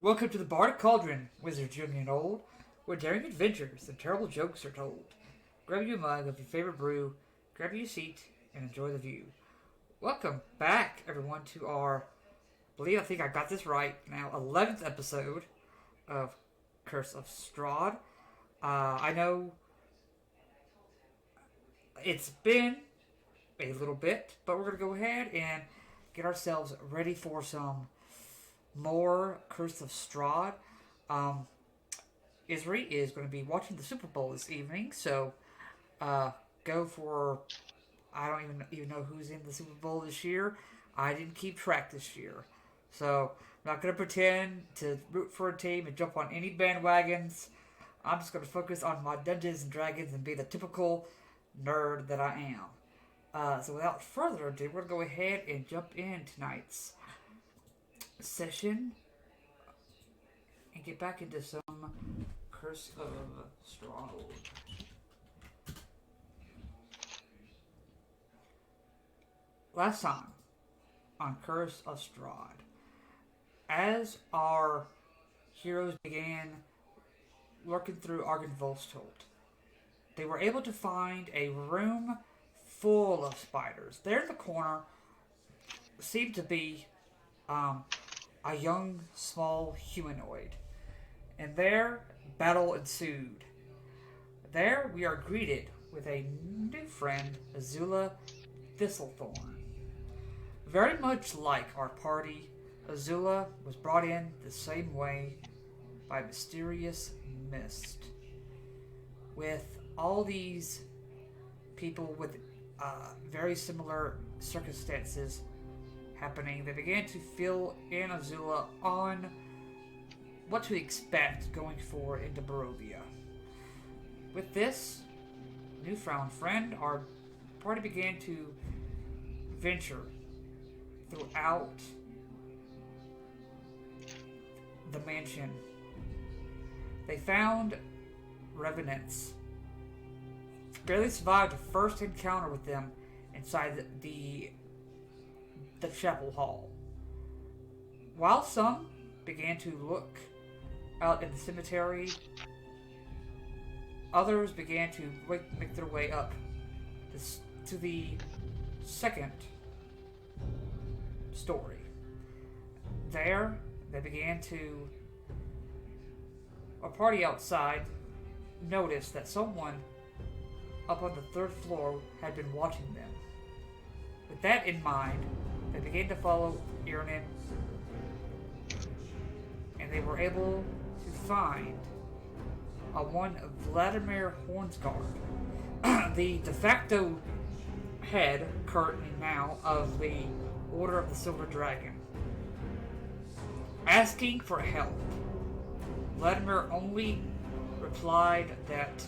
Welcome to the Bardic Cauldron, wizards young and old, where daring adventures and terrible jokes are told. Grab you a mug of your favorite brew, grab you a seat, and enjoy the view. Welcome back, everyone, to our, I think I got this right now, 11th episode of Curse of Strahd. I know it's been a little bit, but we're going to go ahead and get ourselves ready for some more Curse of Strahd. Isri is going to be watching the Super Bowl this evening, so go for... I don't even know who's in the Super Bowl this year. I didn't keep track this year. So I'm not going to pretend to root for a team and jump on any bandwagons. I'm just going to focus on my Dungeons and Dragons and be the typical nerd that I am. So without further ado, we're going to go ahead and jump in tonight's session and get back into some Curse of Strahd. Last time on Curse of Strahd, as our heroes began working through Argonvost, they were able to find a room full of spiders. There in the corner seemed to be a young, small humanoid. And there, battle ensued. There, we are greeted with a new friend, Azula Thistlethorn. Very much like our party, Azula was brought in the same way by mysterious mist. With all these people with very similar circumstances happening, they began to fill in Azula on what to expect going forward into Barovia. With this newfound friend, our party began to venture throughout the mansion. They found revenants. Barely survived the first encounter with them inside the chapel hall. While some began to look out in the cemetery, others began to make their way up to the second story. There, they began to... A party outside noticed that someone up on the third floor had been watching them. With that in mind, they began to follow Irinin, and they were able to find one of Vladimir Hornsguard, the de facto head, currently now, of the Order of the Silver Dragon. Asking for help, Vladimir only replied that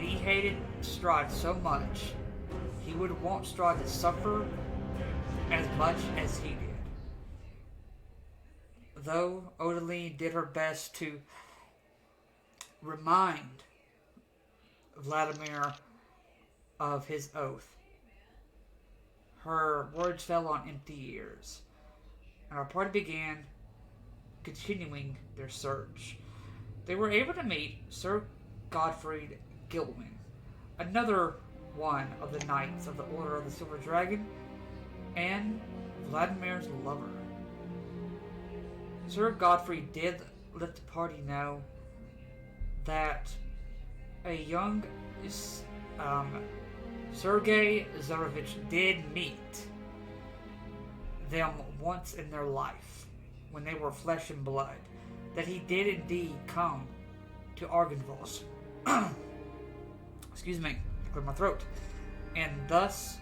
he hated Strahd so much he would want Strahd to suffer as much as he did. Though Odeline did her best to remind Vladimir of his oath, her words fell on empty ears, and our party began continuing their search. They were able to meet Sir Godfrey Gilwyn, another one of the Knights of the Order of the Silver Dragon, and Vladimir's lover. Sir Godfrey did let the party know that a young Sergei Zarovich did meet them once in their life, when they were flesh and blood, that he did indeed come to Argonvost. Excuse me, clear my throat. And thus,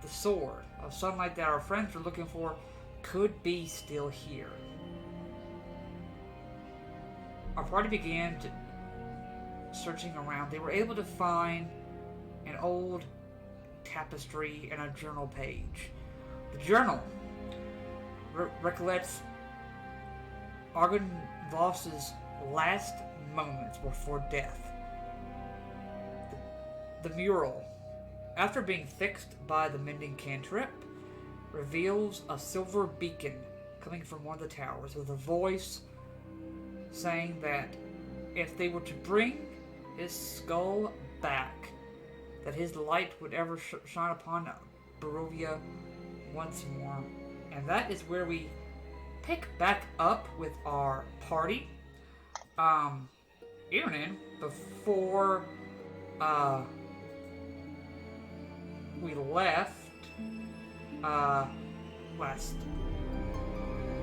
the sword of sunlight that our friends were looking for could be still here. Our party began searching around. They were able to find an old tapestry and a journal page. The journal recollects Argonvost's last moments before death. The mural, after being fixed by the mending cantrip, reveals a silver beacon coming from one of the towers with a voice saying that if they were to bring his skull back, that his light would ever shine upon Barovia once more. And that is where we pick back up with our party. Aaron, before we left last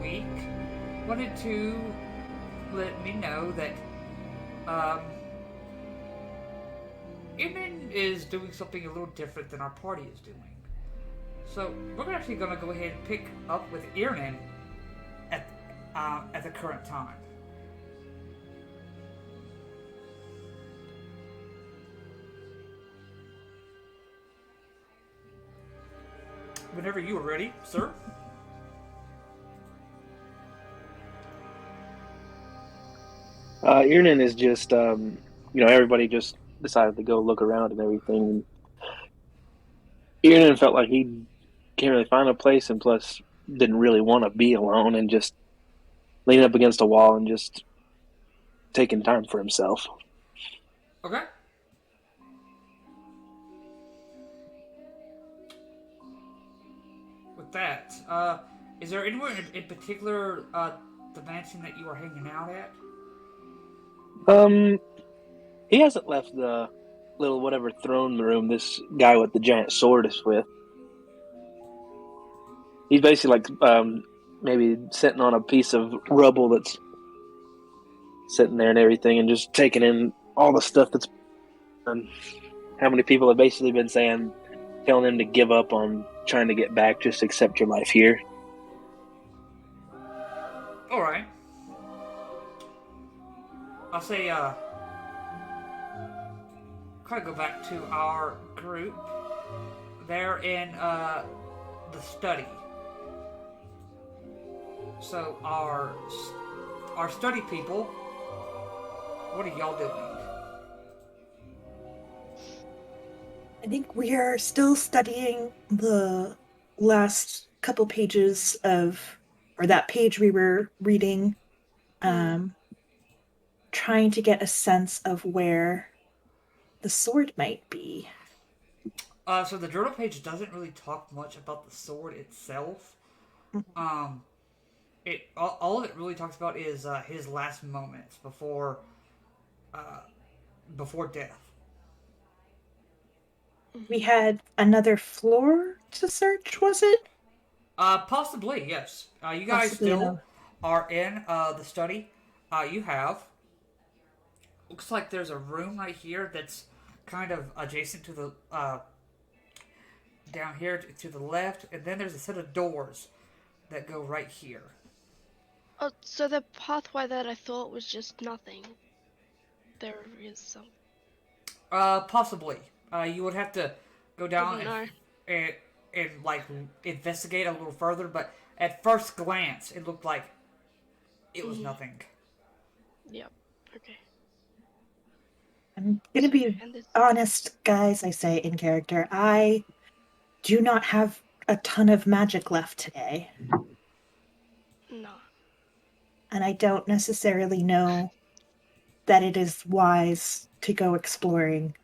week, wanted to let me know that Aaron is doing something a little different than our party is doing. So we're actually going to go ahead and pick up with Aaron at the current time. Whenever you are ready, sir. Irnan is just, everybody just decided to go look around and everything. Irnan felt like he can't really find a place, and plus didn't really want to be alone, and just leaning up against a wall and just taking time for himself. Okay. With that, is there anywhere in particular the mansion that you are hanging out at? Um, he hasn't left the little whatever throne room this guy with the giant sword is with. He's basically like maybe sitting on a piece of rubble that's sitting there and everything, and just taking in all the stuff that's done. How many people have basically been telling him to give up on trying to get back, just accept your life here. All right. I'll say, kind of go back to our group. They're in the study. So our study people, what are y'all doing? I think we are still studying the last couple pages or that page we were reading, trying to get a sense of where the sword might be. So the journal page doesn't really talk much about the sword itself. Mm-hmm. All it really talks about is his last moments before death. We had another floor to search, was it? Possibly, yes. You guys Possibly still enough. are in the study. You have. Looks like there's a room right here that's kind of adjacent to the down here to the left, and then there's a set of doors that go right here. Oh, so the pathway that I thought was just nothing. There is some. Possibly. You would have to go down Wouldn't know. and like investigate a little further, but at first glance, it looked like it was nothing. Yep. Okay. I'm gonna be honest, guys, I say in character. I do not have a ton of magic left today. No. And I don't necessarily know that it is wise to go exploring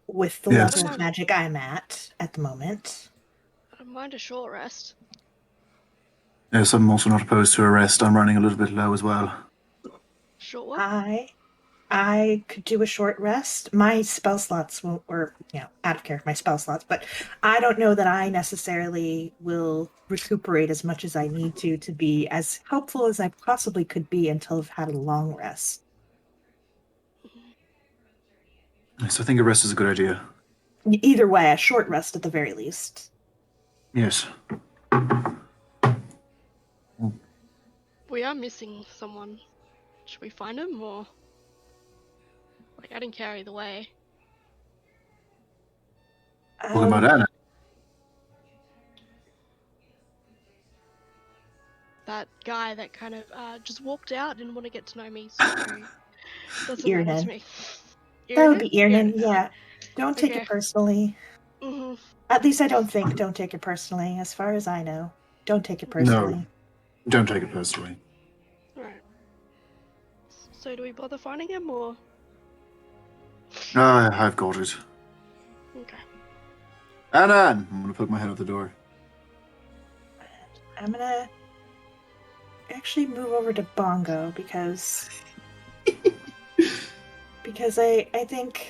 with the Yes. level of magic I'm at the moment. I don't mind a short rest. Yes, I'm also not opposed to a rest. I'm running a little bit low as well. Short what? I could do a short rest. My spell slots won't, or, out of character, my spell slots, but I don't know that I necessarily will recuperate as much as I need to be as helpful as I possibly could be until I've had a long rest. So I think a rest is a good idea. Either way, a short rest at the very least. Yes. We are missing someone. Should we find him or? Like, I didn't carry the way. Talking about Anna. That guy that kind of just walked out, didn't want to get to know me, so doesn't matter to me. That would be Irnan, yeah. Don't take Okay. it personally. Mm-hmm. At least I don't think. Don't take it personally, as far as I know. Don't take it No, personally. don't take it personally. Alright. So do we bother finding him or? I've got it. Okay. Annan! I'm gonna poke my head out the door. I'm gonna actually move over to Bongo because I think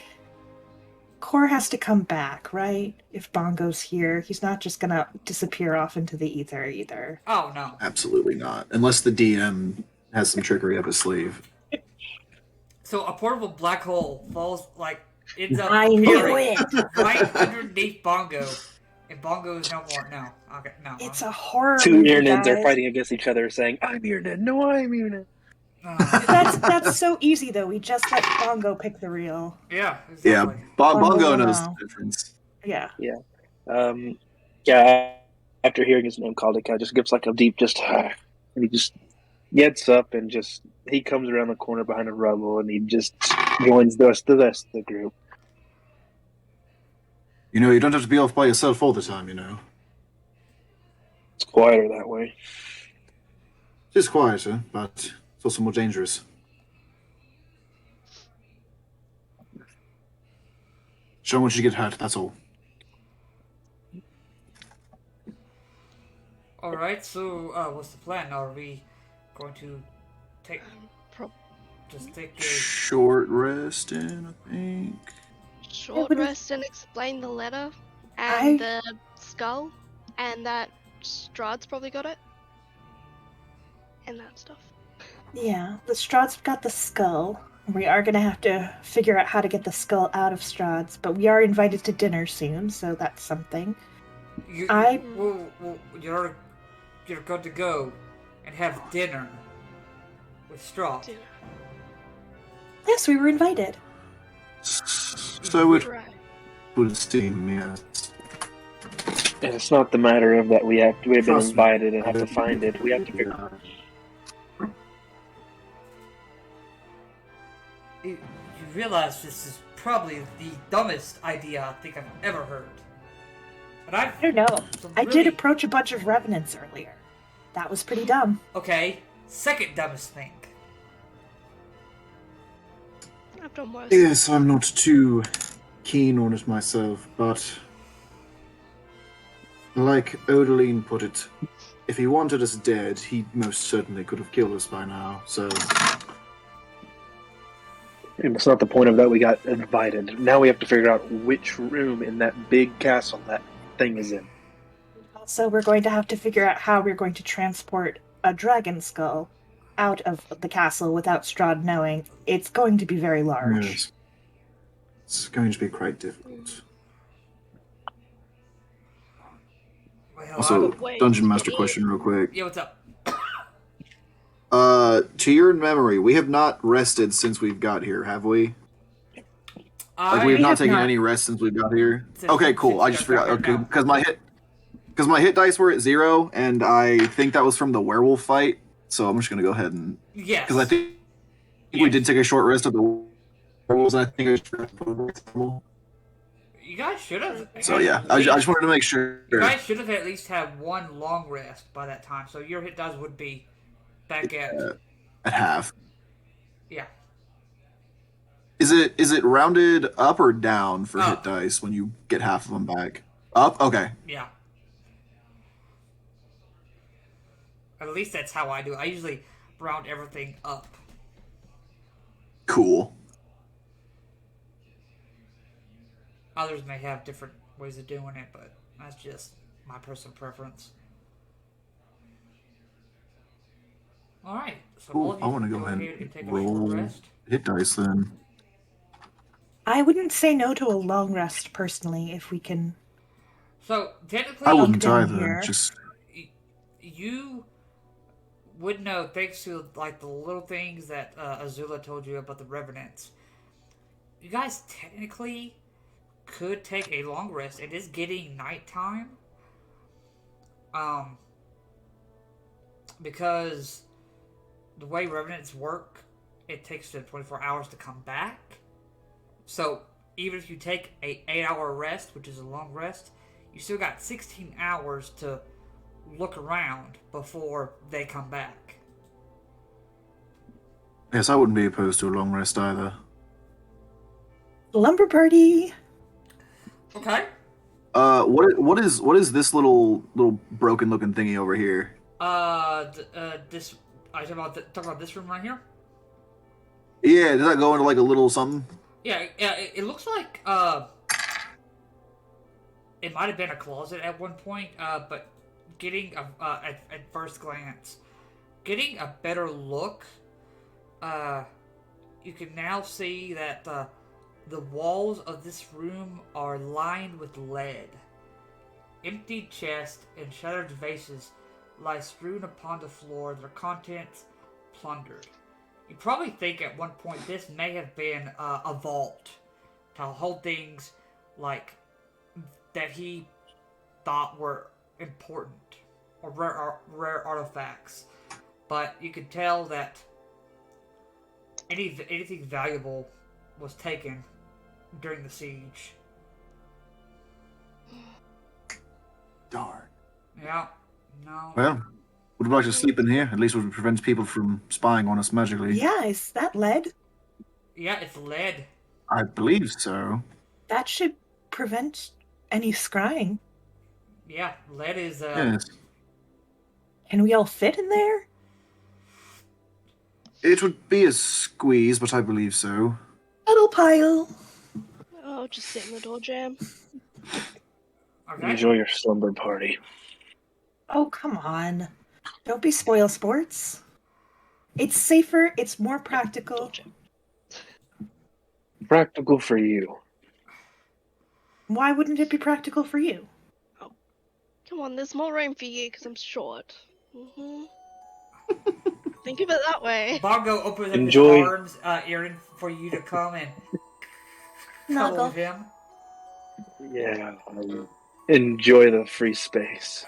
Core has to come back, right? If Bongo's here, he's not just gonna disappear off into the ether either. Oh no. Absolutely not. Unless the DM has some trickery up his sleeve. So a portable black hole falls ends up I knew appearing it. right underneath Bongo, and Bongo is no more. No, okay, no. It's a horror Two movie, Irnids are guys. fighting against each other, saying, "I'm Irnid. No, I'm Irnid." That's so easy though. We just let Bongo pick the reel. Yeah, Yeah, exactly. Bongo will knows the know. difference. Yeah. Yeah. After hearing his name called, it kind of just gives like a deep, and he just gets up and he comes around the corner behind the rubble and he just joins the rest of the group. You know, you don't have to be off by yourself all the time, you know. It's quieter that way. It is quieter, but it's also more dangerous. Just don't want you to get hurt, that's all. All right. So, what's the plan? Are we going to take take a Short rest in, I think. Short wouldn't- rest and explain the letter I- and the skull, and that Strahd's probably got it, and that stuff. Yeah, the Strahd's got the skull. We are going to have to figure out how to get the skull out of Strahd's, but we are invited to dinner soon, so that's something. You're good to go and have dinner with Strahd. Dinner. Yes, we were invited. So it Right. would seem, yes. And it's not the matter of that we've been Trust me. invited and have to find it. We have to figure out. You realize this is probably the dumbest idea I think I've ever heard. But I don't know. so I did really- approach a bunch of revenants earlier. That was pretty dumb. Okay, second dumbest thing. I've done worse. Yes, I'm not too keen on it myself, but like Odeline put it, if he wanted us dead, he most certainly could have killed us by now, so... And it's not the point of that we got invited. Now we have to figure out which room in that big castle that thing is in. Also, we're going to have to figure out how we're going to transport a dragon skull out of the castle without Strahd knowing. It's going to be very large. Yes. It's going to be quite difficult. Well, Also, Wait, Dungeon Master yeah. question real quick. yeah, what's up? To your memory, we have not rested since we've got here, have we? Like, we have We not have taken not. any rest since we got here? Since- Okay, cool. since I you just guys got forgot. here, Okay, no. because my hit dice were at 0, and I think that was from the werewolf fight, so I'm just going to go ahead and... Yes. Because I think we did take a short rest of the werewolves, and I think I just forgot to put them. You guys should have. So yeah, I just wanted to make sure. You guys should have at least had one long rest by that time, so your hit dice would be back at. At half. Yeah. Is it rounded up or down for Up. hit dice when you get half of them back? Up? Okay. Yeah. At least that's how I do it. I usually round everything up. Cool. Others may have different ways of doing it, but that's just my personal preference. Alright, so all Cool. of you I want to can go ahead and take and a short roll rest. hit dice then. I wouldn't say no to a long rest personally if we can. So, technically, I wouldn't down either. here. Just you would know thanks to like the little things that Azula told you about the revenants. You guys technically could take a long rest. It is getting nighttime. Because the way revenants work, it takes them 24 hours to come back. So even if you take a 8-hour rest, which is a long rest, you still got 16 hours to look around before they come back. Yes, I wouldn't be opposed to a long rest either. Lumber party. Okay. What is this little broken looking thingy over here? This. I talk about this room right here. Yeah, does that go into like a little something? Yeah, it looks like it might have been a closet at one point. But getting at first glance, getting a better look, you can now see that the walls of this room are lined with lead. Emptied chests and shattered vases lie strewn upon the floor, their contents plundered. You probably think at one point this may have been a vault to hold things like that he thought were important or rare artifacts. But you could tell that anything valuable was taken during the siege. Darn. Yeah, no. Well, would we like to sleep in here? At least it would prevent people from spying on us magically. Yeah, is that lead? Yeah, it's lead. I believe so. That should prevent any scrying. Yeah, lead is Yes. Can we all fit in there? It would be a squeeze, but I believe so. Metal pile. Oh, just sit in the door jam. okay. Enjoy your slumber party. Oh, come on. Don't be spoil sports. It's safer, it's more practical. Door jam. Practical for you. Why wouldn't it be practical for you? Come on, there's more room for you because I'm short. Think of it that way. Bongo opens up Enjoy. his arms, Aaron, for you to come and cuddle Snuggle. with him. Yeah. Enjoy the free space.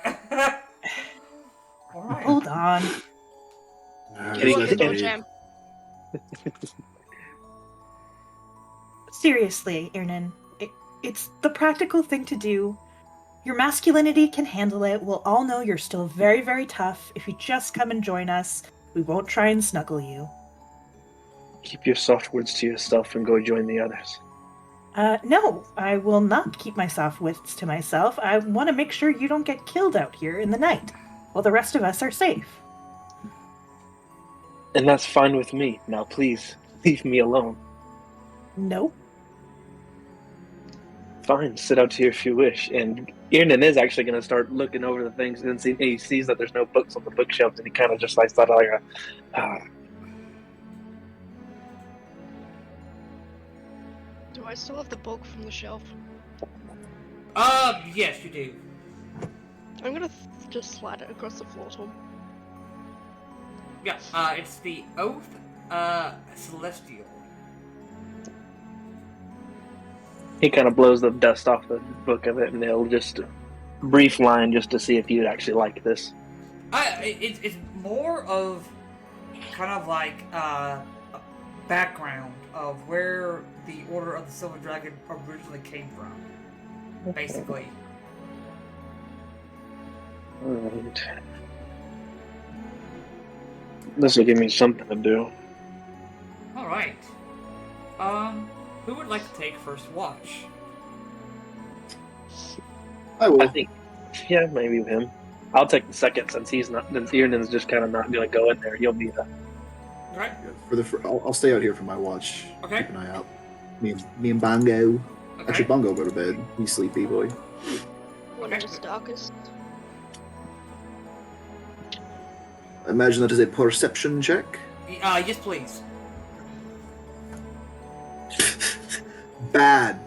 Alright. Hold on. No, Kitty, You want the door kitty. jam? Seriously, Ernan, it's the practical thing to do. Your masculinity can handle it. We'll all know you're still very, very tough. If you just come and join us, we won't try and snuggle you. Keep your soft words to yourself and go join the others. No, I will not keep my soft wits to myself. I want to make sure you don't get killed out here in the night, while the rest of us are safe. And that's fine with me. Now please, leave me alone. Nope. Fine, sit out here if you wish. And Irnan is actually going to start looking over the things, and he sees that there's no books on the bookshelves, and he kind of just like thought, Do I still have the book from the shelf? Yes, you do. I'm gonna just slide it across the floor to him. Yeah, it's the Oath, Celestial. he kind of blows the dust off the book of it, and he'll just brief line just to see if you'd actually like this. It's more of kind of like a background of where the Order of the Silver Dragon originally came from, basically. Alright. This will give me something to do. Alright. Who would like to take first watch? I will. I think, yeah, maybe him. I'll take the second since he's not. Since Iernan's just kind of not going to go in there. You'll be the. Alright. I'll stay out here for my watch. Okay. Keep an eye out. Me and Bongo. Okay. Actually, Bongo go to bed. He's sleepy boy. One of the darkest. I imagine that is a perception check. Yes, please. Bad.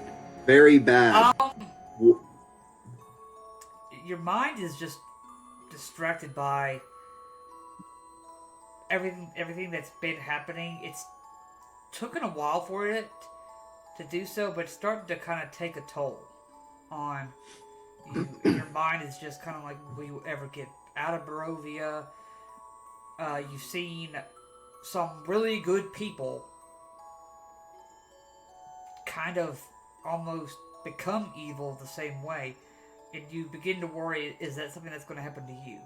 Very bad. Your mind is just distracted by everything that's been happening. It's taken a while for it to do so, but it's starting to kind of take a toll on you. And your mind is just kind of like, will you ever get out of Barovia? You've seen some really good people kind of almost become evil the same way. and you begin to worry, is that something that's going to happen to you?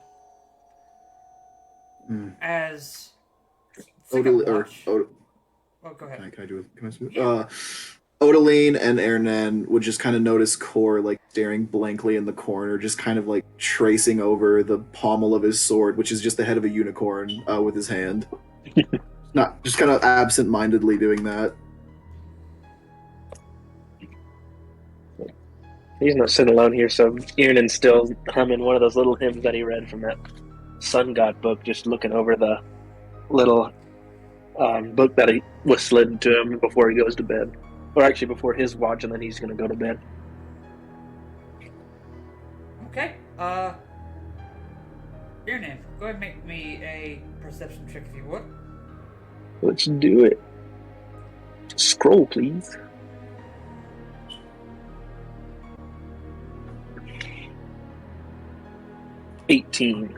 As second watch. Oh, go ahead. Can I do it? Can I? Yeah. Odaline and Ernan would just kind of notice Kor like staring blankly in the corner, just kind of like tracing over the pommel of his sword, which is just the head of a unicorn, with his hand. Not just kind of absent-mindedly doing that. He's not sitting alone here, so Iernan's still humming one of those little hymns that he read from that Sun God book, just looking over the little book that he was slid to him before he goes to bed. Or actually before his watch, and then he's going to go to bed. Okay. Iernan, go ahead and make me a perception check if you would. Let's do it. Scroll, please. $18.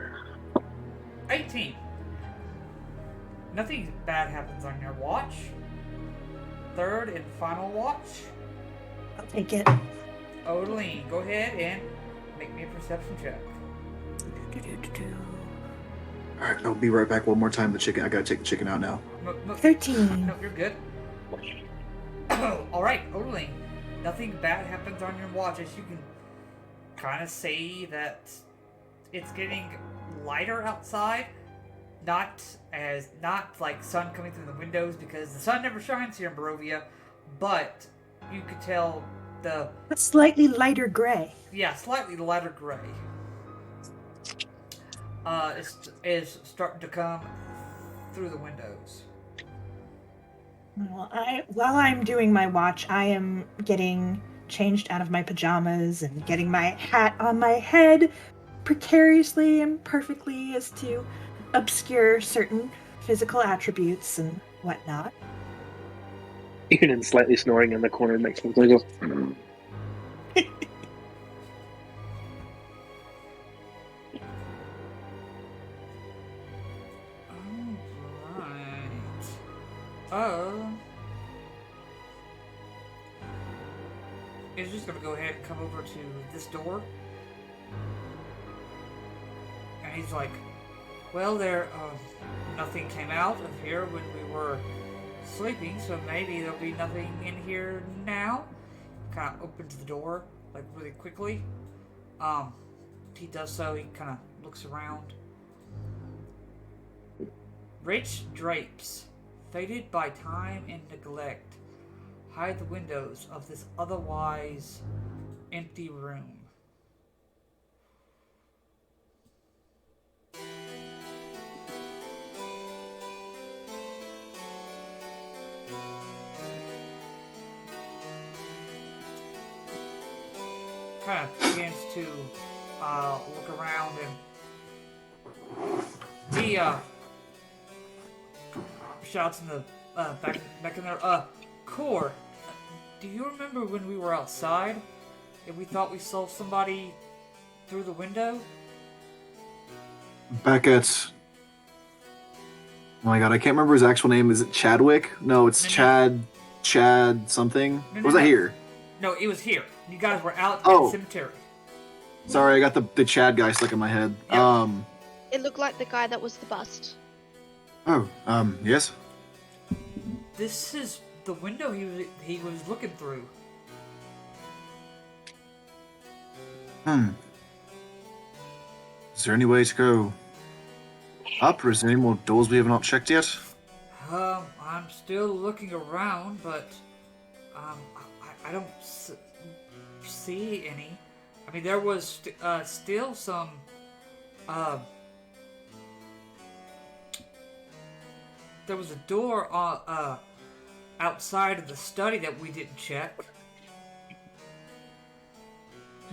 18. Nothing bad happens on your watch. Third and final watch. I'll take it. Odaline, go ahead and make me a perception check. Alright, I'll be right back one more time. I gotta take the chicken out now. No, 13. No, you're good. Alright, Odaline. Nothing bad happens on your watch, as you can kind of see that it's getting lighter outside. Not like sun coming through the windows, because the sun never shines here in Barovia, but you could tell the... A slightly lighter gray. Yeah, slightly lighter gray. Is starting to come through the windows. Well, while I'm doing my watch, I am getting changed out of my pajamas and getting my hat on my head precariously and perfectly as to obscure certain physical attributes and whatnot. Iernan slightly snoring in the corner makes me go. He's just gonna go ahead and come over to this door. And he's like, well, nothing came out of here when we were sleeping, so maybe there'll be nothing in here now. Kind of opens the door, like, really quickly. He does so, he kind of looks around. Rich drapes, faded by time and neglect, hide the windows of this otherwise empty room. Kind of begins to look around, and he shouts in the back in there, Kor, do you remember when we were outside and we thought we saw somebody through the window? Back at... Oh my god, I can't remember his actual name. Is it Chadwick? No, it's Chad something. No, Or was that here? No, it was here. You guys were out at Oh. the cemetery. Sorry, I got the Chad guy stuck in my head. Yep. It looked like the guy that was the bust. Yes? This is the window he was looking through. Is there any way to go up, or is there any more doors we have not checked yet? I'm still looking around, but I don't see any. I mean, there was still some there was a door outside of the study that we didn't check.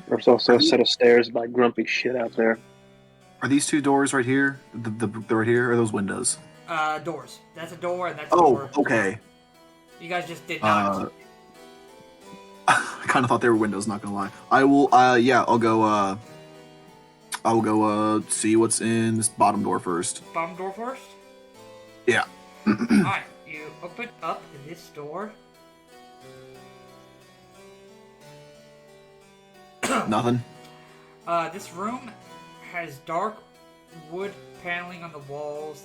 There's also a set of stairs by grumpy shit out there. Are these two doors right here? They're right here, or are those windows? Doors. That's a door, and that's a door. Oh, okay. You guys just did not. I kind of thought they were windows, not gonna lie. I will, I'll go see what's in this bottom door first. Bottom door first? Yeah. Alright, you open up this door. Nothing? This room has dark wood paneling on the walls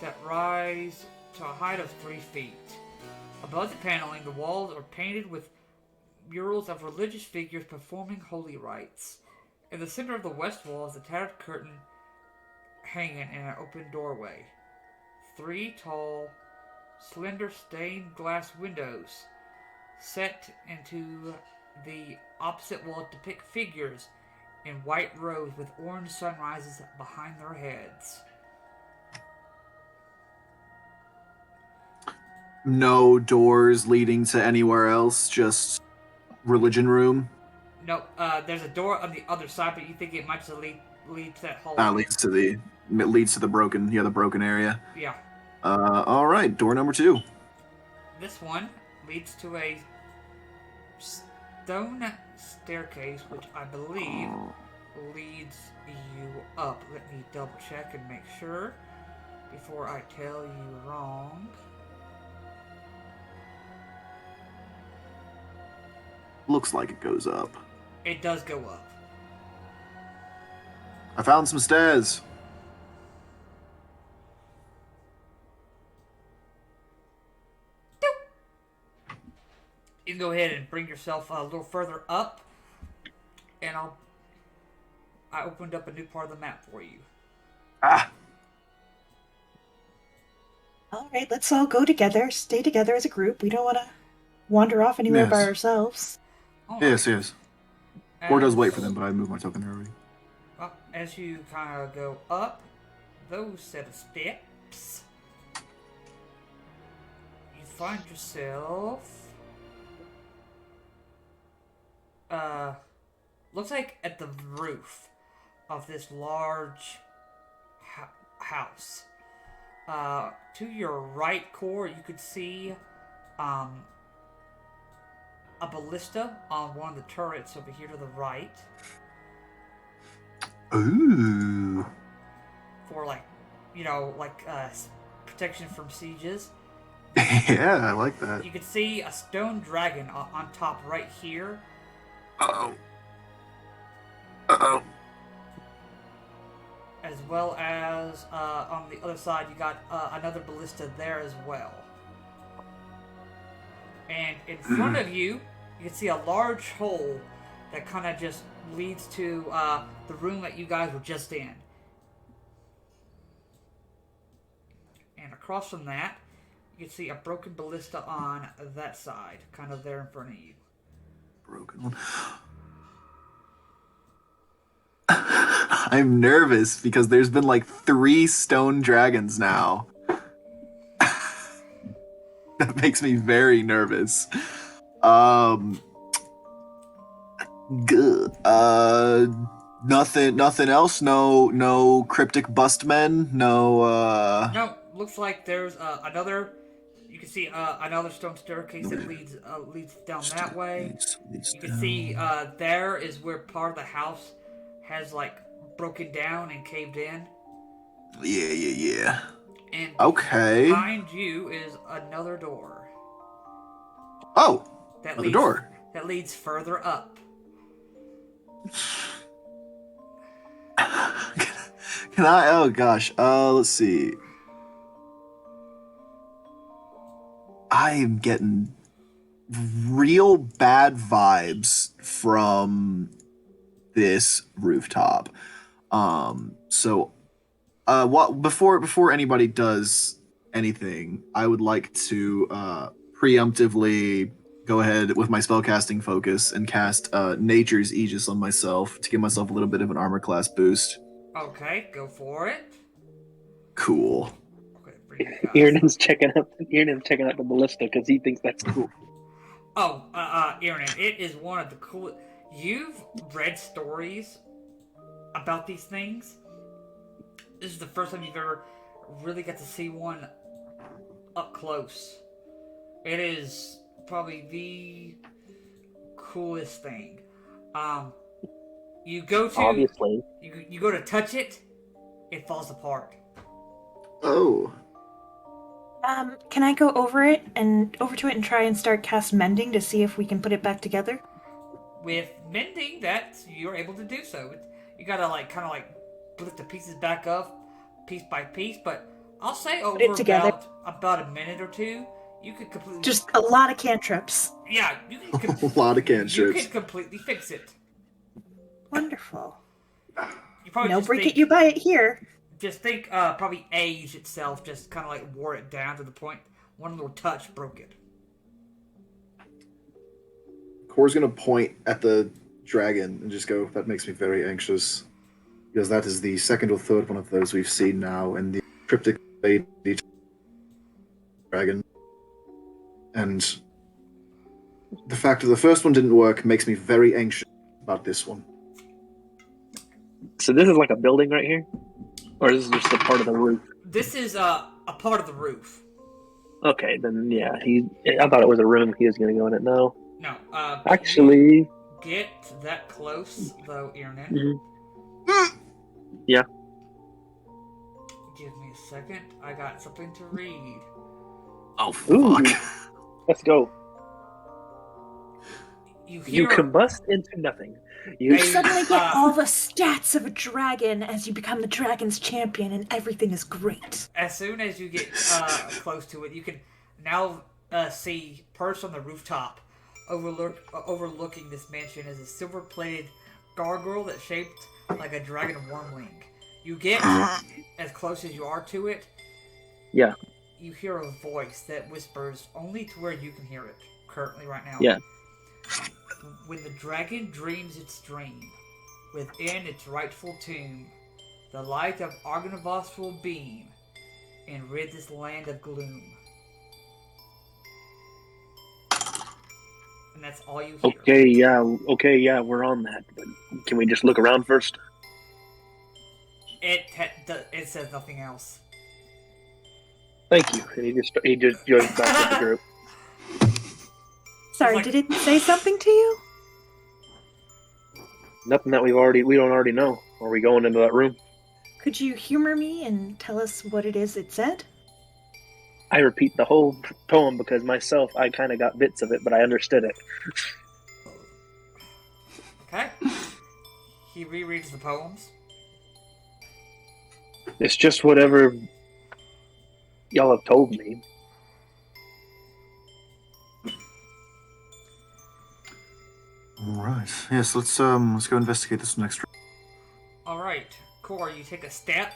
that rise to a height of 3 feet. Above the paneling, the walls are painted with murals of religious figures performing holy rites. In the center of the west wall is a tattered curtain hanging in an open doorway. 3 tall, slender stained glass windows set into the opposite wall depict figures in white robes with orange sunrises behind their heads. No doors leading to anywhere else, just religion room. No, there's a door on the other side, but you think it might just lead to that hallway. Leads to the broken area. Yeah. All right, door number 2. This one leads to a stone staircase, which I believe leads you up. Let me double check and make sure before I tell you wrong. Looks like it goes up. It does go up. I found some stairs. You can go ahead and bring yourself a little further up, and I opened up a new part of the map for you. Ah, All right, let's all go together, stay together as a group. We don't want to wander off anywhere by Yes. ourselves. All yes, right. yes. Or does wait for them, but I moved my token there already. Well, as you kind of go up those set of steps, you find yourself, looks like at the roof of this large house. To your right core, you could see, a ballista on one of the turrets over here to the right. Ooh. For protection from sieges. Yeah, I like that. You can see a stone dragon on top right here. Uh-oh. Uh-oh. As well as on the other side, you got another ballista there as well. And in front of you, you can see a large hole that kind of just leads to the room that you guys were just in. And across from that, you can see a broken ballista on that side, kind of there in front of you. Broken one. I'm nervous because there's been like 3 stone dragons now. That makes me very nervous. Good. Nothing else. No cryptic bustmen. No. No, looks like there's another. You can see another stone staircase that leads down that way. You can see there is where part of the house has like broken down and caved in. Yeah. And Okay. behind you is another door. Oh, That another leads, door. That leads further up. Can I? Oh gosh. Let's see. I am getting real bad vibes from this rooftop. Before anybody does anything, I would like to preemptively go ahead with my spellcasting focus and cast Nature's Aegis on myself to give myself a little bit of an armor class boost. Okay, go for it. Cool. Okay, bring it guys. Iernan's checking out the ballista because he thinks that's cool. Oh, Iernan, it is one of the coolest. You've read stories about these things. This is the first time you've ever really got to see one up close. It is probably the coolest thing. You go to Obviously. you go to touch it, it falls apart. Oh. Can I go over to it and try and start cast mending to see if we can put it back together? with mending, that you're able to do so. You gotta kind of split the pieces back up, piece by piece. But I'll say Put it over together. about a minute or two, you could completely Just a lot of cantrips. yeah, you can A lot of you cantrips. can completely fix it. Wonderful. You probably No just break think it, you buy it here. probably age itself just kind of wore it down to the point one little touch broke it. Core's gonna point at the dragon and just go, that makes me very anxious. Because that is the second or third one of those we've seen now, and the cryptic lady dragon. And the fact that the first one didn't work makes me very anxious about this one. So this is like a building right here? Or is this just a part of the roof? This is a part of the roof. Okay, then yeah, I thought it was a room he was going to go in it. No. No, Actually... get that close, though, Irnan. Mm-hmm. Yeah. Give me a second. I got something to read. Oh, fuck. Let's go. You You combust into nothing. You suddenly get all the stats of a dragon as you become the dragon's champion, and everything is great. As soon as you get close to it, you can now see, perched on the rooftop, overlooking this mansion, is a silver-plated gargoyle that's shaped like a dragon wormling. You get as close as you are to it. Yeah. You hear a voice that whispers only to where you can hear it currently right now. Yeah. When the dragon dreams its dream, within its rightful tomb, the light of Argonvost will beam and rid this land of gloom. And that's all you hear. Okay, yeah, we're on that. But can we just look around first? It says nothing else. Thank you. And he just joins back with the group. Sorry, did it say something to you? Nothing that we don't already know. Are we going into that room? Could you humor me and tell us what it is it said? I repeat the whole poem because myself, I kind of got bits of it, but I understood it. Okay. He rereads the poems. It's just whatever y'all have told me. All right. Yes, let's go investigate this next room. All right, Core, you take a step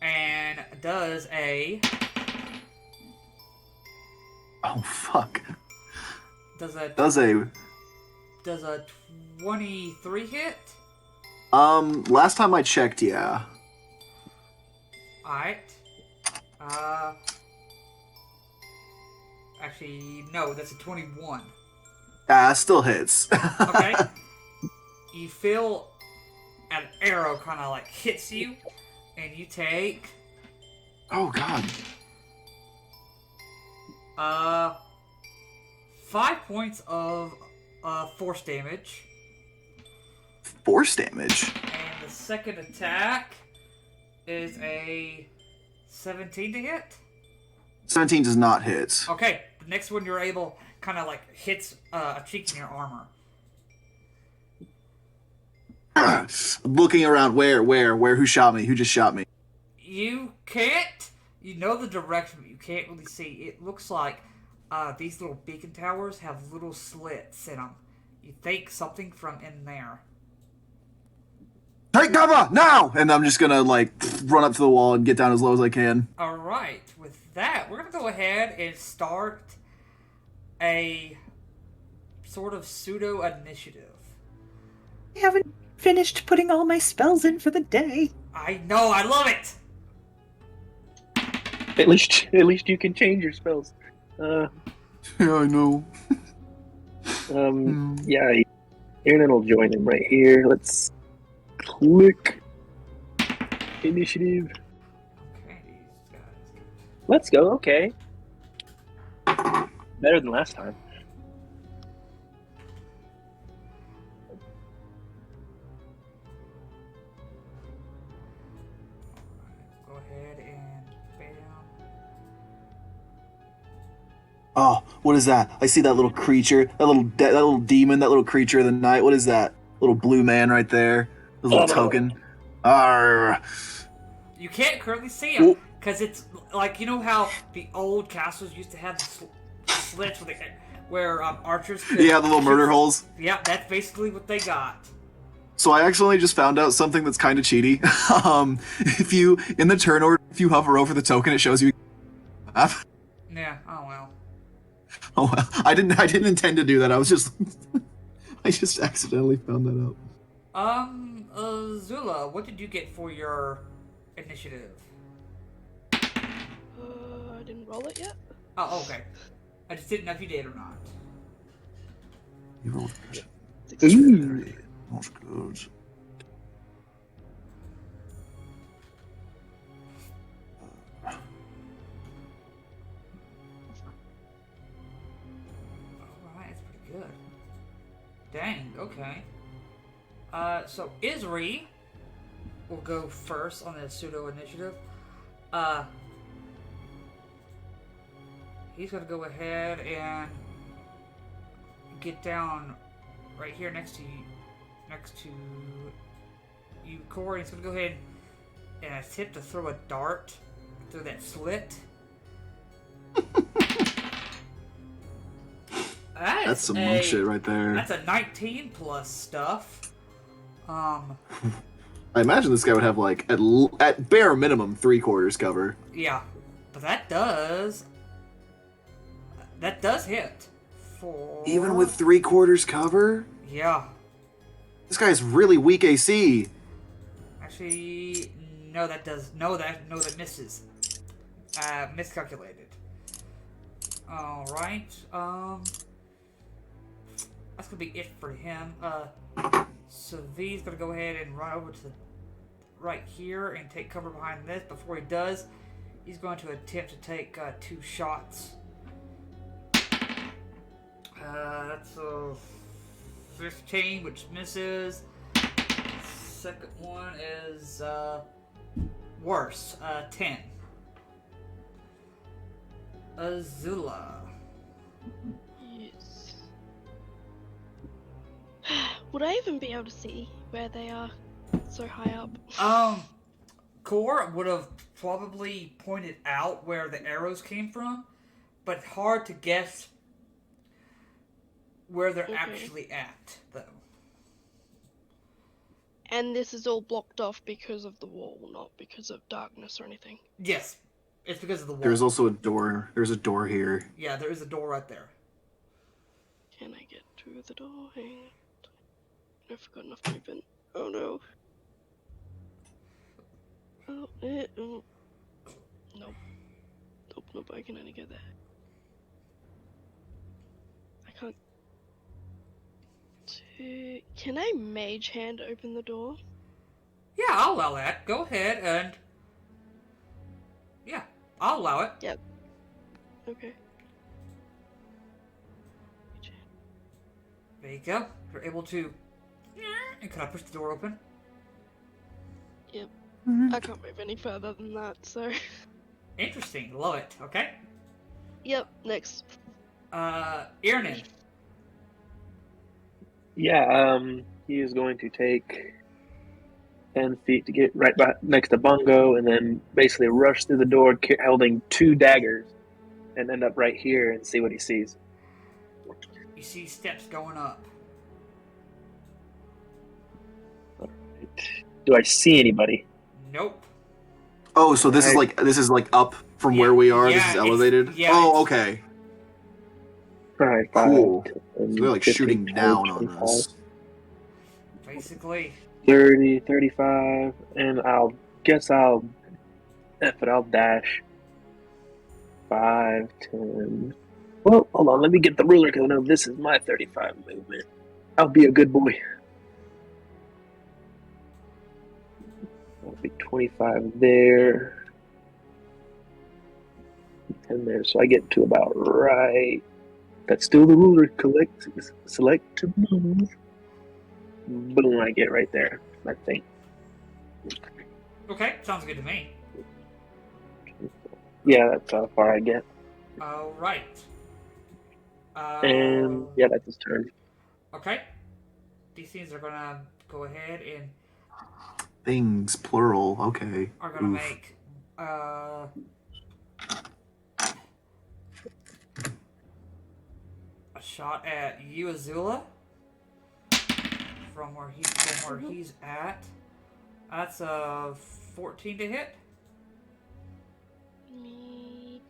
and does a Oh fuck. does a 23 hit. Last time I checked, yeah. All right. Actually, no, that's a 21. Still hits. Okay. You feel an arrow kind of hits you, and you take Oh god. 5 points of force damage. Force damage? And the second attack is a 17 to hit. 17 does not hit. Okay, the next one you're able kind of hits a cheek in your armor. Looking around, where, who shot me? Who just shot me? You can't. You know the direction, but you can't really see. It looks like these little beacon towers have little slits in them. You think something from in there. Take cover now! And I'm just gonna run up to the wall and get down as low as I can. All right. With that, we're gonna go ahead and start a sort of pseudo initiative. I haven't finished putting all my spells in for the day. I know. I love it. At least you can change your spells. Yeah, I know. Yeah, Aaron will join him right here. Let's click initiative. Okay, these guys. Let's go. Okay, better than last time. Go ahead and bam. Oh, what is that? I see that little creature, that little demon, that little creature of the night. What is that? Little blue man right there. The little token. Arr. You can't currently see him Well, because it's like you know how the old castles used to have the slits where archers could yeah, the little shoot murder from. holes. Yeah, that's basically what they got. So I actually just found out something that's kind of cheaty. If you in the turn order, if you hover over the token, it shows you. Yeah. Oh well. Oh well, I didn't intend to do that. I was just I just accidentally found that out. Zula, what did you get for your initiative? I didn't roll it yet. Oh, okay. I just didn't know if you did or not. You rolled Ooh. That's good. Alright, that's pretty good. Dang, okay. So Isri will go first on the pseudo initiative. He's gonna go ahead and get down right here next to you, Corey. He's gonna go ahead and attempt to throw a dart through that slit. That's some monk shit right there. That's a 19 plus stuff. I imagine this guy would have like at bare minimum 3/4 cover. Yeah, but that does hit. Even with 3/4 cover, Yeah. this guy's really weak AC. Actually, no, that misses. Miscalculated. All right. That's gonna be it for him. So V's gonna go ahead and run over to the right here and take cover behind this. Before he does, he's going to attempt to take 2 shots. That's a 15, which misses. Second one is worse. 10. Azula. Yes. Would I even be able to see where they are so high up? Core would have probably pointed out where the arrows came from, but hard to guess where they're actually at, though. And this is all blocked off because of the wall, not because of darkness or anything. Yes, it's because of the wall. There's also a door. There's a door here. Yeah, there is a door right there. Can I get to the door? Hang on. I forgot enough movement. Oh no. Oh, nope. Nope, I can only get there. I can't. Can I mage hand open the door? Yeah, I'll allow that. Go ahead and... Yeah, I'll allow it. Yep. Okay. There you go. You're able to... And can I push the door open? Yep. I can't move any further than that, so... Interesting. Love it. Okay. Yep, next. Irnan. Yeah, he is going to take 10 feet to get right next to Bungo and then basically rush through the door holding 2 daggers and end up right here and see what he sees. You see steps going up. Do I see anybody? Nope. Oh, so this is like up from where we are. Yeah, This is elevated. yeah, Oh, okay. Alright, Cool. 5, So 10, they're like 15, shooting 20, down on 25, us. Basically. 30, 35, and I'll dash. 5, 10. Well, hold on, let me get the ruler because I know this is my 35 movement. I'll be a good boy. That'll be 25 there. 10 there, so I get to about right. That's still the ruler. Select to move. Boom, I get right there, I think. Okay, sounds good to me. Yeah, that's how far I get. Alright. And yeah, that's his turn. Okay. These things are gonna go ahead and Things, plural. Okay. are gonna Oof. make a shot at you, Azula, from where he's at. That's a 14 to hit. Me.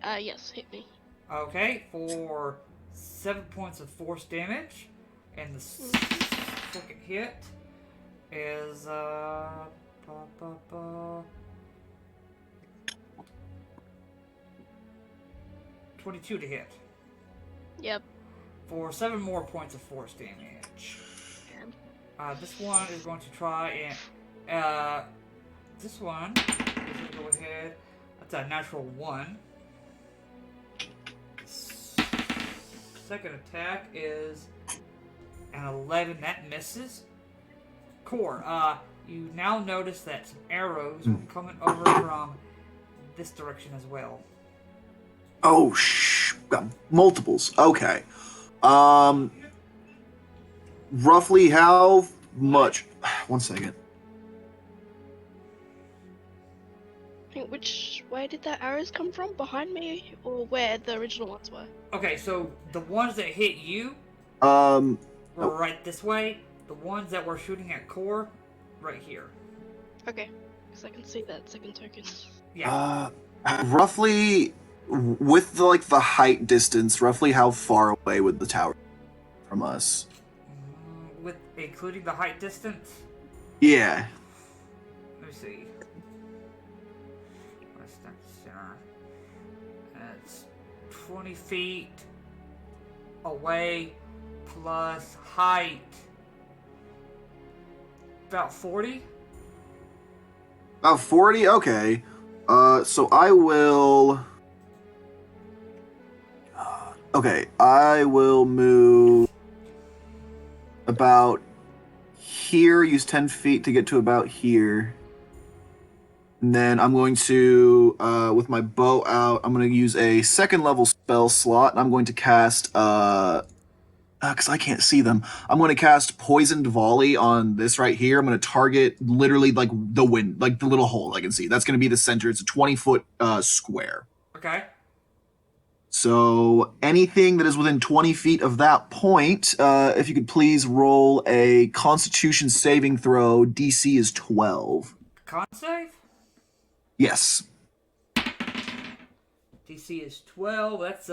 Yes, hit me. Okay, for 7 points of force damage, and the second hit is 22 to hit. Yep. For 7 more points of force damage. This one is going to try and this one is going to go ahead. That's a natural 1. Second attack is an 11. That misses. Core, you now notice that some arrows were coming over from this direction as well. Oh, got multiples. Okay. Roughly how much? One second. I think which way did the arrows come from? Behind me, or where the original ones were? Okay, so the ones that hit you Um, were right this way. The ones that were shooting at Core, right here. Okay, because I can see that second token. Yeah. roughly with the height distance, roughly how far away would the tower be from us? With including the height distance. Yeah. Let me see. What's that center? That's 20 feet away plus height. About 40? About 40? Okay. So I will... Okay, I will move about here, use 10 feet to get to about here. And then I'm going to, with my bow out, I'm going to use a second level spell slot, and I'm going to cast, because I can't see them, I'm going to cast Poisoned Volley on this right here. I'm going to target literally like the wind, like the little hole I can see. That's going to be the center. It's a 20-foot square. Okay. So anything that is within 20 feet of that point, if you could please roll a Constitution saving throw. DC is 12. Con save? Yes. DC is 12. That's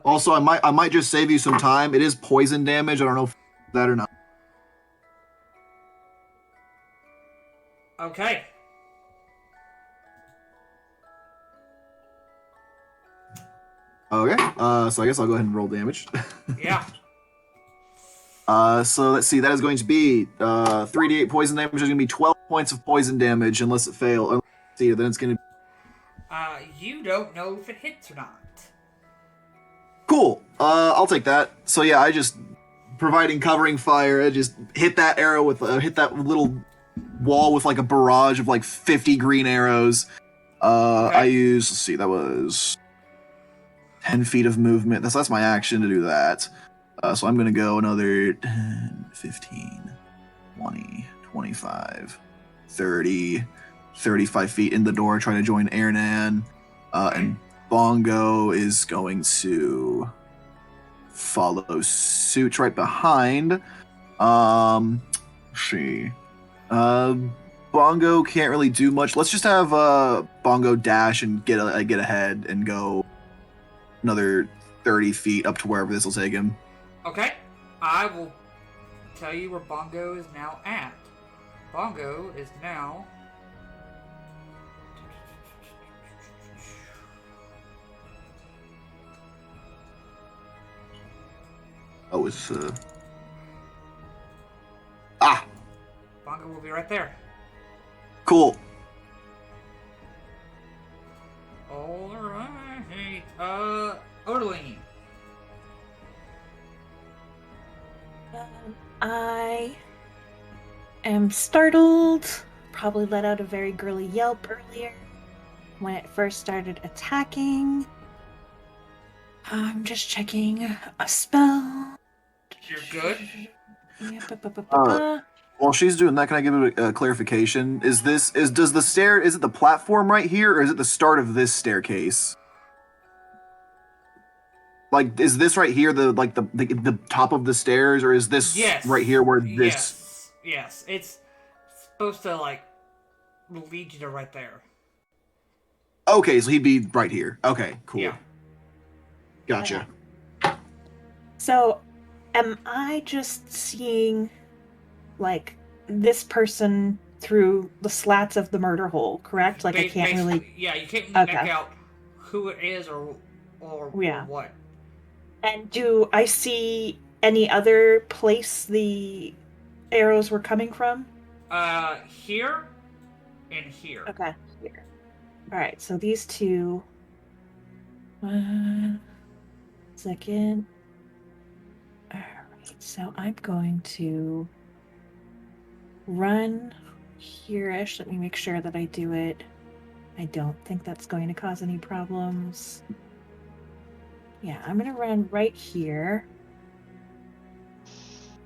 Also, I might just save you some time. It is poison damage. I don't know if that or not. okay. Okay. So I guess I'll go ahead and roll damage. Yeah. So let's see. That is going to be 3d8 poison damage. There's going to be 12 points of poison damage unless it fails. See, then it's going to. You don't know if it hits or not. Cool. I'll take that. So yeah, I just providing covering fire. I just hit that arrow with hit that little wall with like a barrage of like 50 green arrows. Okay. I use. Let's see. That was 10 feet of movement. That's my action to do that. So I'm gonna go another 10, 15, 20, 25, 30, 35 feet in the door, trying to join Ernan. And Bongo is going to follow suit right behind. Let's see. Bongo can't really do much. Let's just have Bongo dash and get ahead and go another 30 feet up to wherever this will take him. Okay. I will tell you where Bongo is now at. Bongo is now... Oh, it's Bongo will be right there. cool. Alright. Odeline. I am startled. Probably let out a very girly yelp earlier when it first started attacking. I'm just checking a spell. You're good. Yeah, While she's doing that, can I give a clarification? Does the stair, is it the platform right here, or is it the start of this staircase? Like, is this right here the top of the stairs, or is this right Yes. here where this? Yes. It's supposed to, like, lead you to right there. Okay, so he'd be right here. Okay, Yeah. cool. Gotcha. So, am I just seeing, like, this person through the slats of the murder hole, correct? Like, I can't really... Yeah, you can't make Okay. out who it is or Yeah. what. And do I see any other place the arrows were coming from? Here and here. Okay, here. Alright, so these two... 1 second. Alright, so I'm going to run here-ish. Let me make sure that I do it. I don't think that's going to cause any problems. Yeah, I'm going to run right here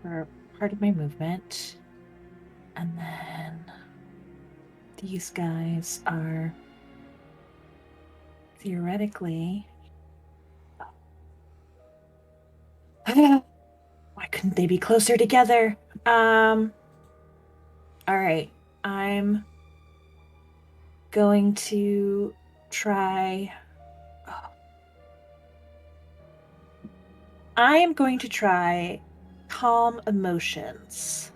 for part of my movement. And then these guys are theoretically... Why couldn't they be closer together? All right. I'm going to try... I am going to try calm emotions.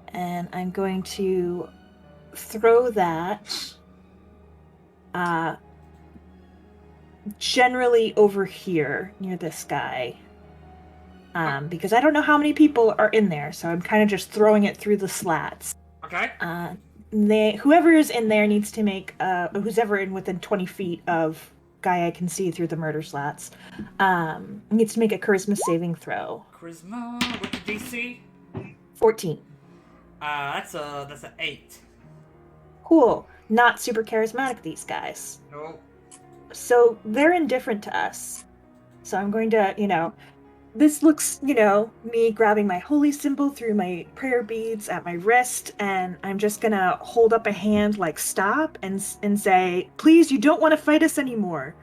And I'm going to throw that generally over here near this guy. Because I don't know how many people are in there, so I'm kind of just throwing it through the slats. Okay. Whoever is in there needs to make who's ever in within 20 feet of guy I can see through the murder slats needs to make a charisma saving throw. Charisma with the DC. 14. That's an 8. Cool. Not super charismatic, these guys. No. So they're indifferent to us. So I'm going to, this looks, me grabbing my holy symbol through my prayer beads at my wrist, and I'm just gonna hold up a hand like stop and say, please, you don't want to fight us anymore.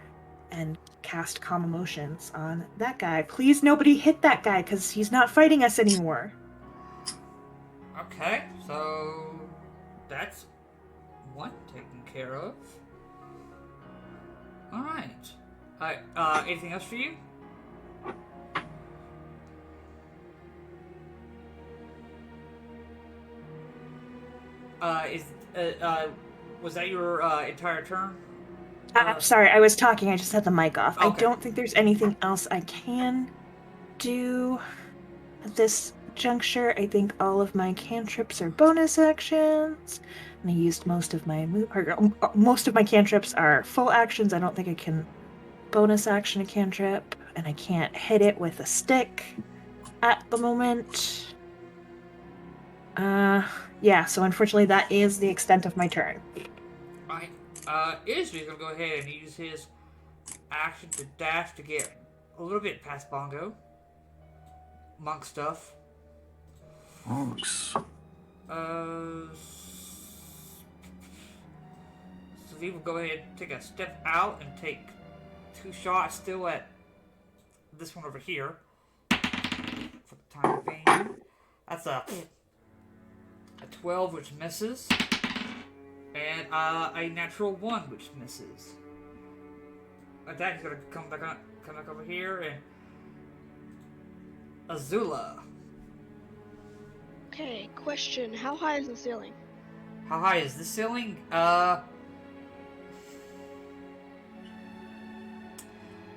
And cast calm emotions on that guy. Please, nobody hit that guy, because he's not fighting us anymore. Okay, so that's one taken care of. Alright. Anything else for you? Was that your entire turn? Sorry, I was talking. I just had the mic off. Okay. I don't think there's anything else I can do at this juncture. I think all of my cantrips are bonus actions, and I used most of my cantrips are full actions. I don't think I can bonus action a cantrip, and I can't hit it with a stick at the moment. Yeah, so unfortunately that is the extent of my turn. Alright. Izzy's gonna go ahead and use his action to dash to get a little bit past Bongo. Monk stuff. Monks. So he will go ahead and take a step out and take 2 shots still at this one over here. For the time being. That's a 12, which misses. And a natural 1, which misses. Attack is gonna come back over here, and Azula. Okay, question. How high is the ceiling? How high is the ceiling? The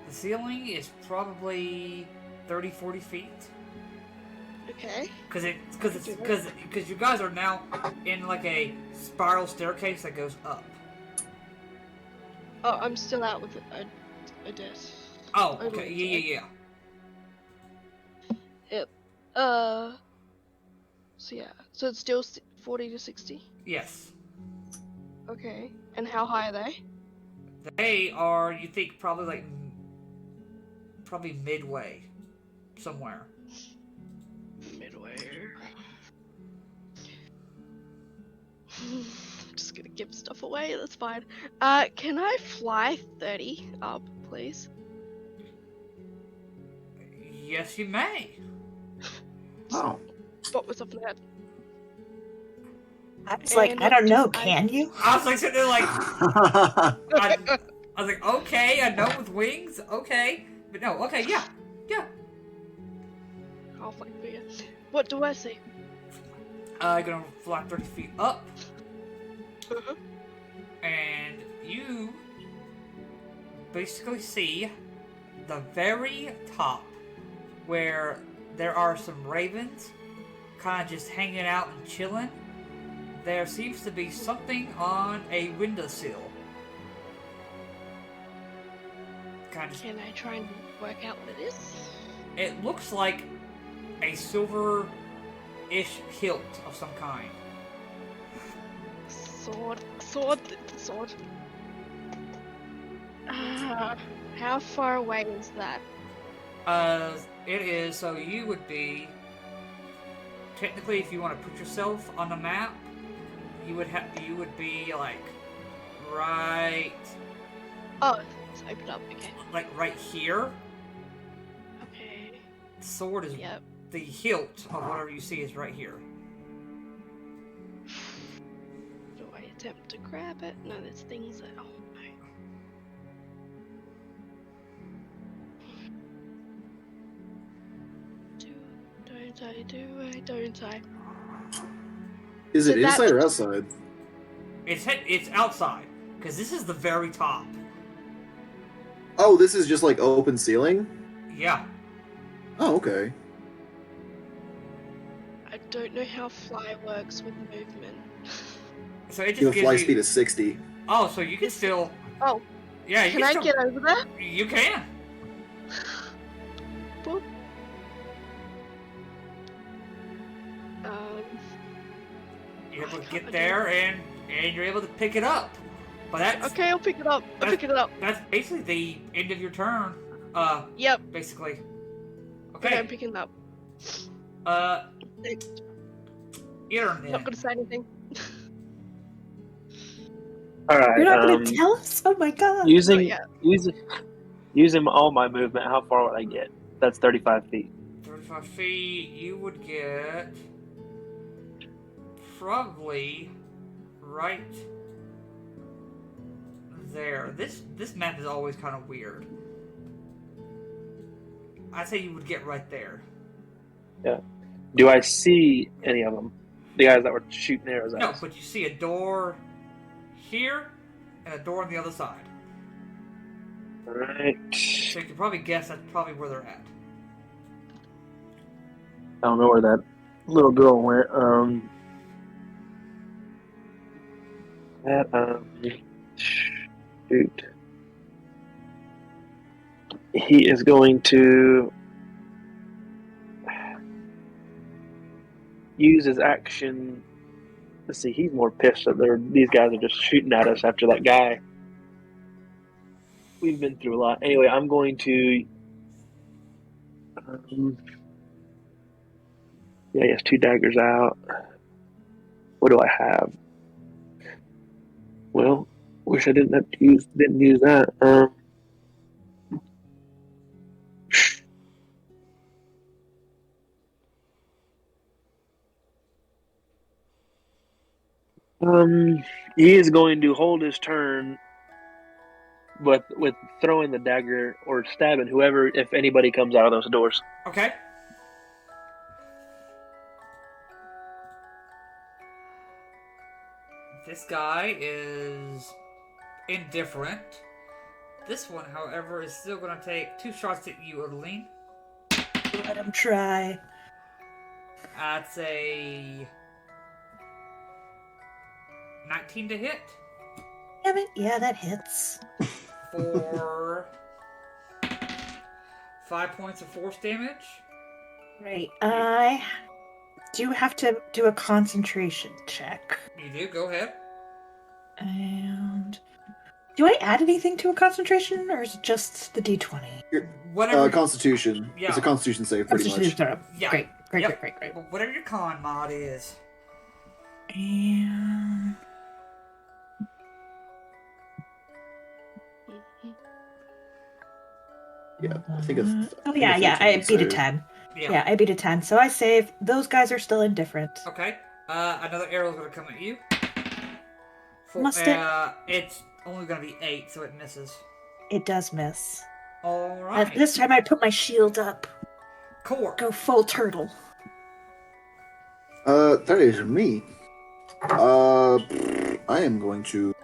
ceiling is probably 30-40 feet. Okay. Because you guys are now in like a spiral staircase that goes up. Oh, I'm still out with a disc. Oh, okay. Yeah. Yep. So yeah. So it's still 40 to 60? Yes. Okay. And how high are they? They are, you think, probably like probably midway, somewhere. Midway. Just gonna give stuff away, that's fine. Can I fly 30 up, please? Yes, you may. Oh. Pop myself in the head. I was like, And I don't know, I- can you? I was like sitting there like, I was like, okay, a gnome with wings, okay, but no, okay, yeah. I'll fly for you. What do I see? You're gonna fly 30 feet up, Uh-huh. and you basically see the very top where there are some ravens kind of just hanging out and chilling. There seems to be something on a windowsill. Kind of. Can I try and work out what it is? It looks like a silver-ish hilt of some kind. Sword. How far away is that? It is, so you would be, technically, if you want to put yourself on the map, you would be, like, right, Oh, it's opened up, okay. like, right here. Okay, The sword is, yep. the hilt of whatever you see is right here. Do I attempt to grab it? No, there's things that, oh no. Don't I? Is So it that inside or was- outside? It's outside, because this is the very top. Oh, this is just like open ceiling? Yeah. Oh, okay. I don't know how fly works with movement. So it just Your gives fly you... speed is 60. Oh, so you can still... Oh, Yeah, you can I still... get over there? You can. Boop. Um, You're able to I get can't- there, and you're able to pick it up. But that's... okay, I'll pick it up. I'll That's- pick it up. That's basically the end of your turn. Yep. Basically. Okay, I'm Okay. picking it up. Internet. Not gonna say anything. All right. You're not going to tell us? Oh my god. using yet. using all my movement, how far would I get? That's 35 feet. 35 feet, you would get probably right there. This map is always kind of weird. I'd say you would get right there. Do I see any of them? The guys that were shooting arrows at No, us? but you see a door here and a door on the other side. All right. So you can probably guess that's probably where they're at. I don't know where that little girl went. Shoot. He is going to use his action. Let's see. He's more pissed that these guys are just shooting at us after that guy. We've been through a lot. Anyway, I'm going to. Yeah, he has 2 daggers out. What do I have? Well, wish I didn't use that. He is going to hold his turn, but with throwing the dagger or stabbing whoever, if anybody comes out of those doors. Okay. This guy is indifferent. This one, however, is still going to take 2 shots at you, Odeline. Let him try. That's a 19 to hit Damn it. Yeah, that hits. for 5 points of force damage. Right. I do have to do a concentration check. You do, go ahead. And Do I add anything to a concentration, or is it just the D20? Whatever. Constitution. Yeah. It's a Constitution save, pretty Constitution much. throw. Yeah. Great. Yep. Great. Well, whatever your con mod is. And Mhm. Yeah, I think it's. oh yeah, I beat a 10. Yeah, I beat a 10. So I save. Those guys are still indifferent. Okay. Another arrow's gonna come at you. Must it? It's only gonna be 8, so it misses. It does miss. Alright. This time I put my shield up. Core. Go full turtle. That is me. I am going to.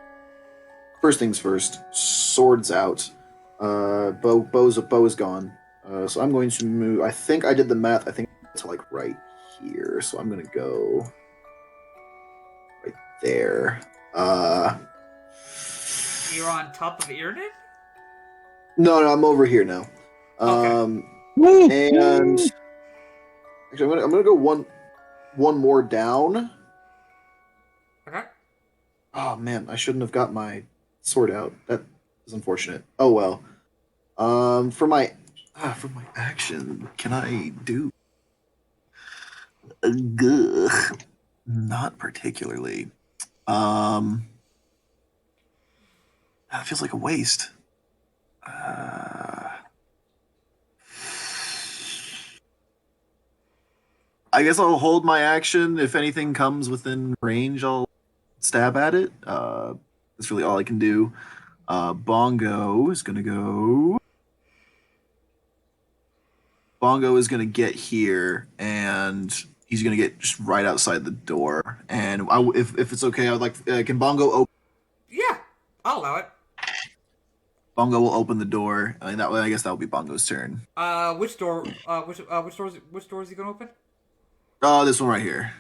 First things first. Swords out. Bow is gone. So I'm going to move. I think I did the math. I think to like right here. So I'm gonna go right there. You're on top of Iridan? No, I'm over here now. Okay. And actually, I'm gonna go one more down. Okay. Oh man, I shouldn't have got my sword out. That is unfortunate. Oh well. For my action, can I do? Not particularly. That feels like a waste. I guess I'll hold my action. If anything comes within range, I'll stab at it. That's really all I can do. Bongo is gonna go. Bongo is gonna get here, and he's gonna get just right outside the door. And if it's okay, I'd like can Bongo open? Yeah, I'll allow it. Bongo will open the door, and that way, I guess that will be Bongo's turn. Which door? Which door is he gonna open? This one right here.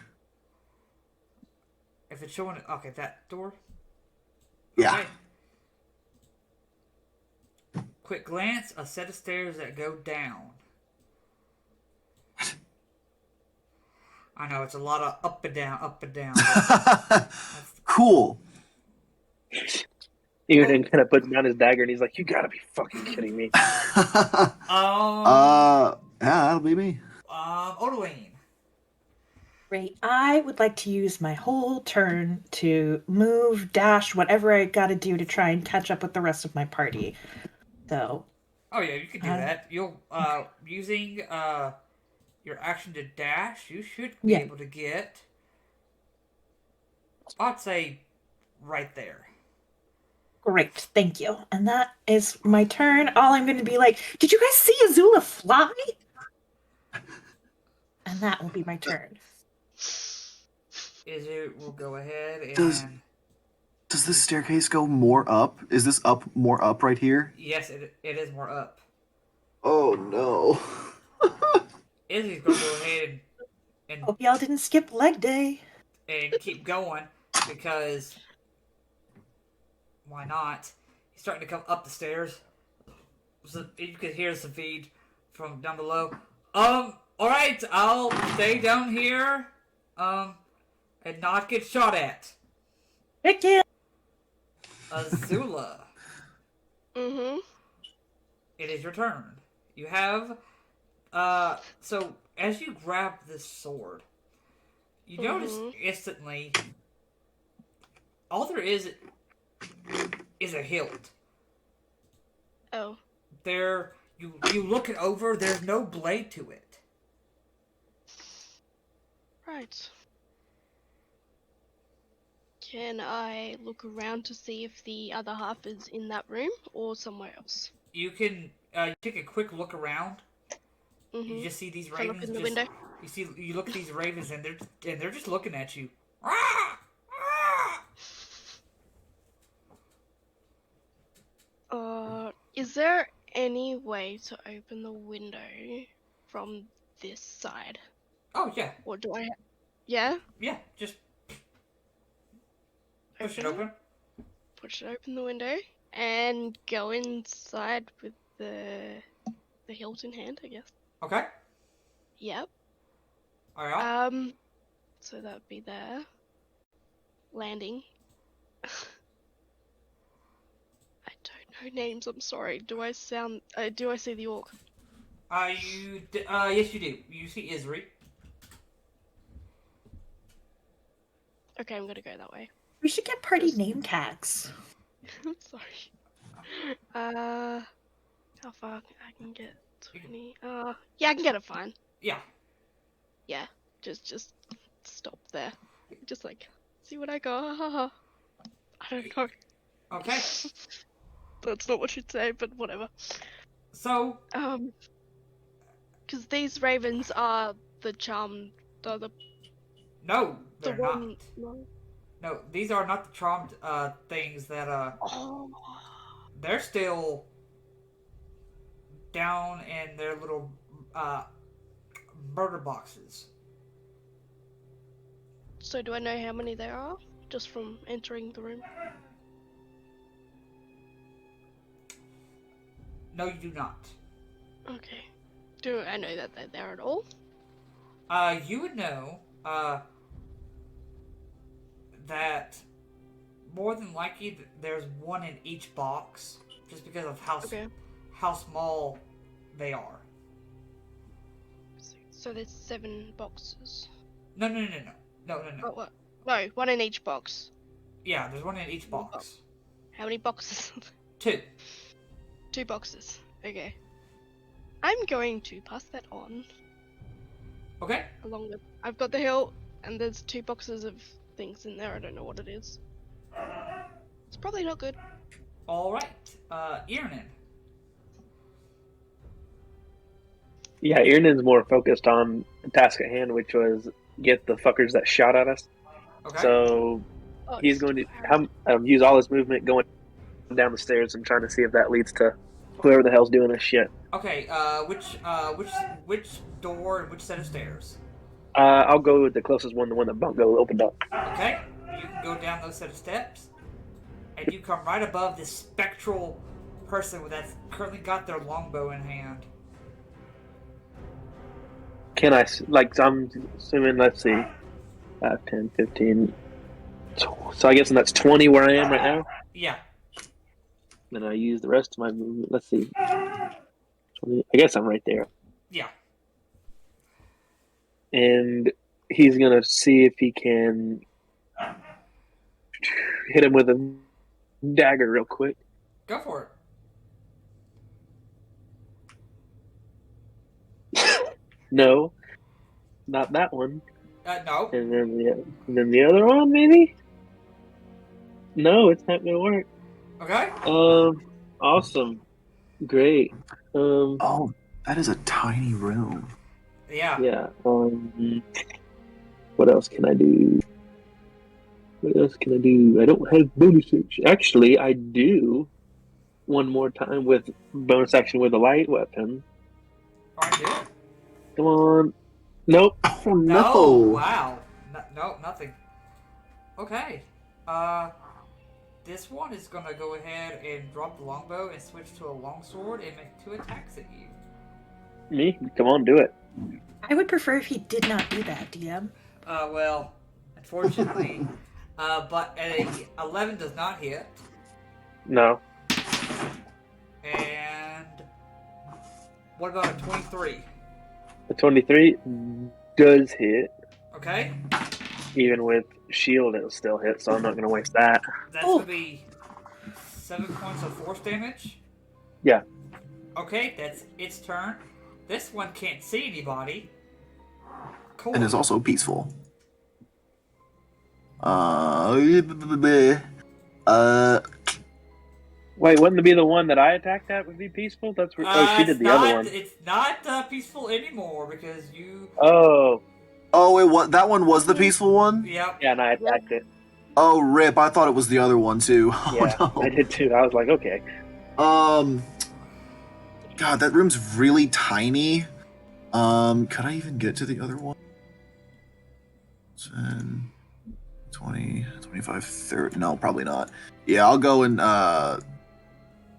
If it's showing, okay, that door. Yeah. Okay. Quick glance, a set of stairs that go down. I know it's a lot of up and down, up and down. Cool. Iridan kind of puts down his dagger and he's like, "You gotta be fucking kidding me." Yeah, that'll be me. Odalene. Great. I would like to use my whole turn to move, dash, whatever I gotta do to try and catch up with the rest of my party. So. Oh yeah, you can do that. You'll using your action to dash, you should be able to get. I'd say right there. Great, thank you. And that is my turn. All I'm going to be like, did you guys see Azula fly? And that will be my turn. It will go ahead and... Does this staircase go more up? Is this more up right here? Yes, it is more up. Oh no. Izzy's going to go ahead and Hope y'all didn't skip leg day. And keep going, because... Why not? He's starting to come up the stairs. So you can hear some feed from down below. Alright, I'll stay down here, and not get shot at. Heck yeah. Azula. Mm-hmm. It is your turn. You have, so as you grab this sword, you notice instantly, all there is a hilt. Oh. There, you look it over, there's no blade to it. Right. Can I look around to see if the other half is in that room or somewhere else? You can take a quick look around. Mm-hmm. You just see these Can I ravens. look in the window? You look at these ravens, and they're just looking at you. Is there any way to open the window from this side? Oh yeah. Or do I? Yeah. Yeah, just push it open. Push it open the window and go inside with the hilt in hand, I guess. Okay. Yep. Alright. So that would be there. Landing. No names. I'm sorry. Do I sound? Do I see the orc? Yes, you do. You see Isri. Okay, I'm gonna go that way. We should get party Just- name tags. I'm sorry. How far I can get? 20. Yeah, I can get it fine. Yeah. Yeah, just stop there. Just like see what I got. I don't know. Okay. That's not what you'd say, but whatever. So, Because these ravens are the charmed, the no, they're not. one. No. No, these are not the charmed things that Oh. they're still down in their little murder boxes. So do I know how many there are just from entering the room? No, you do not. Okay. Do I know that they're there at all? You would know that more than likely there's one in each box, just because of how small they are. So there's 7 boxes. No. Oh, what? No, one in each box. Yeah, there's one in each box. How many boxes? 2. 2 boxes. Okay. I'm going to pass that on. Okay. Along with, I've got the hill, and there's 2 boxes of things in there. I don't know what it is. It's probably not good. All right. Irnan. Yeah, Iernan's more focused on the task at hand, which was get the fuckers that shot at us. Okay. So he's going to use all his movement going down the stairs and trying to see if that leads to whoever the hell's doing this shit. Okay. Which door and which set of stairs? I'll go with the closest one, the one that Bungo opened up. Okay. You can go down those set of steps, and you come right above this spectral person that's currently got their longbow in hand. Can I, like, so I'm assuming, let's see, 5, 10, 15, so I guess that's 20 where I am right now? Yeah. Then I use the rest of my movement, let's see, 20, I guess I'm right there. Yeah. And he's going to see if he can hit him with a dagger real quick. Go for it. No, not that one. No. And then the other one, maybe? No, it's not gonna work. Okay. Awesome, great. Oh, that is a tiny room. Yeah. Yeah. What else can I do? I don't have bonus action. Actually, I do. One more time with bonus action with a light weapon. All right, do it. Come on. Nope. Oh No. no! Wow. No, nothing. Okay. This one is gonna go ahead and drop the longbow and switch to a longsword and make 2 attacks at you. Me? Come on, do it. I would prefer if he did not do that, DM. Well, unfortunately, but a 11 does not hit, No. and what about a 23? The 23 does hit. Okay. Even with shield, it'll still hit, so I'm not going to waste that. That's gonna be 7 points of force damage. Yeah. Okay, that's its turn. This one can't see anybody. Cool. And is also peaceful. Wait, wouldn't it be the one that I attacked at would be peaceful? That's where, she did the other one. It's not peaceful anymore because you. Oh. Oh, that one was the peaceful one? Yep. Yeah, and I attacked it. Oh, rip! I thought it was the other one too. Yeah, Oh, no. I did too. I was like, okay. God, that room's really tiny. Could I even get to the other one? 10, 20, 25, 30. No, probably not. Yeah, I'll go and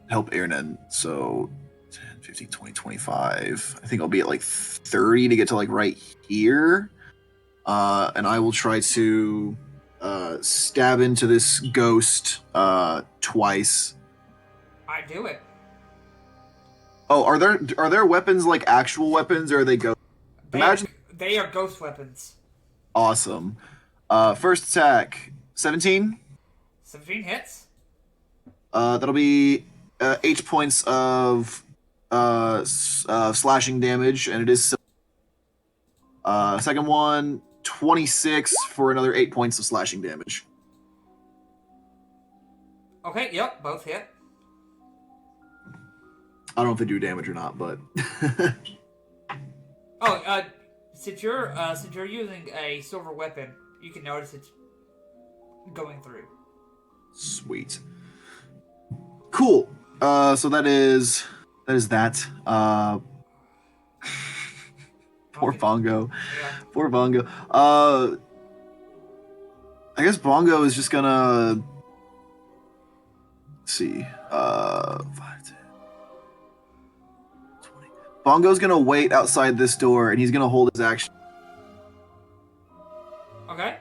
help Ernan. So 10, 15, 20, 25. I think I'll be at like 30 to get to like right here. And I will try to stab into this ghost twice. I do it. Oh, are there weapons like actual weapons, or are they ghost? They Imagine. they are ghost weapons. Awesome. First attack, 17. 17 hits. That'll be 8 points of slashing damage, and it is. Second one, 26 for another 8 points of slashing damage. Okay, yep, both hit. I don't know if they do damage or not, but Oh, since you're using a silver weapon, you can notice it's going through. sweet. Cool. So that is that. Poor Okay. Bongo. Yeah. Poor Bongo. I guess Bongo is just gonna let's see. 5, 10, 20. Bongo's gonna wait outside this door, and he's gonna hold his action. Okay.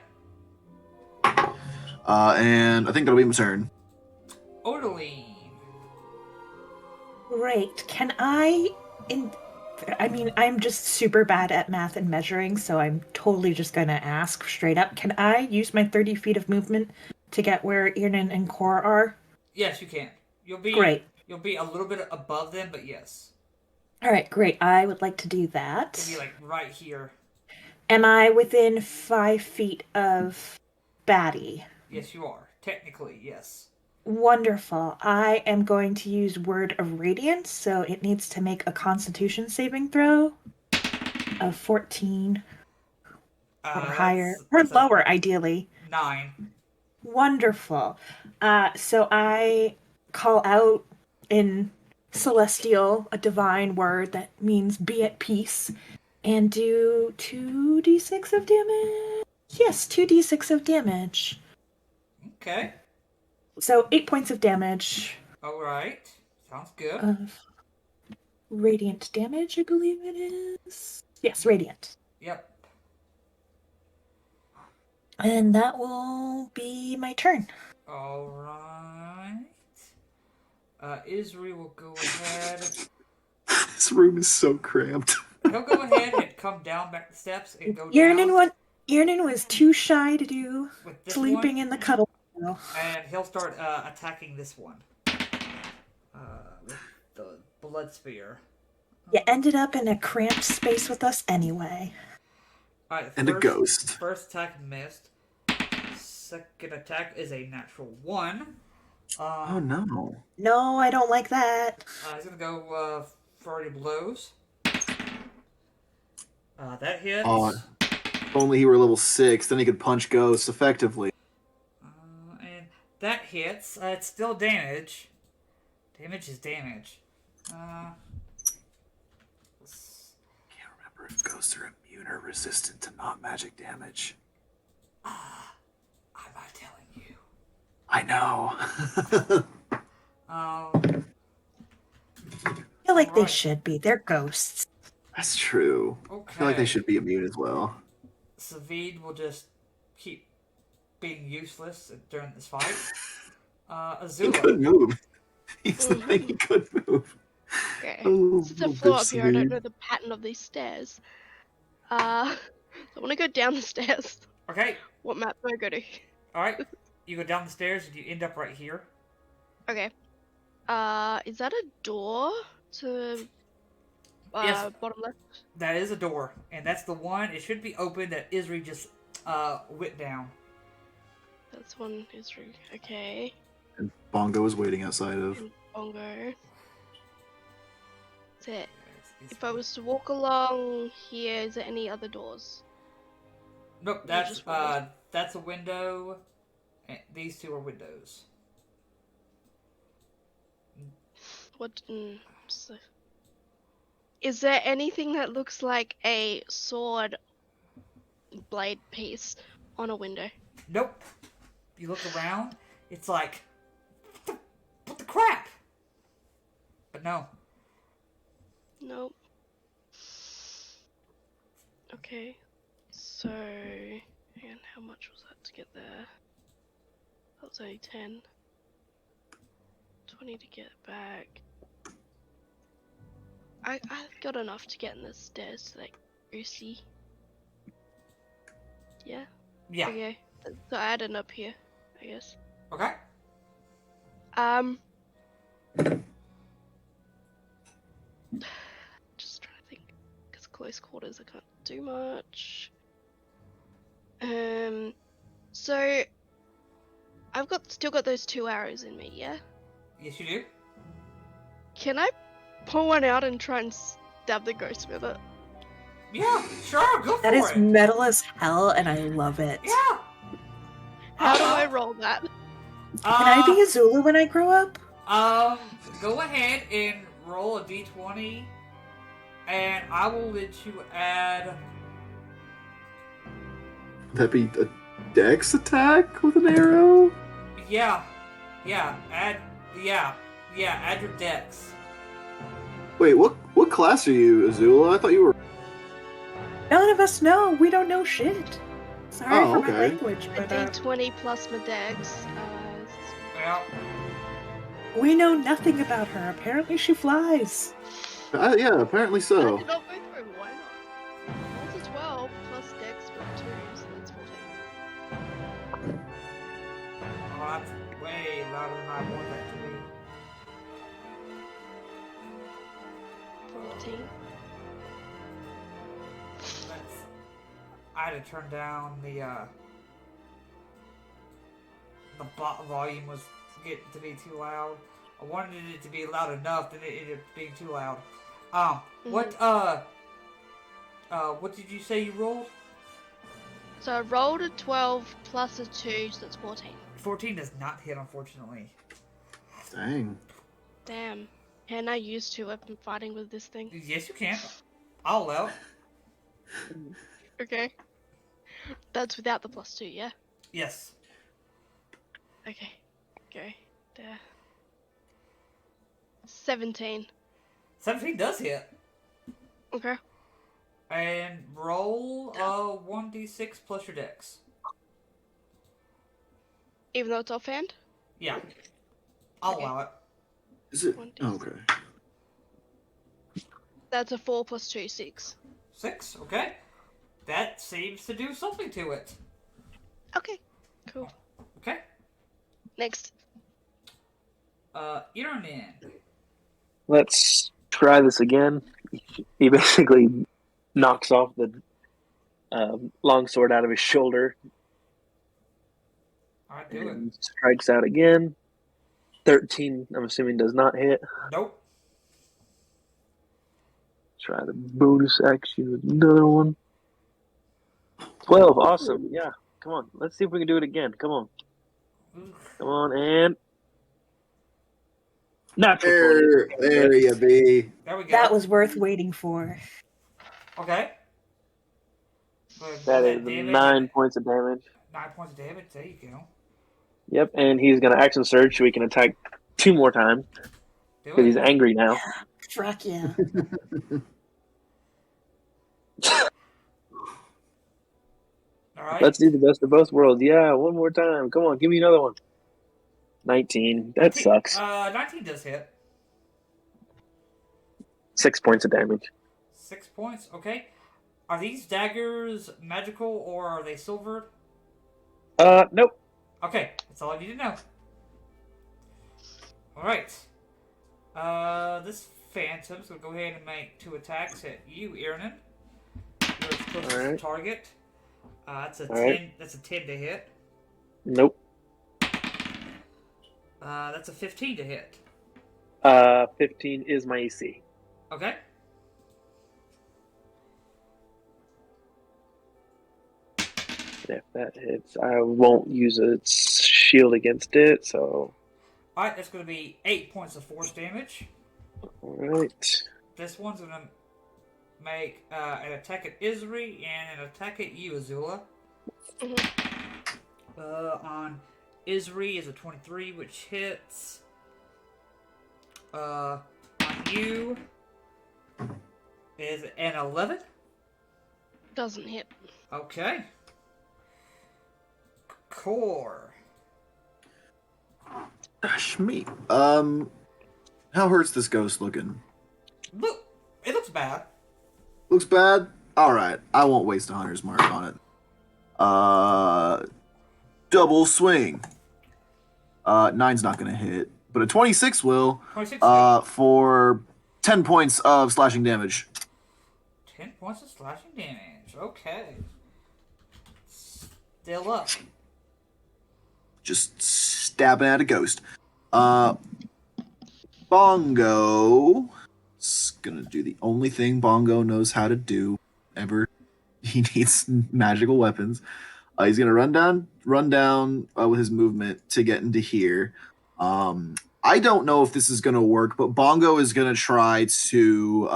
And I think that'll be my turn. Orderly. Great. Can I mean, I'm just super bad at math and measuring, so I'm totally just gonna ask straight up. Can I use my 30 feet of movement to get where Irnan and Kor are? Yes, you can. Great. You'll be a little bit above them, but yes. All right, great. I would like to do that. You'll be like right here. Am I within 5 feet of Batty? Yes, you are. Technically, yes. Wonderful. I am going to use Word of Radiance, so it needs to make a Constitution saving throw of 14 or higher, or That's a lower, ideally. 9. Wonderful. So I call out in Celestial a divine word that means be at peace, and do 2d6 of damage. Yes, 2d6 of damage. Okay. So 8 points of damage. All right. Sounds good. Of radiant damage, I believe it is. Yes, radiant. Yep. And that will be my turn. All right. Isri will go ahead. This room is so cramped. He'll go ahead and come down back the steps and go down Irnan was too shy to do with this sleeping one, in the cuddle. and he'll start attacking this one with the blood spear. You ended up in a cramped space with us anyway. All right. And a ghost. First attack missed. Second attack is a natural 1. Oh no. No, I don't like that. He's gonna go 40 blows. That hits. If only he were level 6, then he could punch ghosts effectively. And that hits. It's still damage. Damage is damage. Can't remember if ghosts are immune or resistant to non-magic damage. I'm not telling you. I know. I feel like they Alright. should be. They're ghosts. That's true. Okay. I feel like they should be immune as well. Savid will just keep being useless during this fight. He could Azula. move. He's the thing, he could move. Okay. Oh, Since the little floor bitch up here, I don't Savid. know the pattern of these stairs. So I want to go down the stairs. Okay. What map do I go to? Alright. You go down the stairs and you end up right here. Okay. Is that a door to Yes. bottom left? That is a door. And that's the one. It should be open that Isri just went down. That's one is okay. And Bongo is waiting outside of. And Bongo. That's it. It's If I was to walk along here, is there any other doors? Nope, just windows. that's a window. And these two are windows. What? Is there anything that looks like a sword blade piece on a window? Nope. You look around, it's like, what the crap? But no. Nope. Okay. So, and how much was that to get there? That was only 10. 20 to get back. I got enough to get in the stairs, like, you see. Yeah? Yeah. Okay. So I end up here, I guess. Okay. Just trying to think. Because close quarters, I can't do much. So I've still got those 2 arrows in me, yeah? Yes, you do. Can I pull one out and try and stab the ghost with it? Yeah, sure, go That for is it. metal as hell, and I love it. Yeah. How do I roll that? Can I be a Zulu when I grow up? Go ahead and roll a d20, and I will let you add. That'd be a dex attack with an arrow? Yeah, add your dex. Wait, what class are you, Azula? I thought you were... None of us know. We don't know shit. Sorry Oh, for my okay. language, A but d20 plus my dex. Yeah. we know nothing about her. Apparently she flies. Yeah, apparently I so. did not go through. Why not? What's a 12 plus dex with 2, so that's 14. Oh, that's way louder than I want that to be. 14. I had to turn down the volume was getting to be too loud. I wanted it to be loud enough, then it ended up being too loud. What did you say you rolled? So I rolled a 12 plus a 2, so that's 14. 14 does not hit, unfortunately. Dang. Damn. Can I use 2 weapon fighting with this thing? Yes, you can. I'll allow it. Okay. That's without the plus 2, yeah? Yes. Okay. Go. There. 17. 17 does hit. Okay. And roll 1d6 plus your dex. Even though it's offhand? Yeah. I'll Okay. allow it. Is it... 1d6. Oh, okay. That's a 4 plus 2, 6. 6, okay. That seems to do something to it. Okay. Cool. Okay. Next. Iranin. Let's try this again. He basically knocks off the longsword out of his shoulder Alright, do it. and strikes out again. 13, I'm assuming, does not hit. Nope. Try the bonus action with another one. 12, awesome. Yeah, come on. Let's see if we can do it again. Come on. Come on, and... Natural 20. There you be. There we go. That was worth waiting for. Okay. That is 9 points of damage. 9 points of damage. There you go. Yep, and he's going to action surge so he can attack 2 more times. Do Because it. he's angry now. Fuck yeah. Alright. Let's do the best of both worlds. Yeah, one more time. Come on, give me another one. 19. That 19, sucks. 19 does hit. 6 points of damage. 6 points. Okay. Are these daggers magical or are they silvered? Nope. Okay. That's all I need to know. Alright. This phantom's going to go ahead and make 2 attacks at you, Iranin. You're its closest Alright. target. That's a 10. Alright. That's a 10 to hit. Nope. That's a 15 to hit. 15 is my AC. Okay. If that hits, I won't use its shield against it, so... Alright, that's going to be 8 points of force damage. Alright. This one's going to make an attack at Isri and an attack at you, Azula. On Isri is a 23, which hits. On you is an 11. Doesn't hit. Okay. Core. Gosh, me. How hurt's this ghost looking? Look, it looks bad. Looks bad? Alright, I won't waste a hunter's mark on it. Double swing. Nine's not gonna hit, but a 26 will. 26 For 10 points of slashing damage. 10 points of slashing damage. Okay. Still up. Just stabbing at a ghost. Bongo is gonna do the only thing Bongo knows how to do ever. He needs magical weapons. He's gonna run down with his movement to get into here. I don't know if this is gonna work, but Bongo is gonna try to,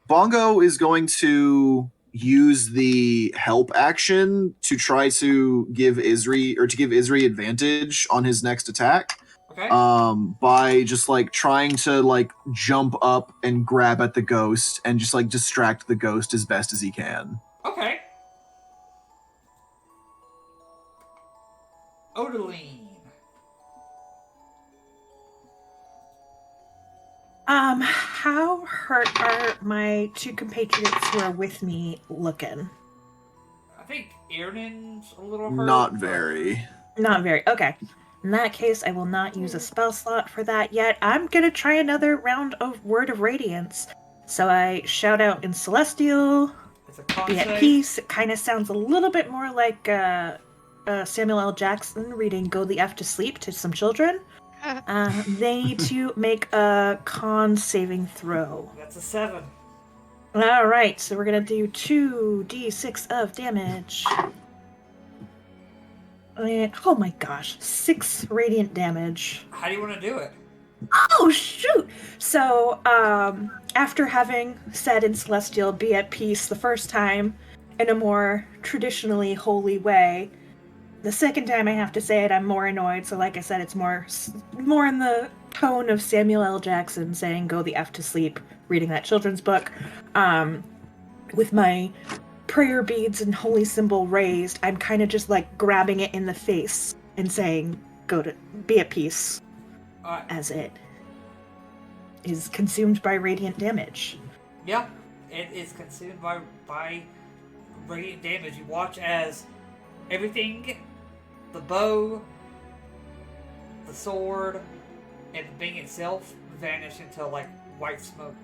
Bongo is going to use the help action to try to give Isri advantage on his next attack. Okay. By just like trying to like jump up and grab at the ghost and just like distract the ghost as best as he can. Okay. Odeline. How hurt are my two compatriots who are with me looking? I think Aaron's a little hurt. Not very. Not very. Okay. In that case, I will not use a spell slot for that yet. I'm gonna try another round of Word of Radiance. So I shout out in Celestial, It's a con be at save. peace. It kind of sounds a little bit more like Samuel L. Jackson reading Go the F to Sleep to some children. They need to make a con saving throw. That's a 7. Alright, so we're gonna do 2d6 of damage. And, oh my gosh, 6 radiant damage. How do you want to do it? Oh shoot! So, after having said in Celestial, be at peace the first time in a more traditionally holy way, the second time I have to say it, I'm more annoyed. So, like I said, it's more in the tone of Samuel L. Jackson saying "Go the F to sleep," reading that children's book, with my prayer beads and holy symbol raised. I'm kind of just like grabbing it in the face and saying, "Go to be at peace," as it is consumed by radiant damage. Yeah, it is consumed by radiant damage. You watch as everything, the bow, the sword, and the thing itself vanish into like white smoke.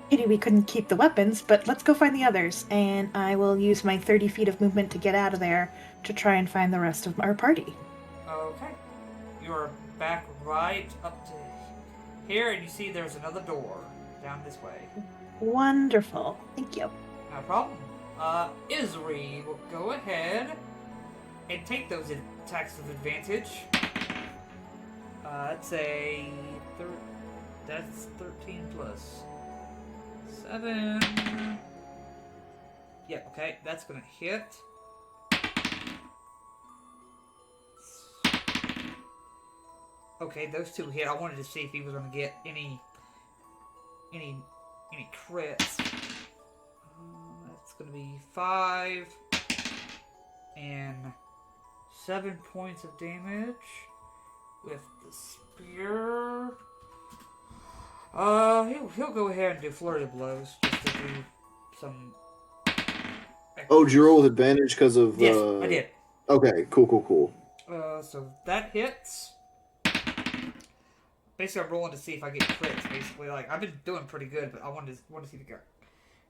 Pity we couldn't keep the weapons, but let's go find the others, and I will use my 30 feet of movement to get out of there to try and find the rest of our party. Okay. You're back right up to here, and you see there's another door down this way. Wonderful. Thank you. No problem. Isri will go ahead and take those attacks of advantage. That's that's 13 plus 7. Yeah, okay, that's gonna hit. Okay, those two hit. I wanted to see if he was gonna get any crits. That's gonna be 5 and 7 points of damage with the spear. He'll go ahead and do flurry of blows just to do some. Oh, did you roll with advantage because of? Yes, I did. Okay, cool. So that hits. Basically, I'm rolling to see if I get crits. Basically, like I've been doing pretty good, but I wanted to see if I get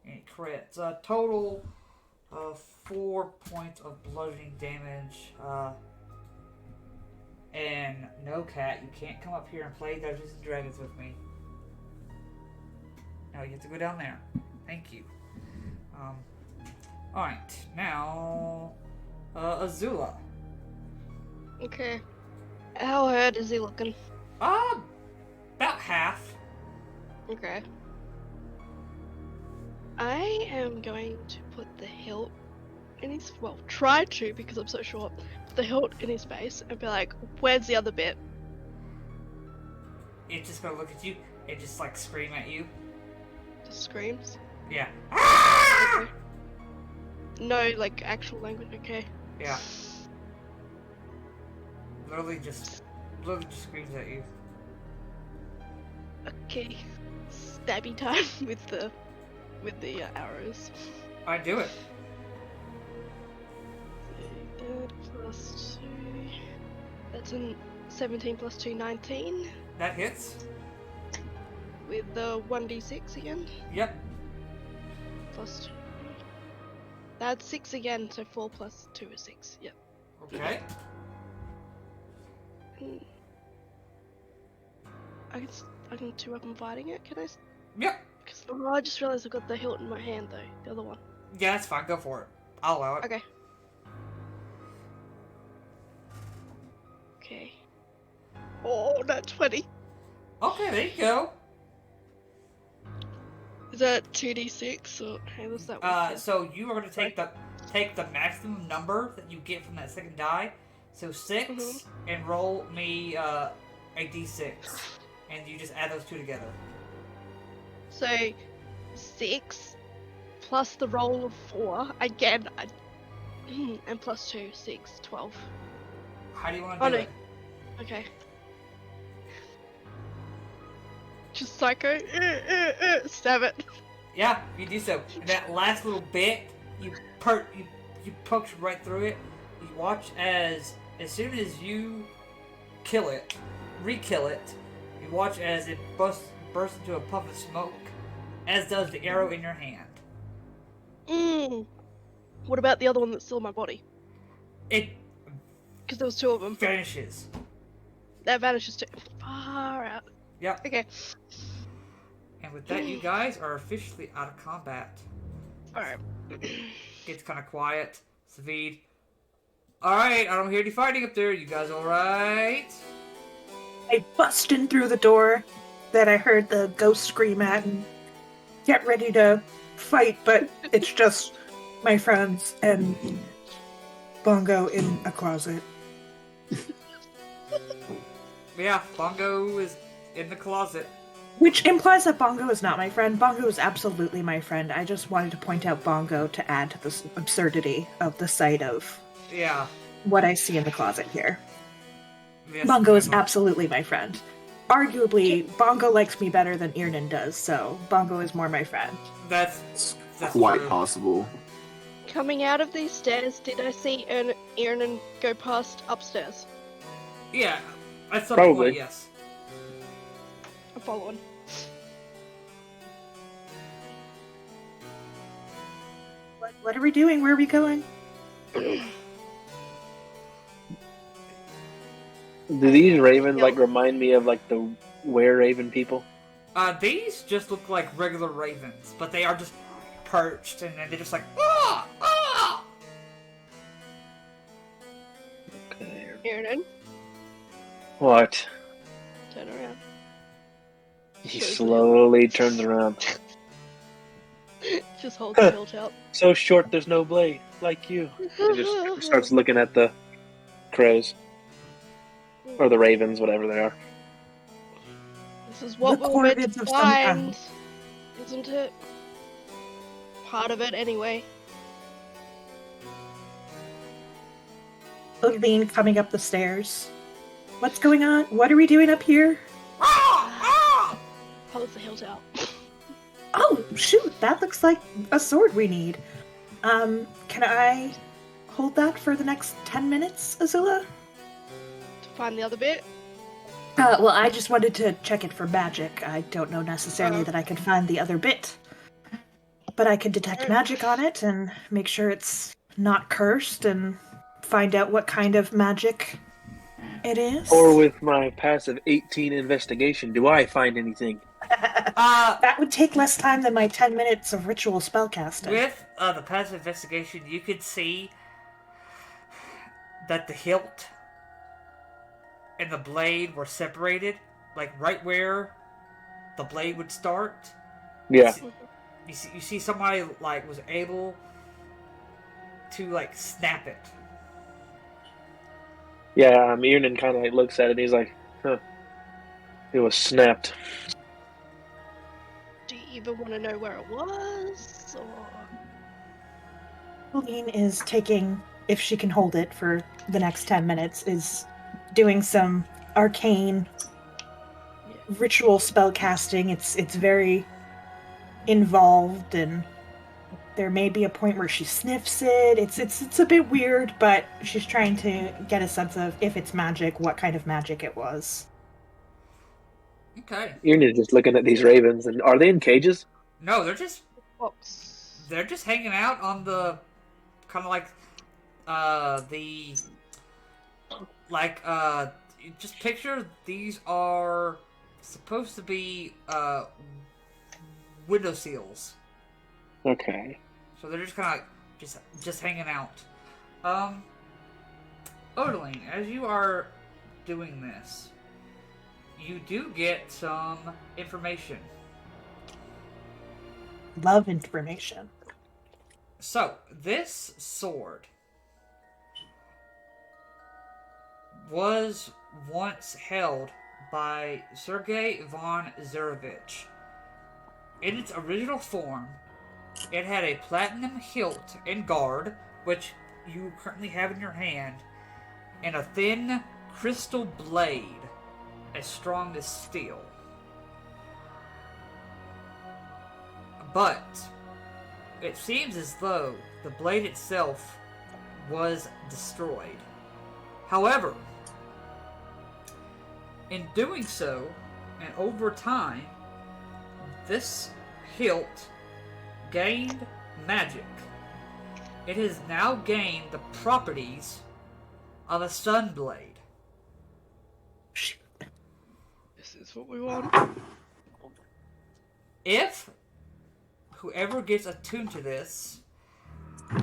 any crits. Total of 4 points of bludgeoning damage. And no, Cat, you can't come up here and play Dungeons and Dragons with me. No, you have to go down there. Thank you. Alright, now Azula. Okay. How hurt is he looking? About half. Okay. I am going to put the hilt in his, well, try to, because I'm so short, put the hilt in his face and be like, where's the other bit? It's just gonna look at you and just like scream at you. Just screams. Yeah. Okay. No, like, actual language, okay. Yeah. literally just screams at you. Okay. Stabby time with the arrows. I do it. Plus 2. That's a 17 plus 2, 19. That hits. With the 1d6 again. Yep. Plus 2. That's 6 again, so 4 plus 2 is 6. Yep. Okay. I can 2-weapon fighting it, can I? Yep. Because I just realized I've got the hilt in my hand though, the other one. Yeah, that's fine. Go for it. I'll allow it. Okay. Okay. Oh, not 20. Okay, there you go. Is that 2d6 or how was that one? So you are going to take the maximum number that you get from that second die. So 6, and roll me a d6, and you just add those two together. So 6 plus the roll of 4 again, and plus 2, 6, 12. How do you want to do it? Okay. Just psycho. 7. Yeah, you do so. And that last little bit, you punch right through it. You watch as soon as you kill it, re-kill it, you watch as it bursts into a puff of smoke, as does the arrow in your hand. What about the other one that's still in my body? It Because there was 2 of them. vanishes. That vanishes too. Far out. Yep. Okay. And with that, you guys are officially out of combat. Alright. Gets kind of quiet. Savid. Alright, I don't hear any fighting up there. You guys alright? I bust in through the door that I heard the ghost scream at and get ready to fight, but it's just my friends and Bongo in a closet. Yeah, Bongo is in the closet. Which implies that Bongo is not my friend. Bongo is absolutely my friend. I just wanted to point out Bongo to add to this absurdity of the sight of what I see in the closet here. Yes, Bongo is absolutely my friend. Arguably, Bongo likes me better than Irnan does, so Bongo is more my friend. That's quite true. possible. Coming out of these stairs, did I see Irnan go past upstairs? Yeah, at some Probably. point, yes. I'm following. What are we doing? Where are we going? Do these ravens like remind me of like the were-raven people? These just look like regular ravens, but they are just perched, and they're just like, ah, ah! Okay. Irnan, What? turn around. He slowly turns around. Just hold the hilt out. So short, there's no blade, like you. He just starts looking at the crows. Or the ravens, whatever they are. This is what The we're meant corvids to of some kind. find, isn't it? Part of it, anyway. Odine coming up the stairs. What's going on? What are we doing up here? Holds the hilt out. Oh, shoot, that looks like a sword we need. Can I hold that for the next 10 minutes, Azula? To find the other bit. Well, I just wanted to check it for magic. I don't know necessarily Oh. that I could find the other bit. But I could detect magic on it and make sure it's not cursed and find out what kind of magic it is. Or with my passive 18 investigation, do I find anything? That would take less time than my 10 minutes of ritual spellcasting. With the passive investigation, you could see that the hilt and the blade were separated, like right where the blade would start. Yeah. You see somebody like was able to like snap it. Yeah, Irnan kind of like looks at it and he's like, huh. It was snapped. Do you even want to know where it was? Or... Odine is taking, if she can hold it for the next 10 minutes, is doing some arcane ritual spell casting. It's very involved, and there may be a point where she sniffs it. It's a bit weird, but she's trying to get a sense of if it's magic, what kind of magic it was. Okay. You're just looking at these ravens, and are they in cages? No, they're just Box. hanging out on the kind of like the like just picture these are supposed to be window seals. Okay. So they're just kind of just hanging out. Odeline, as you are doing this, you do get some information. Love information. So, this sword was once held by Sergei von Zarevich. In its original form, it had a platinum hilt and guard, which you currently have in your hand, and a thin crystal blade as strong as steel. But it seems as though the blade itself was destroyed. However, in doing so, and over time, this hilt gained magic. It has now gained the properties of a sunblade. This is what we want. If whoever gets attuned to this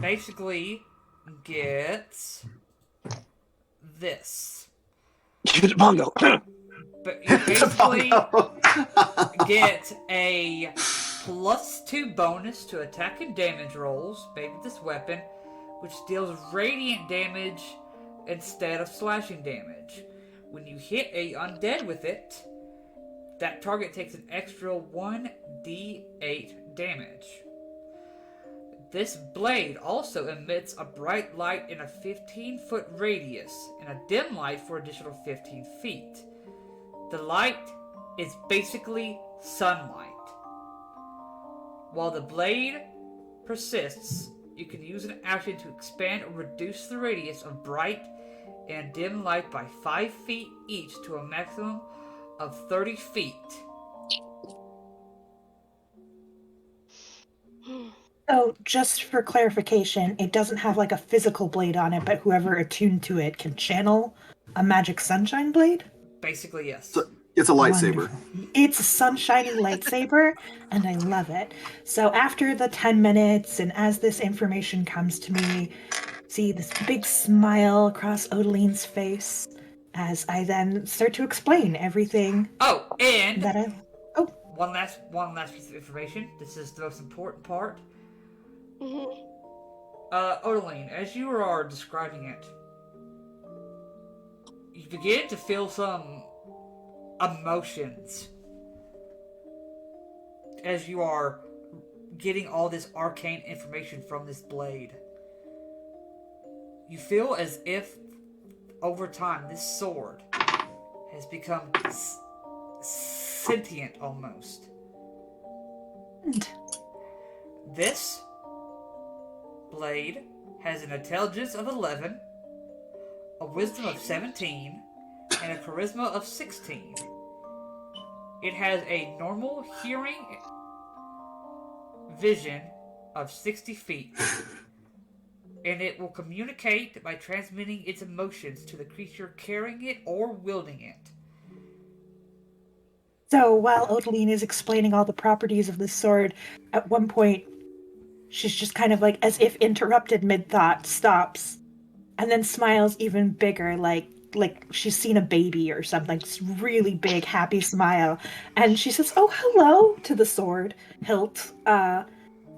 basically gets this. Give it bongo. But you basically get a +2 bonus to attack and damage rolls made with this weapon, which deals radiant damage instead of slashing damage. When you hit a undead with it, that target takes an extra 1d8 damage. This blade also emits a bright light in a 15-foot radius and a dim light for additional 15 feet. The light is basically sunlight. While the blade persists, you can use an action to expand or reduce the radius of bright and dim light by 5 feet each to a maximum of 30 feet. Oh, just for clarification, it doesn't have like a physical blade on it, but whoever attuned to it can channel a magic sunshine blade? Basically, yes. So it's a lightsaber. Wonderful. It's a sunshiny lightsaber, and I love it. So after the 10 minutes, and as this information comes to me, see this big smile across Odeline's face as I then start to explain everything Oh, and that I... Oh, one last piece of information. This is the most important part. Odeline, as you are describing it, you begin to feel some emotions as you are getting all this arcane information from this blade. You feel as if, over time, this sword has become sentient almost. This blade has an intelligence of 11, a wisdom of 17, and a charisma of 16. It has a normal hearing vision of 60 feet, and it will communicate by transmitting its emotions to the creature carrying it or wielding it. so while Odeline is explaining all the properties of this sword, at one point, she's just kind of like, as if interrupted mid-thought, stops, and then smiles even bigger, like she's seen a baby or something. Just really big, happy smile. And she says, "Oh, hello," to the sword hilt, and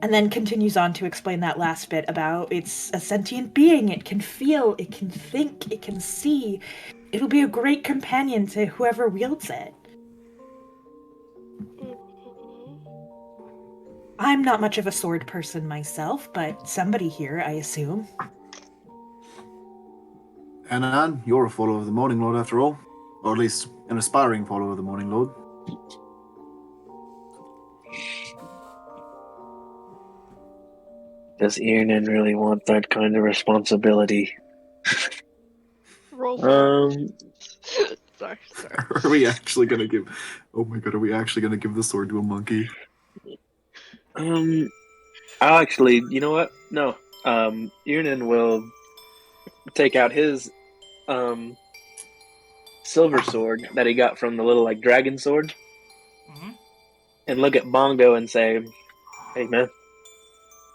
then continues on to explain that last bit about it's a sentient being. It can feel, it can think, it can see. It'll be a great companion to whoever wields it. I'm not much of a sword person myself, but somebody here, I assume. Anan, you're a follower of the Morning Lord after all. Or at least an aspiring follower of the Morning Lord. Does Iernan really want that kind of responsibility? Roll for it. Sorry. Are we actually gonna give... Oh my god, are we actually gonna give the sword to a monkey? I'll actually, you know what? No. Iernan will take out his silver sword that he got from the little like dragon sword Mm-hmm. and look at Bongo and say, "Hey man,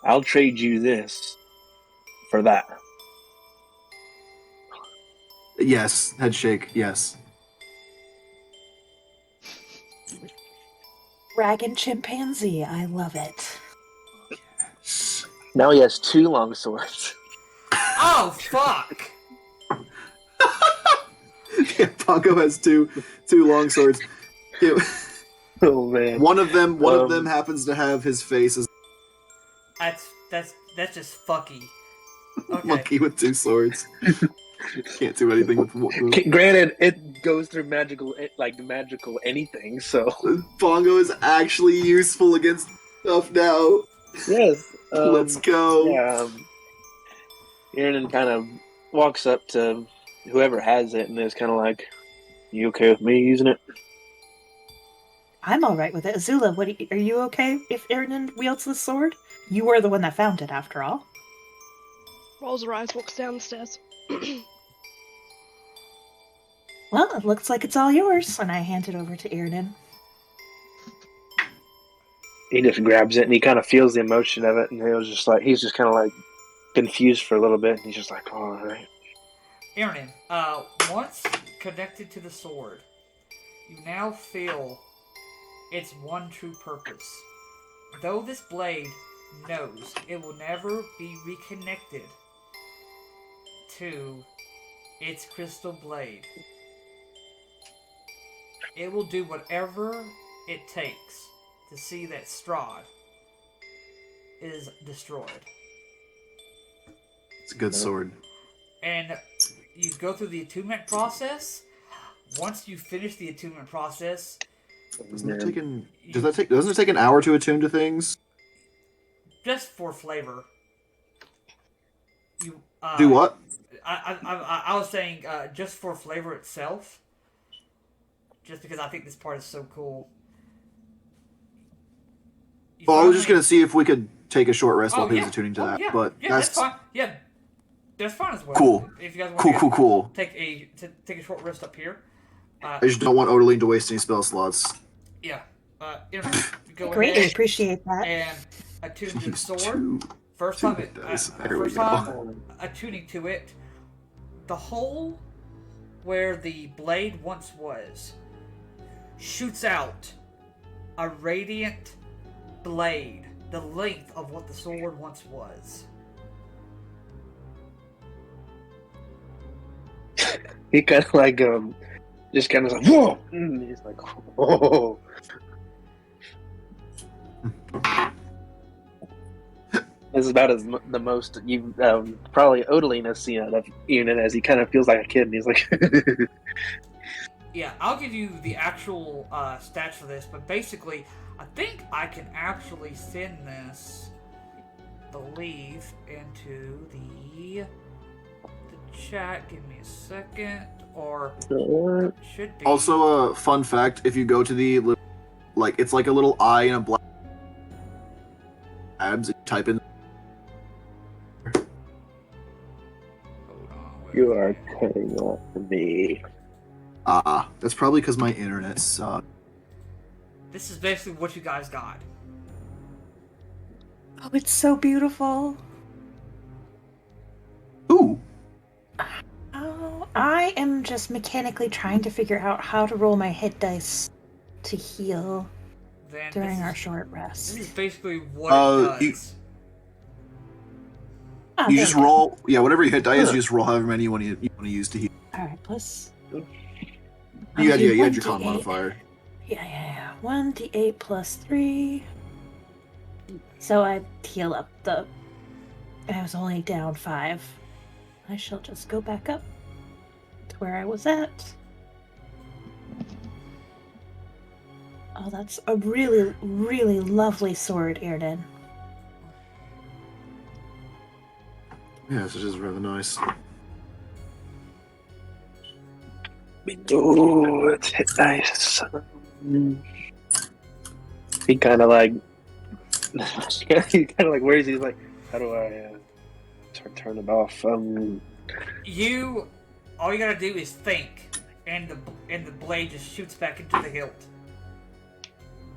I'll trade you this for that." Yes, head shake, yes. Dragon chimpanzee. I love it. Now he has 2 long swords. Oh fuck! Yeah, Pongo has two long swords. Yeah, Oh man. one of them happens to have his face as That's just fucky. a Okay. monkey with 2 swords. Can't do anything with Granted, it goes through magical anything. So Pongo is actually useful against stuff now. yes, Let's go. Yeah, Aaron kind of walks up to whoever has it and is kind of like, "You okay with me using it?" I'm all right with it. Azula, are you okay if Ernan wields the sword? You were the one that found it, after all. Rolls her eyes, walks down the stairs. Well, it looks like it's all yours, and I hand it over to Ernan. He just grabs it and he kind of feels the emotion of it, and he's just kind of like confused for a little bit, and he's just like, "All right." Aaron, once connected to the sword, you now feel its one true purpose. Though this blade knows it will never be reconnected to its crystal blade, it will do whatever it takes to see that Strahd is destroyed. It's a good sword. And you go through the attunement process. Once you finish the attunement process, Doesn't it take an hour to attune to things? just for flavor, you Do what? I was saying just for flavor itself, just because I think this part is so cool. Well, I was just gonna see if we could take a short rest while he was yeah. attuning to that, Yeah. but yeah, that's fine. Yeah, that's fine as well. Cool. If you guys want cool. take a short rest up here. I just don't want Odeline to waste any spell slots. Yeah. Go Greatly ahead appreciate that. and attune to the sword. Two First time attuning to it, the hole where the blade once was shoots out a radiant blade, the length of what the sword once was. He kind of like just kind of like, "Whoa!" And he's like, "Whoa!" This is about the most you probably Odeline has seen out of Ian, as he kind of feels like a kid, and he's like, Yeah, I'll give you the actual stats for this, but basically, I think I can actually send this, believe, into the chat. Give me a second, or it should be. Also, a fun fact: if you go to the it's like a little eye in a black tabs. And you type in. Hold on, "You are cutting off me." That's probably because my internet sucks. This is basically what you guys got. Oh, it's so beautiful. Ooh. Oh, I am just mechanically trying to figure out how to roll my hit dice to heal Then during our short This is rest. basically what it does. Oh, You there just we go. roll, whatever your hit die is, you just roll however many you want to use to heal. All right, plus. You had your 1d8. con modifier. Yeah. 1d8 plus 3. So I heal up I was only down 5. I shall just go back up. where I was at. Oh, that's a really, really lovely sword, Erden. Yes, it is rather nice. Oh, it's nice. He kind of like, he kind of like, where is he? He's like, how do I turn it off? All you gotta do is think, and the blade just shoots back into the hilt.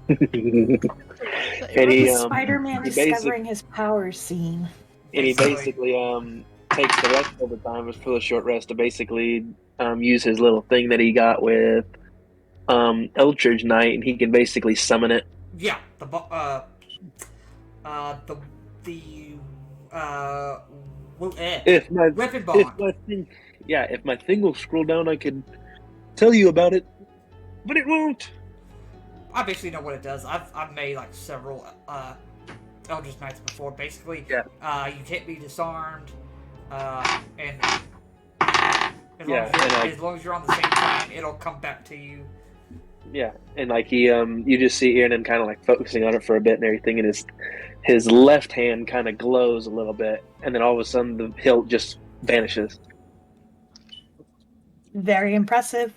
And he Spider-Man discovering his powers scene. And he basically takes the rest of the time for the short rest to basically use his little thing that he got with Eldridge Knight, and he can basically summon it. Yeah, the weapon bond. If my thing will scroll down, I can tell you about it, but it won't. I basically know what it does. I've made like several Eldritch Knights before. Basically, you can't be disarmed, and as long as you're on the same plane, it'll come back to you. Yeah, and like he, you just see Aaron kind of like focusing on it for a bit and everything, and his left hand kind of glows a little bit, and then all of a sudden the hilt just vanishes. Very impressive.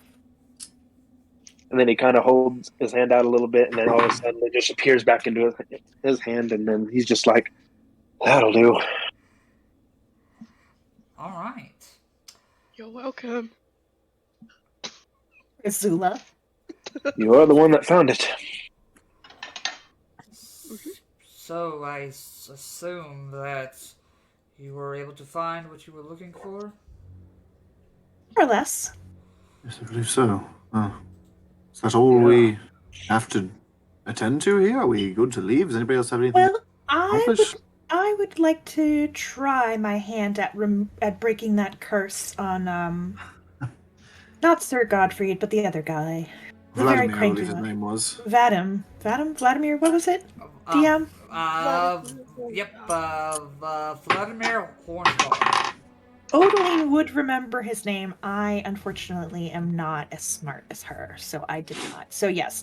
And then he kind of holds his hand out a little bit, and then all of a sudden it just appears back into his hand, and then he's just like, "That'll do." All right. You're welcome. Azula. You are the one that found it. So I assume that you were able to find what you were looking for? More or less. Yes, I believe so. Is that all we have to attend to here? Are we good to leave? Does anybody else have anything? Well, I would like to try my hand at breaking that curse on not Sir Godfried, but the other guy. The very Vladimir, I cranky believe his one. name was. Vladimir, what was it? DM? Vladimir Hornsdall. Odeline would remember his name. I, unfortunately, am not as smart as her, so I did not. So yes,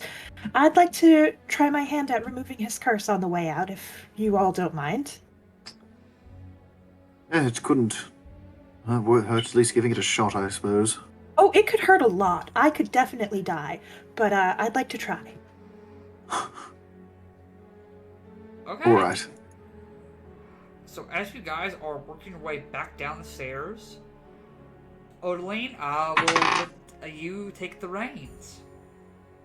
I'd like to try my hand at removing his curse on the way out, if you all don't mind. Yeah, it couldn't hurt, at least giving it a shot, I suppose. Oh, it could hurt a lot. I could definitely die, but I'd like to try. Okay. All right. So as you guys are working your way back down the stairs, Odeline, will let you take the reins.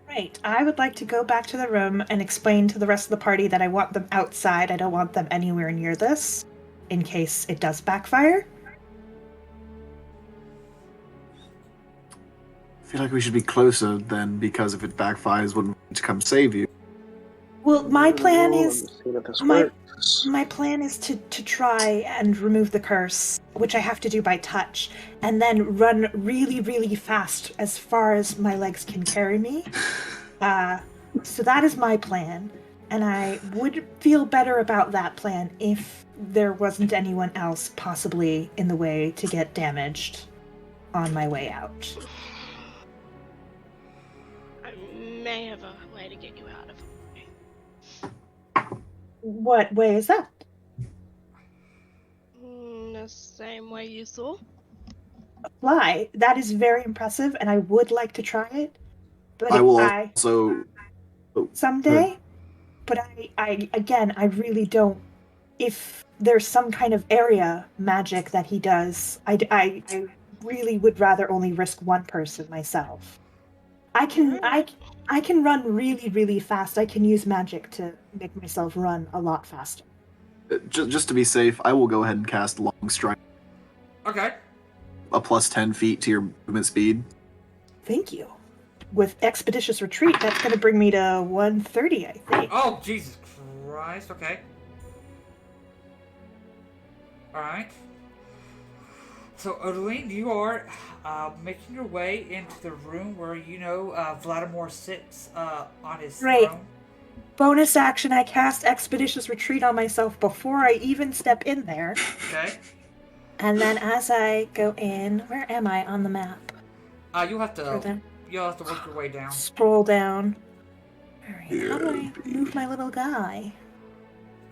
Right. I would like to go back to the room and explain to the rest of the party that I want them outside. I don't want them anywhere near this, in case it does backfire. I feel like we should be closer then, because if it backfires, wouldn't want to come save you. Well, my plan is my plan is to try and remove the curse, which I have to do by touch, and then run really, really fast as far as my legs can carry me. So that is my plan, and I would feel better about that plan if there wasn't anyone else possibly in the way to get damaged on my way out. I may have a way to get you out of it. What way is that? The same way you saw. Fly. That is very impressive, and I would like to try it. But I will also... someday. But I really don't. If there's some kind of area magic that he does, I really would rather only risk one person myself. I can run really, really fast. I can use magic to make myself run a lot faster. Just to be safe, I will go ahead and cast Long Strike. Okay. A plus 10 feet to your movement speed. Thank you. With Expeditious Retreat, that's going to bring me to 130, I think. Oh, Jesus Christ. Okay. Alright. So, Odeline, you are making your way into the room where Vladimir sits on his throne. Bonus action, I cast Expeditious Retreat on myself before I even step in there. Okay. And then as I go in, where am I on the map? You'll have For to them. work your way down. Scroll down. Alright, how do I move my little guy?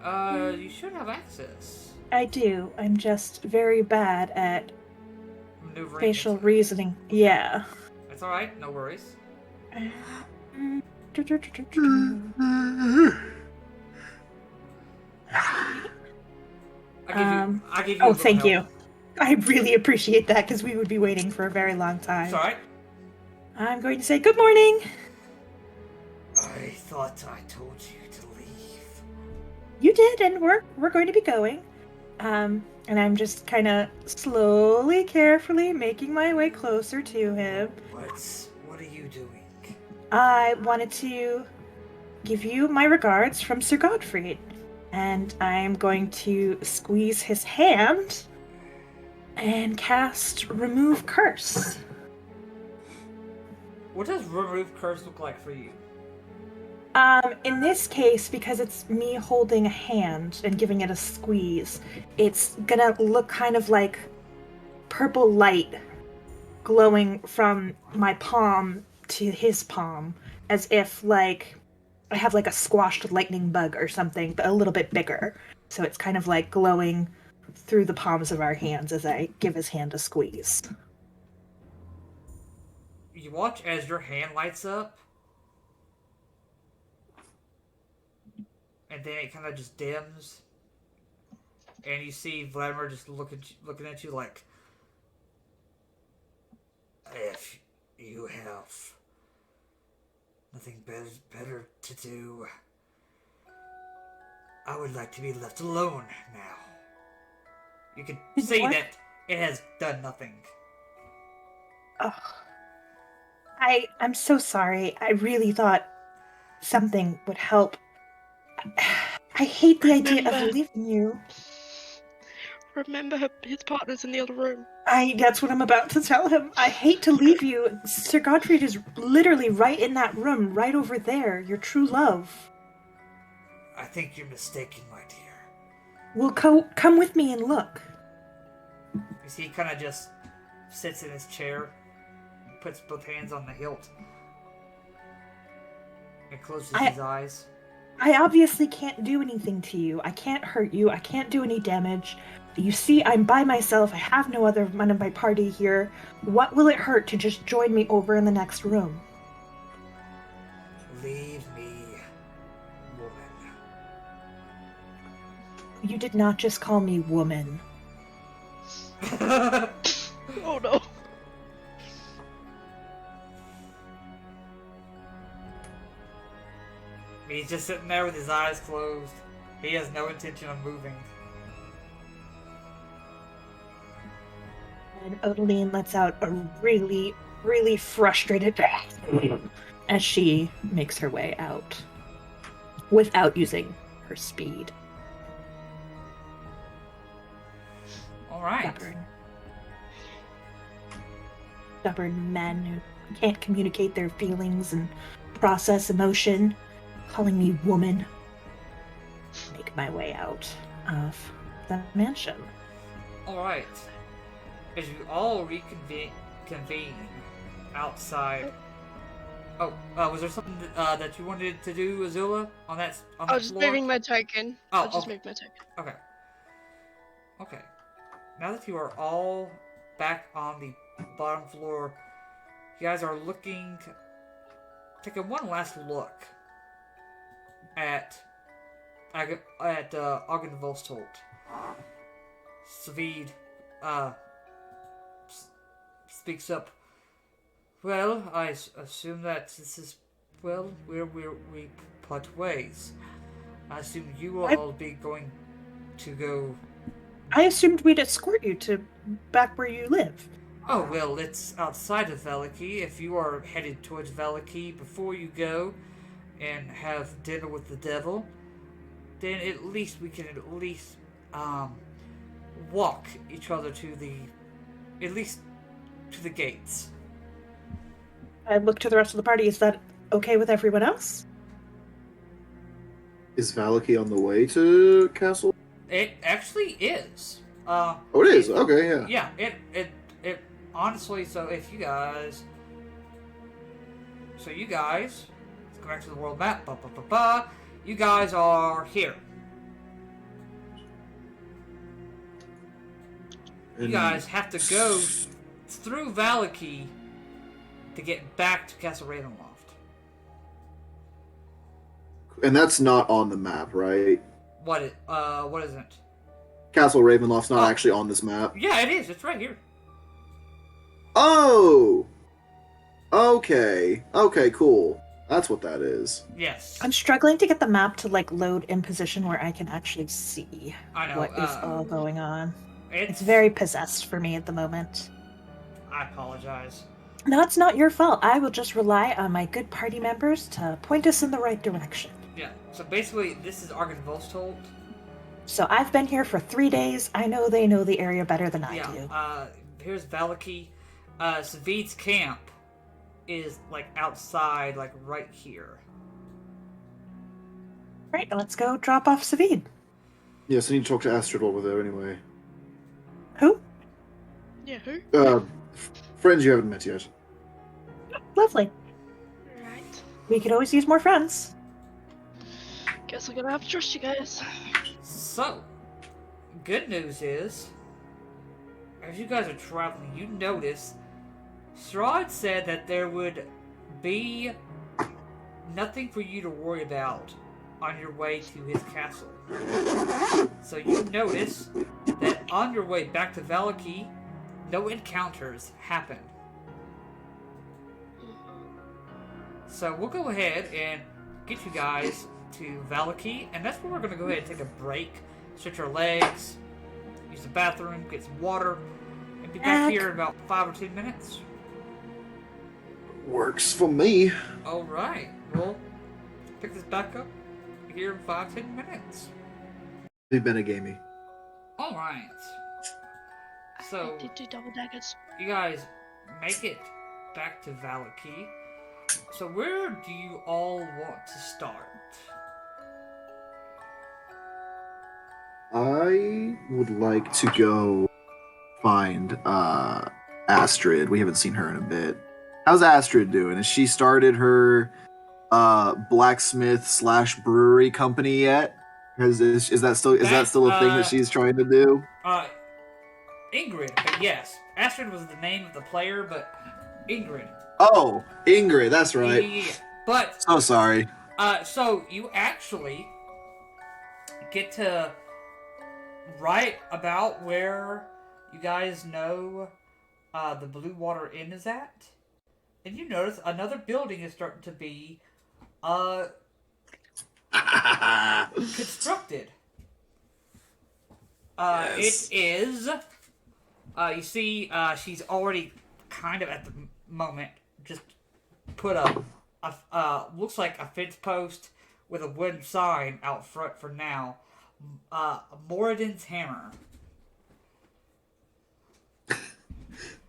You should have access. I do. I'm just very bad at Maneuvering. spatial reasoning. Yeah. It's all right. No worries. I give you. Oh, a little thank help. you. I really appreciate that because we would be waiting for a very long time. It's all right. I'm going to say good morning. I thought I told you to leave. You did, and we're going to be going. And I'm just kind of slowly, carefully making my way closer to him. What are you doing? I wanted to give you my regards from Sir Godfrey, and I'm going to squeeze his hand and cast Remove Curse. What does remove curse look like for you? In this case, because it's me holding a hand and giving it a squeeze, it's gonna look kind of like purple light glowing from my palm to his palm, as if like I have like a squashed lightning bug or something, but a little bit bigger. So it's kind of like glowing through the palms of our hands as I give his hand a squeeze. You watch as your hand lights up, and then it kind of just dims, and you see Vladimir just looking at you like, if you have nothing better to do, I would like to be left alone now. You can see What? that it has done nothing. Oh, I'm so sorry. I really thought something would help. I hate the idea of Remember. leaving you. Remember his partner's in the other room. That's what I'm about to tell him. I hate to leave you. Sir Godfrey is literally right in that room, right over there. Your true love. I think you're mistaken, my dear. Well, come with me and look. You see, he kind of just sits in his chair, puts both hands on the hilt, and closes his eyes. I obviously can't do anything to you. I can't hurt you. I can't do any damage. You see, I'm by myself. I have no other one of my party here. What will it hurt to just join me over in the next room? Leave me, woman. You did not just call me woman. Oh no. He's just sitting there with his eyes closed. He has no intention of moving. And Odeline lets out a really, really frustrated as she makes her way out without using her speed. Alright. Stubborn men who can't communicate their feelings and process emotion, calling me woman. Make my way out of the mansion. Alright. As you all convene outside. Oh, was there something that you wanted to do, Azula, on that I was just floor? moving my token. Oh, I'll just okay. move my token. Okay. Okay. Now that you are all back on the bottom floor, you guys are taking one last look at Argonvost. Strahd speaks up. Well, I assume that this is, well, we part ways. I assume you will all be going to go. I assumed we'd escort you to back where you live. Oh, well, it's outside of Valaki. If you are headed towards Valaki before you go and have dinner with the devil, then at least we can walk each other to the gates. I look to the rest of the party. Is that okay with everyone else? Is Valaki on the way to Castle? It actually is. Oh, it is. Okay, yeah. Yeah, it honestly, so if you guys, let's go back to the world map. You guys are here. You guys have to go through Valaki to get back to Castle Ravenloft. And that's not on the map, right? What isn't? Castle Ravenloft's not Oh. actually on this map. Yeah, it is. It's right here. Oh! Okay. Okay, cool. That's what that is. Yes. I'm struggling to get the map to like load in position where I can actually see I know. what is all going on. It's It's very possessed for me at the moment. I apologize. No, it's not your fault. I will just rely on my good party members to point us in the right direction. Yeah. So basically, this is Argonvost. So I've been here for 3 days. I know they know the area better than I do. Here's Valaki. Savid's camp is like outside, like right here. Right, let's go drop off Savid. Yes, I need to talk to Astrid over there anyway. Who? Yeah, who? Friends you haven't met yet. Lovely. Right. We could always use more friends. Guess I'm gonna have to trust you guys. So, good news is, as you guys are traveling, you notice Strahd said that there would be nothing for you to worry about on your way to his castle. So you notice that on your way back to Valaki, no encounters happen. So we'll go ahead and get you guys to Valaki, and that's where we're going to go ahead and take a break, stretch our legs, use the bathroom, get some water, and be back here in about 5 or 10 minutes. Works for me. Alright, we'll pick this back up here in 5-10 minutes. Be Benegamey. Alright. So, I did do double daggers. you guys make it back to Valaki. So where do you all want to start? I would like to go find Astrid. We haven't seen her in a bit. How's Astrid doing? Has she started her blacksmith / brewery company yet? Is that still a thing that she's trying to do? Ingrid, but yes. Astrid was the name of the player, but Ingrid. Oh, Ingrid, that's right. Yeah. But So sorry. so you actually get to right about where you guys know the Blue Water Inn is at, and you notice another building is starting to be constructed. Yes. It is. You see, she's already kind of at the moment just put a looks like a fence post with a wooden sign out front for now. Moradin's Hammer.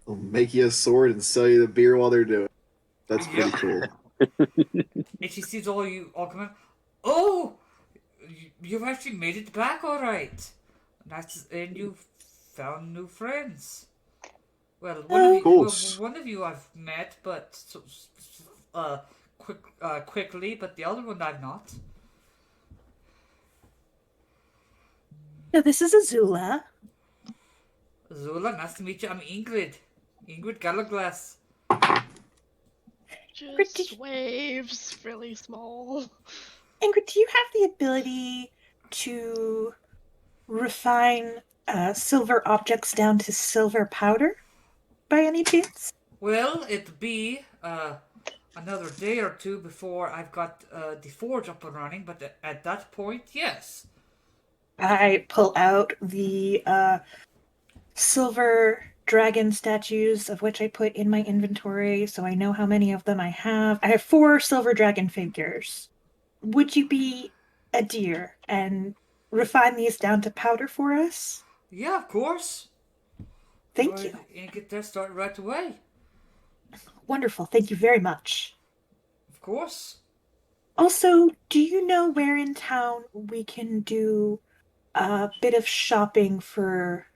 They'll make you a sword and sell you the beer while they're doing it. That's pretty cool. And she sees all you all come in. Oh, you've actually made it back all right. And you found new friends. Well, one of you I've met, but quickly, but the other one I've not. No, this is Azula. Zula, nice to meet you. I'm Ingrid. Ingrid Gallaglass. Just waves really small. Ingrid, do you have the ability to refine silver objects down to silver powder by any chance? Well, it'll be another day or two before I've got the forge up and running, but at that point, yes. I pull out the silver dragon statues, of which I put in my inventory, so I know how many of them I have. I have 4 silver dragon figures. Would you be a dear and refine these down to powder for us? Yeah, of course. Thank you. And get that started right away. Wonderful. Thank you very much. Of course. Also, do you know where in town we can do a bit of shopping for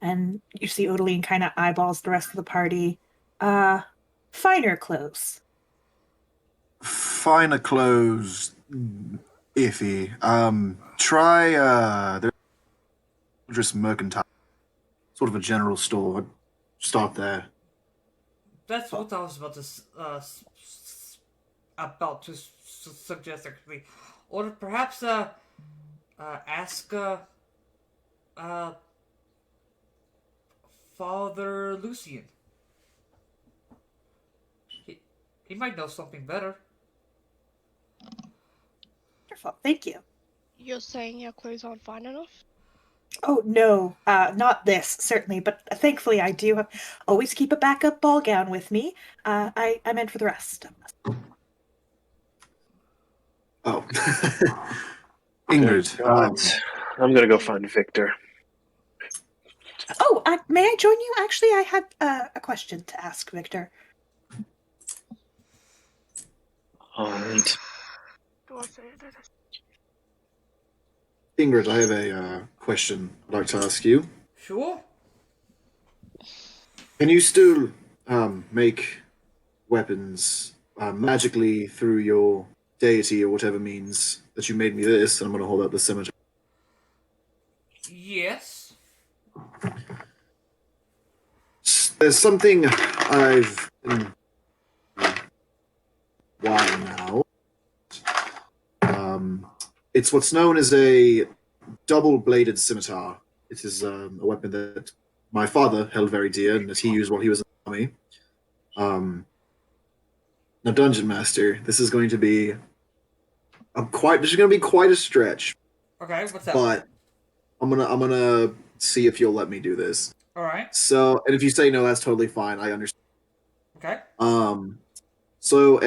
And you see Odeline kind of eyeballs the rest of the party. Finer clothes. Finer clothes, iffy. Try, they're just mercantile. Sort of a general store. I'd start there. That's what I was about to suggest actually, or perhaps ask uh, Father Lucian. He he might know something better. Wonderful. Thank you. You're saying our clothes aren't fine enough? Oh, no, not this, certainly, but thankfully I do always keep a backup ball gown with me. I meant for the rest. Oh. Good Ingrid, gods. I'm gonna go find Victor. Oh, may I join you? Actually, I had a question to ask Victor. All right. Do I say it? Ingrid, I have a question I'd like to ask you. Sure. Can you still make weapons magically through your deity or whatever means that you made me this? And I'm going to hold up the scimitar. Yes. There's something I've been while now. It's what's known as a double-bladed scimitar. It is a weapon that my father held very dear and that he used while he was in the army. Now, Dungeon Master, this is going to be quite a stretch, Okay. What's up? but I'm gonna see if you'll let me do this. All right. So, and if you say no, that's totally fine. I understand. Okay. So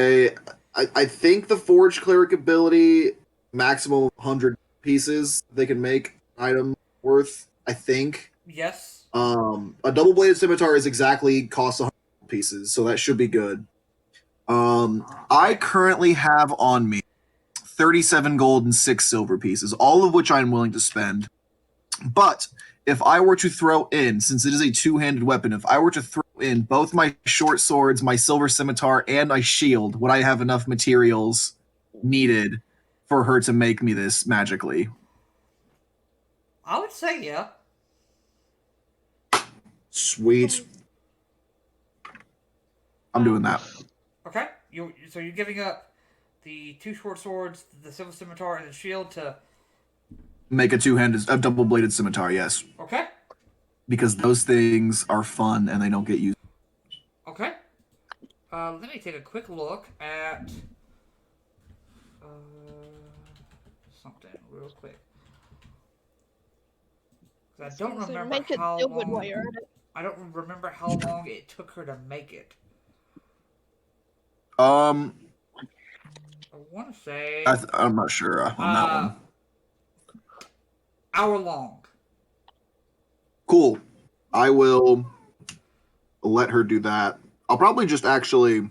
I think the Forge Cleric ability maximum 100 pieces they can make item worth. I think. Yes. A double bladed scimitar is exactly costs 100 pieces, so that should be good. I currently have on me 37 gold and 6 silver pieces, all of which I'm willing to spend. But if I were to throw in, since it is a two-handed weapon, if I were to throw in both my short swords, my silver scimitar, and my shield, would I have enough materials needed for her to make me this magically? I would say yeah. Sweet. I'm doing that. Okay. So you're giving up the two short swords, the silver scimitar, and the shield to. Make a double-bladed scimitar, yes. Okay. Because those things are fun and they don't get used. Okay. Let me take a quick look at something real quick. 'Cause I don't remember Make it how silver while long. you're at it. I don't remember how long it took her to make it. Um, I want to say I'm not sure on that one. hour long. Cool. I will let her do that. I'll probably just actually.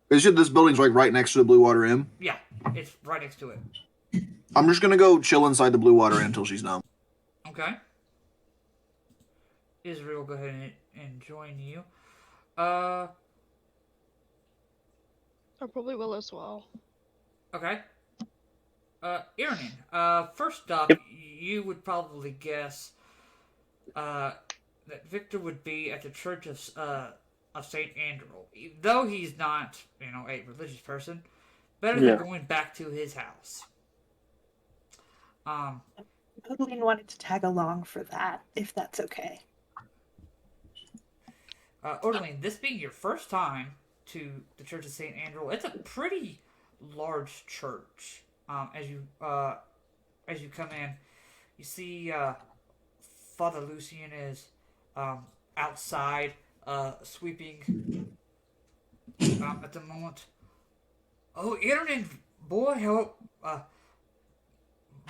This building's like right next to the Blue Water Inn. Yeah, it's right next to it. I'm just gonna go chill inside the Blue Water Inn until she's done. Okay. Israel will go ahead and join you. I probably will as well. Okay. Aaron, first up, Yep. you would probably guess that Victor would be at the Church of Saint Andrew, though he's not, a religious person. Better than going back to his house. Odeline wanted to tag along for that, if that's okay. Odeline, this being your first time to the Church of Saint Andrew, it's a pretty large church. As you come in, you see Father Lucian is outside sweeping at the moment. Oh, Aaron, boy,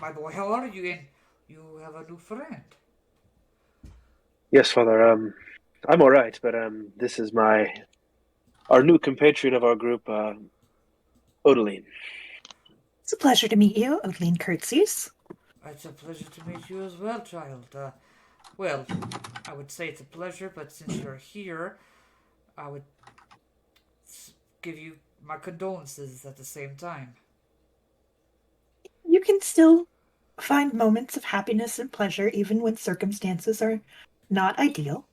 my boy, how are you? And you have a new friend. Yes, Father. I'm all right, but this is our new compatriot of our group, Odeline. It's a pleasure to meet you, Odeline curtsies. It's a pleasure to meet you as well, child. Well, I would say it's a pleasure, but since you're here, I would give you my condolences at the same time. You can still find moments of happiness and pleasure even when circumstances are not ideal.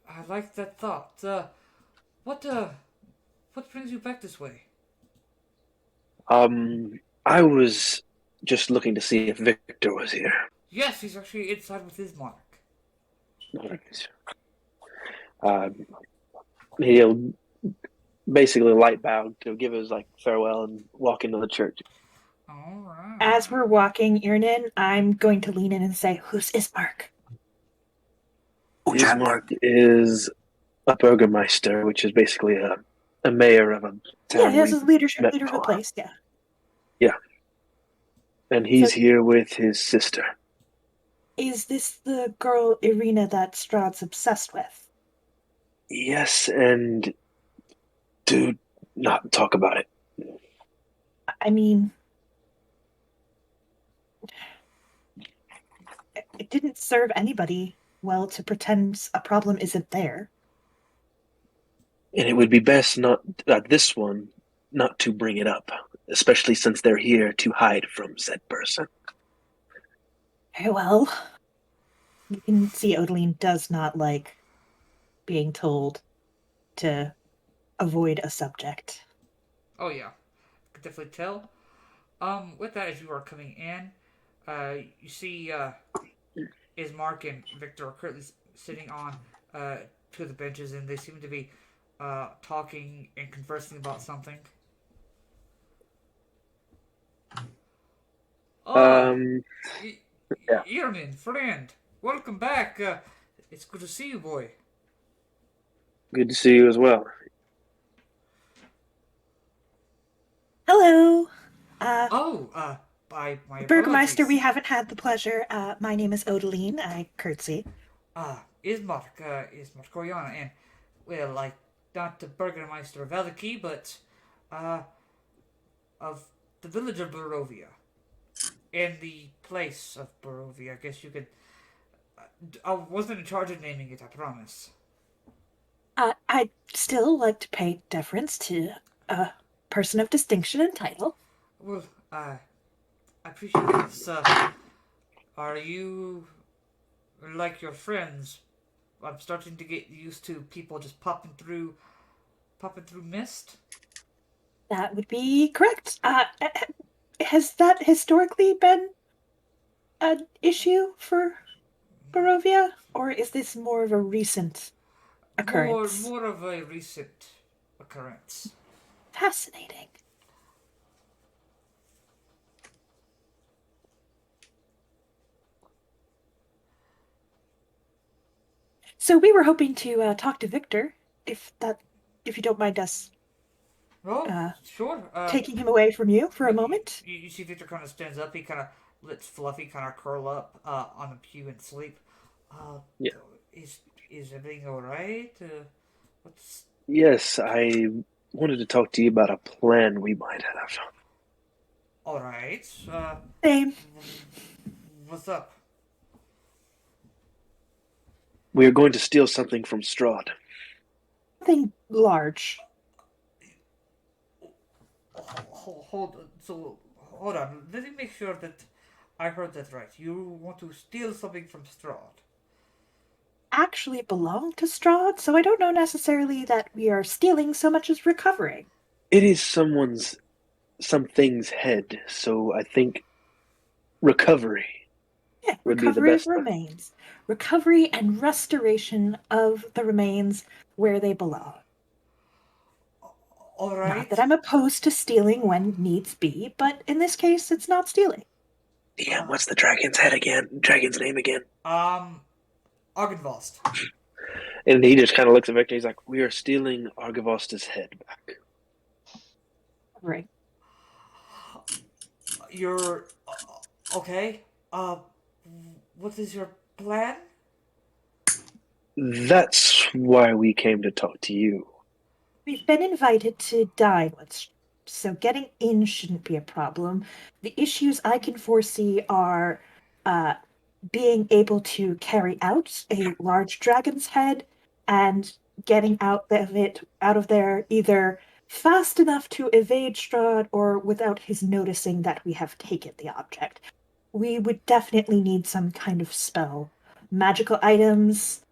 I like that thought. What, what brings you back this way? I was just looking to see if Victor was here. Yes, he's actually inside with his mark. Um, he'll basically light bow to give his like farewell and walk into the church. Alright. As we're walking Irnan, I'm going to lean in and say, "Who's Ismark?" Ismark is a burgermeister, which is basically a mayor of a Yeah, town he has we've a met leaderhood before. place, yeah. Yeah, and So he's here with his sister. is this the girl Irina that Strahd's obsessed with? Yes, and do not talk about it. I mean, it didn't serve anybody well to pretend a problem isn't there. And it would be best not this one not to bring it up, especially since they're here to hide from said person. Very well. You can see Odeline does not like being told to avoid a subject. Oh yeah, could definitely tell. With that, as you are coming in, you see Ismark and Victor are currently sitting on two of the benches, and they seem to be talking and conversing about something. Oh, Um, I- yeah, Irmin, friend, welcome back. It's good to see you, boy. good to see you as well. Hello. Oh, by my Burgermeister, we apologies. haven't had the pleasure. My name is Odeline. I curtsy. Ismark Koyana, and well, like not the Burgermeister of Eliki, but uh, of the village of Barovia, and the place of Barovia. I guess you could. I wasn't in charge of naming it. I promise. I'd still like to pay deference to a person of distinction and title. Well, I appreciate this. Are you like your friends? I'm starting to get used to people just popping through mist. That would be correct. Has that historically been an issue for Barovia, or is this more of a recent occurrence? More of a recent occurrence. Fascinating. So we were hoping to talk to Victor, if you don't mind us Oh, uh, sure. taking him away from you for a But moment. you see Victor kind of stands up. He kind of lets Fluffy kind of curl up on the pew and sleep. Uh, Yeah. is everything all right? What's Yes, I wanted to talk to you about a plan we might have. all right? Same. What's up? We are going to steal something from Strahd. Something large. Hold on. Let me make sure that I heard that right. You want to steal something from Strahd? Actually belong to Strahd, so I don't know necessarily that we are stealing so much as recovering. It is something's head, so I think recovery Yeah, would be the recovery of best bet. remains. Recovery and restoration of the remains where they belong. All Not right. that I'm opposed to stealing when needs be, but in this case, it's not stealing. DM, what's the dragon's head again? Dragon's name again? Um, Argonvost. And he just kind of looks at Victor. He's like, "We are stealing Argonvost's head back." Right. You're okay. What is your plan? That's why we came to talk to you. We've been invited to dine with, so getting in shouldn't be a problem. The issues I can foresee are being able to carry out a large dragon's head and getting out of there either fast enough to evade Strahd or without his noticing that we have taken the object. We would definitely need some kind of spell. Magical items,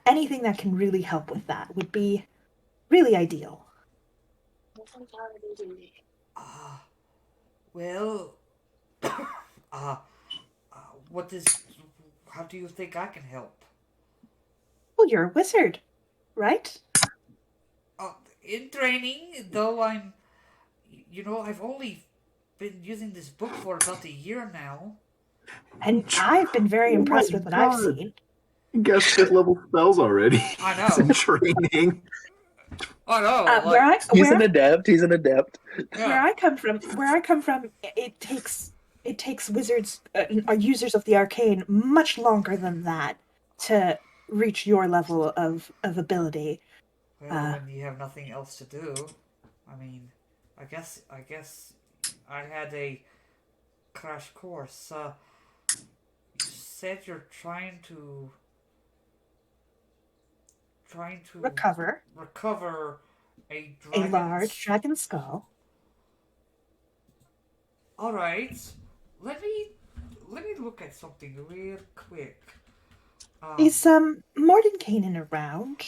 anything that can really help with that would be really ideal. Uh, well, uh, what is. How do you think I can help? Well, you're a wizard, right? Uh, in training, though I'm. I've only been using this book for about a year now. And I've been very Oh my impressed with what I've god. seen. You guys 5th level spells already. I He's in know. training. I know, Uh, where like, I He's where an adept. He's an adept. yeah. where I come from, it takes wizards, users of the arcane, much longer than that to reach your level of ability. Well, Uh, when you have nothing else to do, I mean, I guess I had a crash course. You said you're trying to recover recover a a large dragon's. dragon skull. All right, let me let me look at something real quick. Um, Is Mordenkainen around?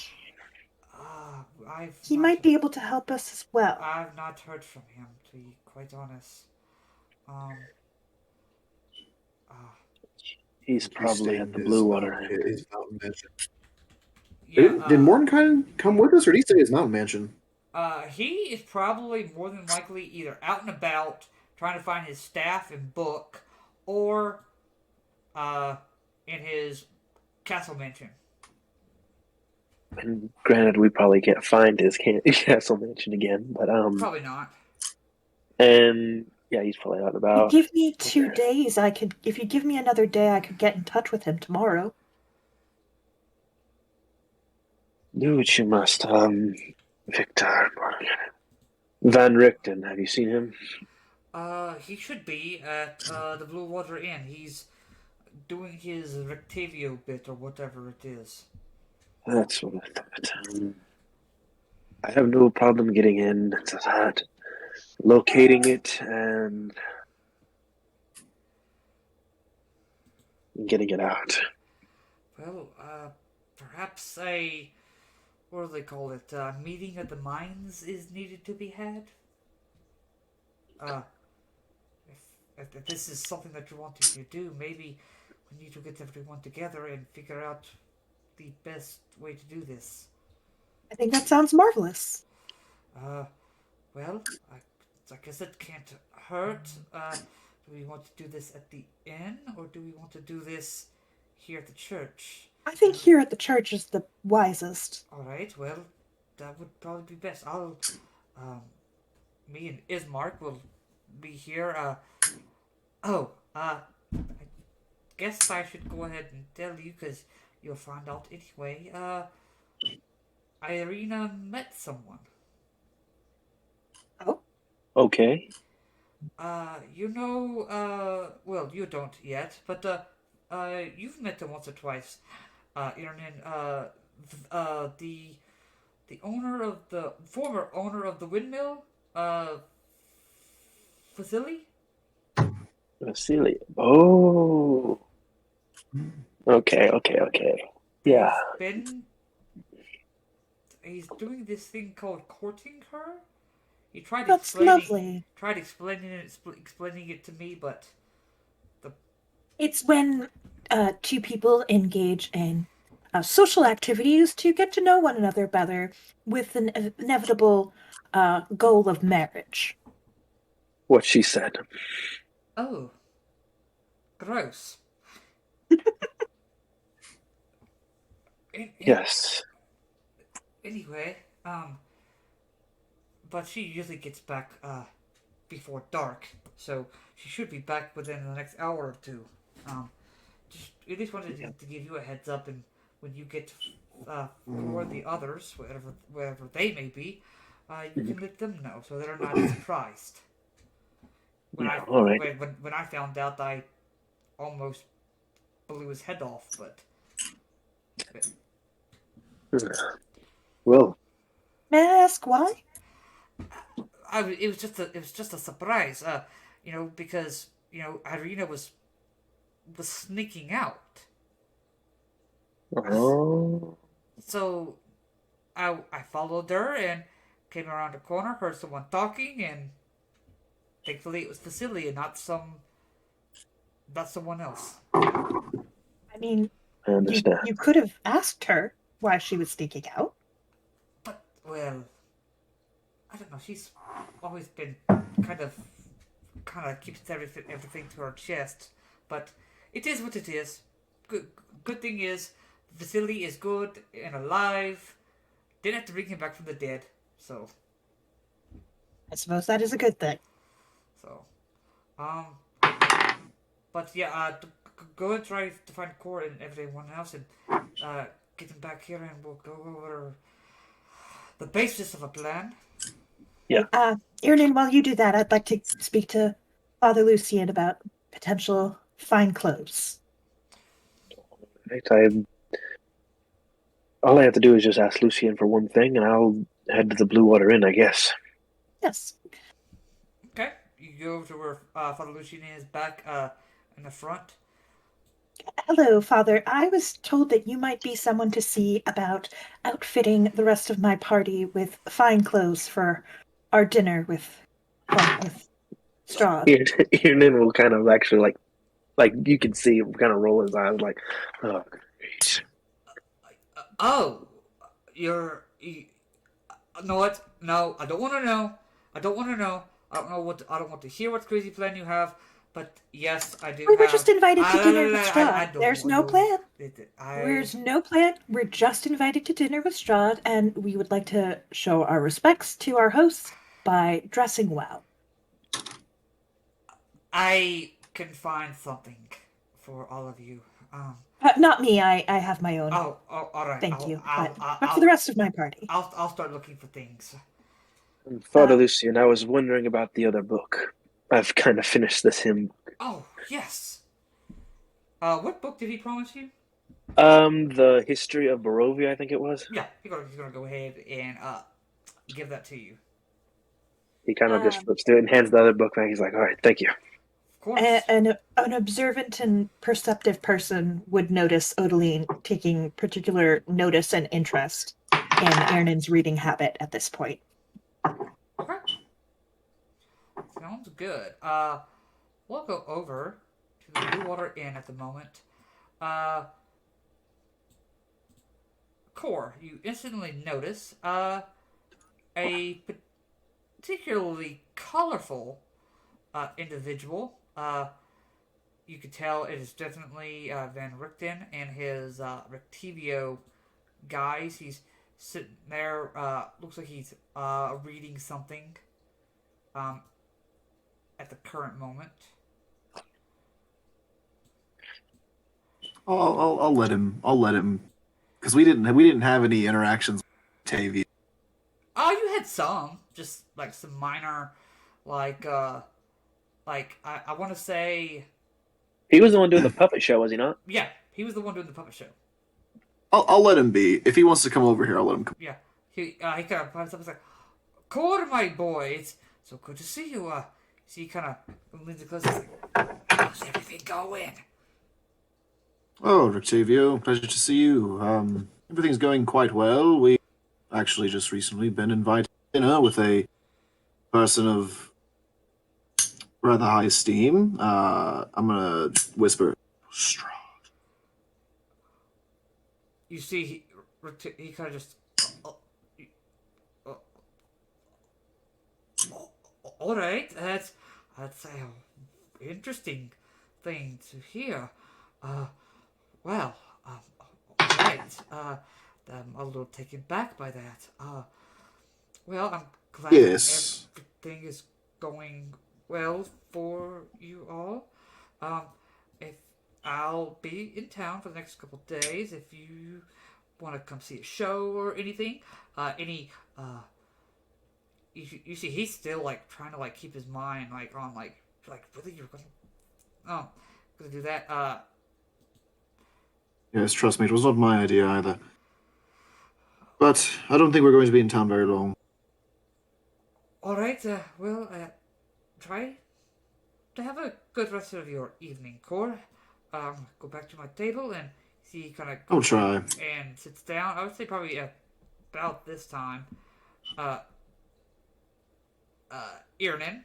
I've He not might be able to help us as well. I've not heard from him, to be quite honest. Um, uh, He's If you stay probably in at the Blue Water. his mountain mansion. yeah. Did Mordecai come with us, or did he stay at his mountain mansion? He is probably more than likely either out and about trying to find his staff and book, or uh, in his castle mansion. And granted, we probably can't find his castle mansion again, but Probably not. and yeah, he's probably out and You about. give me two Okay. days, I could. If you give me another day, I could get in touch with him tomorrow. Do what you must. Victor Van Richten. Have you seen him? He should be at the Blue Water Inn. He's doing his Rectavio bit or whatever it is. That's what I thought. I have no problem getting into that, locating it, and getting it out. Well, perhaps a what do they call it? Meeting at the mines is needed to be had. Uh, if this is something that you want to do, maybe we need to get everyone together and figure out the best way to do this. I think that sounds marvelous. Uh, well, I guess it can't hurt. Do we want to do this at the inn, or do we want to do this here at the church? I think here at the church is the wisest. All right, well, that would probably be best. Um, me and Ismark will be here. I guess I should go ahead and tell you because you'll find out anyway. Irina met someone. Oh, Okay. Well, you don't yet, but you've met him once or twice. Irinin, the former owner of the windmill, Vasily. Vasily. Oh. Okay. Yeah. Been he's doing this thing called courting her. He that's lovely. tried explaining it to me, but the It's when two people engage in social activities to get to know one another better with an inevitable goal of marriage. What she said. oh, gross. Yes. Anyway, but she usually gets back before dark, so she should be back within the next hour or two. Just at least wanted to give you a heads up, and when you get for the others, wherever they may be, you can let them know so they're not surprised. All right. When I found out, I almost blew his head off, but Well, May I ask why? it was just a surprise. Because Irina was sneaking out. oh, So I followed her and came around the corner, heard someone talking, and thankfully it was Vasily and not someone else. I mean, I understand. you could have asked her why she was sneaking out. But well, I don't know. She's always been kind of keeps everything to her chest. But it is what it is. Good thing is Vasily is good and alive. Didn't have to bring him back from the dead. So I suppose that is a good thing. so um. But yeah, go and try to find Core and everyone else and get them back here, and we'll go over the basis of a plan. Yeah. Irnan, while you do that, I'd like to speak to Father Lucian about potential fine clothes. Right, all I have to do is just ask Lucien for one thing, and I'll head to the Blue Water Inn, I guess. Yes. Okay, you go over to where Father Lucian is back in the front. Hello, Father. I was told that you might be someone to see about outfitting the rest of my party with fine clothes for our dinner with Strahd. Ian will kind of actually like you can see him kind of roll his eyes like, oh, great. Oh, you know what? No, I don't want to know. I don't want to know. I don't want to hear what crazy plan you have. But yes, I do. We were just invited to dinner with Strahd. I don't There's know. no plan. I There's no plan. We're just invited to dinner with Strahd, and we would like to show our respects to our hosts by dressing well. I can find something for all of you. Not me. I have my own. All right. Thank you. But for the rest of my party. I'll start looking for things. Father Lucian, I was wondering about the other book. I've kind of finished this hymn. Oh yes. What book did he promise you? The history of Barovia, I think it was. Yeah, he's gonna go ahead and give that to you. He kind of just flips through it and hands the other book back. He's like, all right, thank you. Of course. An observant and perceptive person would notice Odeline taking particular notice and interest in Ernan's reading habit at this point. Okay. Sounds good. We'll go over to the Blue Water Inn at the moment. Core, you instantly notice a particularly colorful individual. You could tell it is definitely Van Richten and his Rectivio guys. He's sitting there. Looks like he's reading something at the current moment. I'll let him. I'll let him, because we didn't have any interactions with Tavia. Oh, you had some, just like some minor, like I want to say, He was the one doing the puppet show, was he not? yeah, he was the one doing the puppet show. I'll let him be. If he wants to come over here, I'll let him come. Yeah, he kind of pops up and like, Core, my boy, it's so good to see you. So he kind of leans close and like, how's everything going? Oh, Octavio, pleasure to see you. Everything's going quite well. We actually just recently been invited to dinner with a person of rather high esteem. I'm gonna whisper, Strahd. You see, he kind of just. All right, that's a interesting thing to hear. Well, all right. I'm a little taken back by that. Well, I'm glad Yes. everything is going well for you all. If I'll be in town for the next couple days, if you want to come see a show or anything, you see, he's still like trying to like keep his mind like on like really you're gonna do that. Yes, trust me, it was not my idea either. But I don't think we're going to be in town very long. Alright, try to have a good rest of your evening, Core. Go back to my table and see kind of I'll goes try. and sits down. I would say probably about this time. Uh, Irnan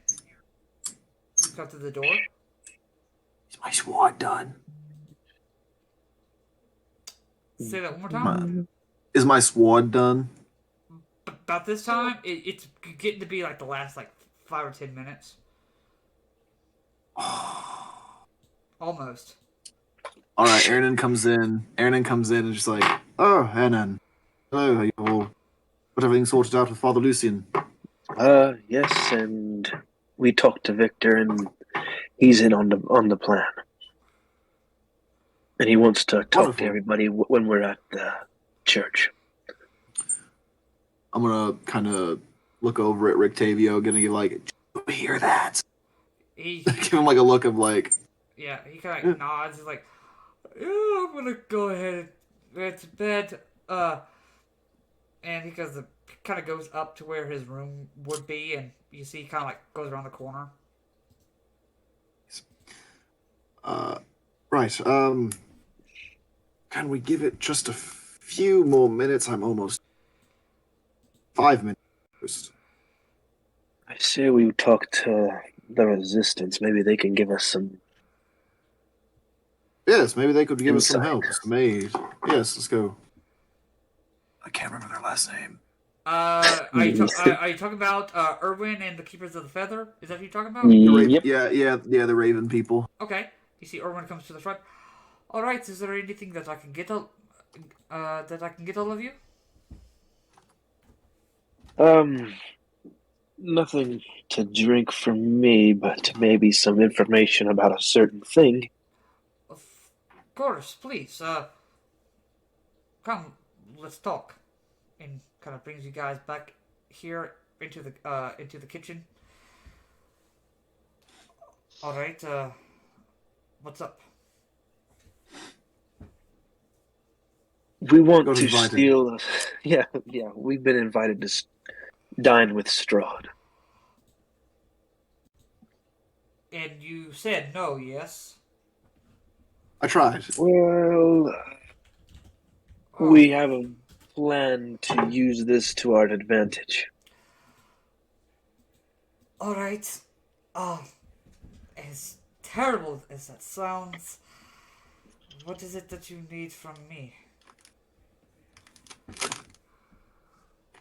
comes to the door. Is my sword done? Say that one more time. Is my sword done? About this time, it's getting to be like the last like 5 or 10 minutes. Almost. All right, Ernan comes in. Ernan comes in and just like, oh, Ernan. Hello, are you all got everything sorted out with Father Lucian? Yes, and we talked to Victor, and he's in on the plan, and he wants to talk Wonderful. to everybody when we're at the church. I'm gonna kind of look over at Rick Tavio, gonna get like, "Did you hear that?" He Give him like a look of like, yeah, he kind of nods. He's like, yeah, I'm gonna go ahead and to bed. And he kind of goes up to where his room would be, and you see, he kind of like goes around the corner. right. Can we give it just a few more minutes? I'm almost 5 minutes. I say we talk to the Resistance. Maybe they can give us some. Yes, maybe they could give us some Insight. help. Some aid. Yes, let's go. I can't remember their last name. Are you talking about Erwin and the Keepers of the Feather? Is that who you're talking about? Yep. Yeah, the Raven people. Okay. You see, Erwin comes to the front. All right. Is there anything that I can get all of you? Nothing to drink from me, but maybe some information about a certain thing. Of course, please. Come, let's talk. And kind of brings you guys back here into the kitchen. All right. What's up? We want Got to invited. steal. Yeah. We've been invited to dine with Strahd. And you said no, yes? I tried. Well, Oh, we have a plan to use this to our advantage. all right. As terrible as that sounds, what is it that you need from me?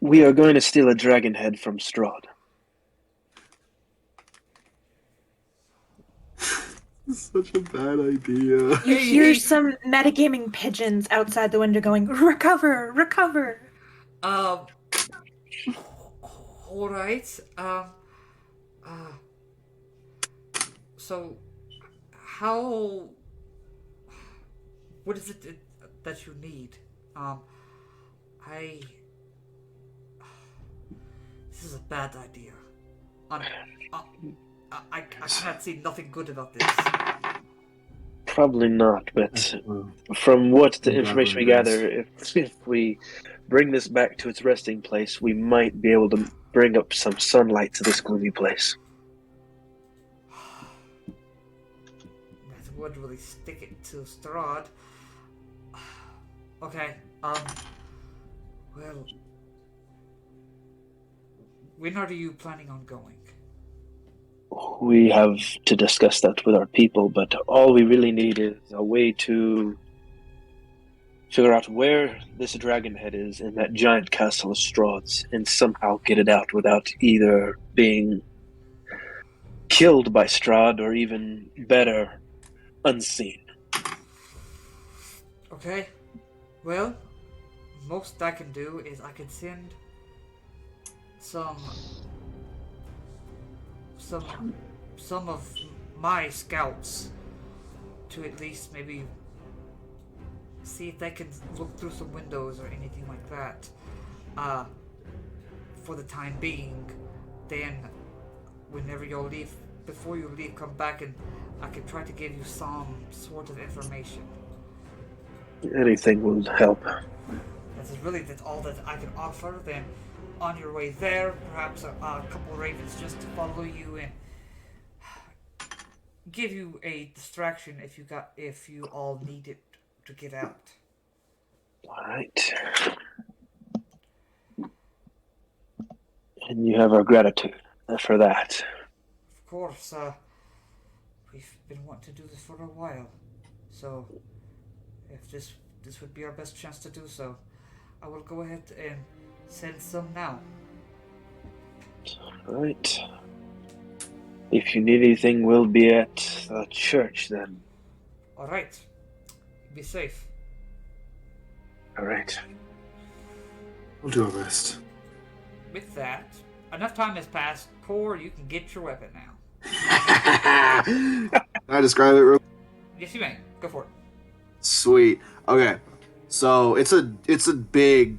We are going to steal a dragon head from Strahd. Such a bad idea. You Hey, hear hey. some metagaming pigeons outside the window going, recover, recover. All right. So, how? What is it that you need? I. This is a bad idea. I cannot see nothing good about this. Probably not, but from what the I'm information we glad we're gather, if we bring this back to its resting place, we might be able to bring up some sunlight to this gloomy place. That would really stick it to Strahd. Okay, well, when are you planning on going? We have to discuss that with our people, but all we really need is a way to figure out where this dragon head is in that giant castle of Strahd's and somehow get it out without either being killed by Strahd or even better, unseen. Okay, well, most I can do is I can send some of my scouts to at least maybe see if they can look through some windows or anything like that. For the time being, then whenever you leave, before you leave, come back and I can try to give you some sort of information. Anything will help. That's all that I can offer. Then, on your way there, perhaps a couple of ravens just to follow you and give you a distraction if you all need it to get out. All right. And you have our gratitude for that. Of course, we've been wanting to do this for a while, so if this would be our best chance to do so, I will go ahead and send some now. All right. If you need anything, we'll be at the church then. All right, be safe. All right. We'll do our best. With that, enough time has passed. Core, you can get your weapon now. Can I describe it real? Yes, you may. Go for it. Sweet. Okay. So it's a big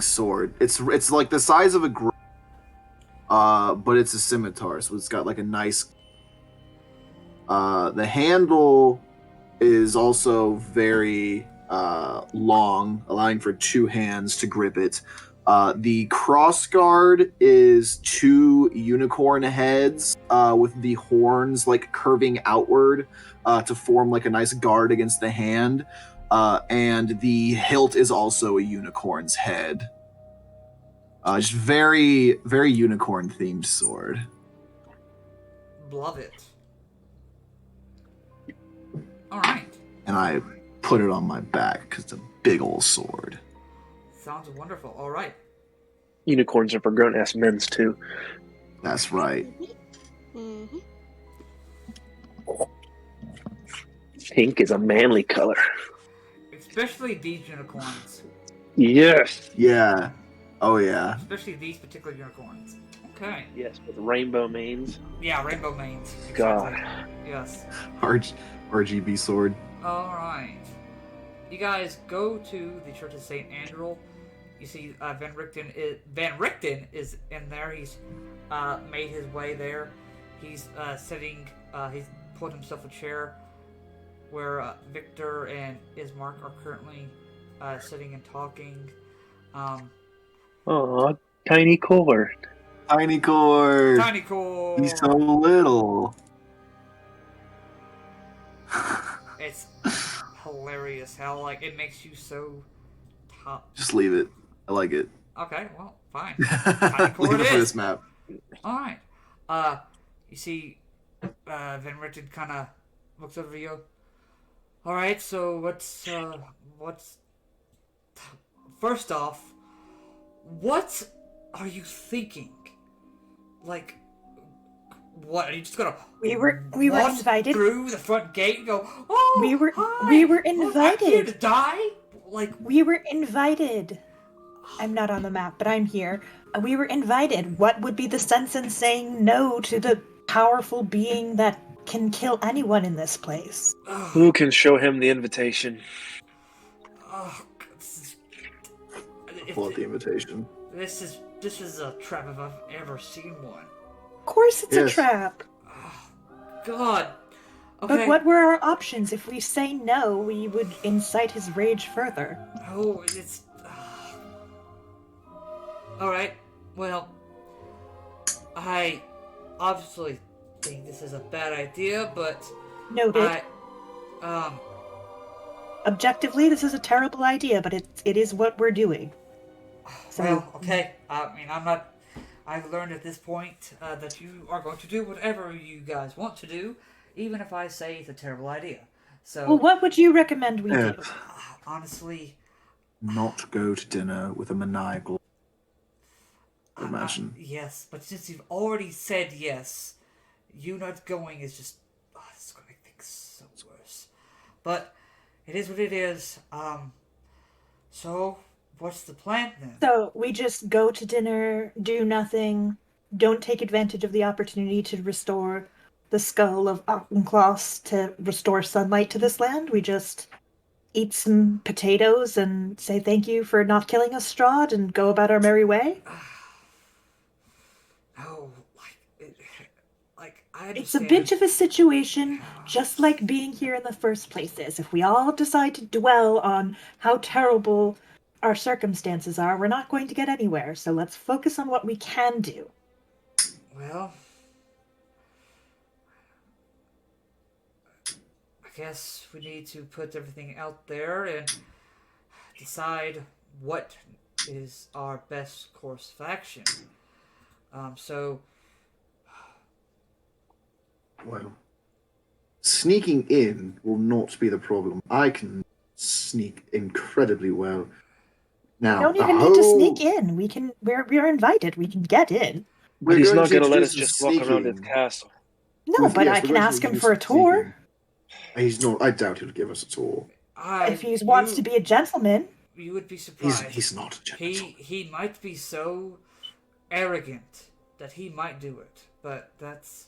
sword. It's like the size of a but it's a scimitar, so it's got like a nice. The handle is also very long, allowing for two hands to grip it. The crossguard is two unicorn heads with the horns like curving outward to form like a nice guard against the hand. And the hilt is also a unicorn's head. Just very, very unicorn themed sword. Love it. All right. And I put it on my back because it's a big old sword. Sounds wonderful. All right. Unicorns are for grown-ass men's too. That's right. Mm-hmm. Pink is a manly color. Especially these unicorns. Yes. Yeah. Oh yeah. Especially these particular unicorns. Okay. Yes, with rainbow manes. Yeah, rainbow manes. God. Exactly. Yes. RGB sword. All right. You guys go to the Church of Saint Andrew. You see Van Richten is in there. He's made his way there. He's sitting. He's pulled himself a chair where Victor and Ismark are currently sitting and talking. Aw, tiny cord. Tiny cord. Tiny core. He's so little. It's hilarious how like it makes you so top. Just leave it. I like it. Okay, well, fine. Leave it for this map. All right. You see, Van Richten kind of looks over you. All right, so what's first off, what are you thinking? Like, what are you just gonna? We were walk invited. through the front gate and go. Oh, We were hi. I'm here to invited. die. Like, We were invited. I'm not on the map, but I'm here. We were invited. What would be the sense in saying no to the powerful being that can kill anyone in this place? Who can show him the invitation? Oh, Pull out the invitation. this is a trap if I've ever seen one. Of course it's a Yes. trap. God. Okay. But what were our options? If we say no, we would incite his rage further. Oh, it's. Alright, well, I obviously think this is a bad idea, but Noted. Objectively, this is a terrible idea, but it is what we're doing. So, well, okay. I mean, I've learned at this point that you are going to do whatever you guys want to do, even if I say it's a terrible idea. So, well, what would you recommend we do? honestly, Not go to dinner with a maniacal. Imagine. yes, but since you've already said yes, you not going is just, it's going to make things so worse. But it is what it is. So what's the plan then? So we just go to dinner, do nothing, don't take advantage of the opportunity to restore the skull of Argonvost to restore sunlight to this land. We just eat some potatoes and say thank you for not killing us, Strahd, and go about our merry way. No, like, I It's a understand bit of a situation, how. just like being here in the first place is. If we all decide to dwell on how terrible our circumstances are, we're not going to get anywhere. So let's focus on what we can do. Well, I guess we need to put everything out there and decide what is our best course of action. So, Well, sneaking in will not be the problem. I can sneak incredibly well. We Now, don't even need to sneak in. We're invited. We can get in. But we're he's going not to going to let us introduce the just walk around his sneaking. castle. No, but I We're can going to ask him introduce for a the tour. sneaking. He's not. I doubt he'll give us a tour. If he wants to be a gentleman. you would be surprised. He's not a gentleman. He might be so arrogant that he might do it, but that's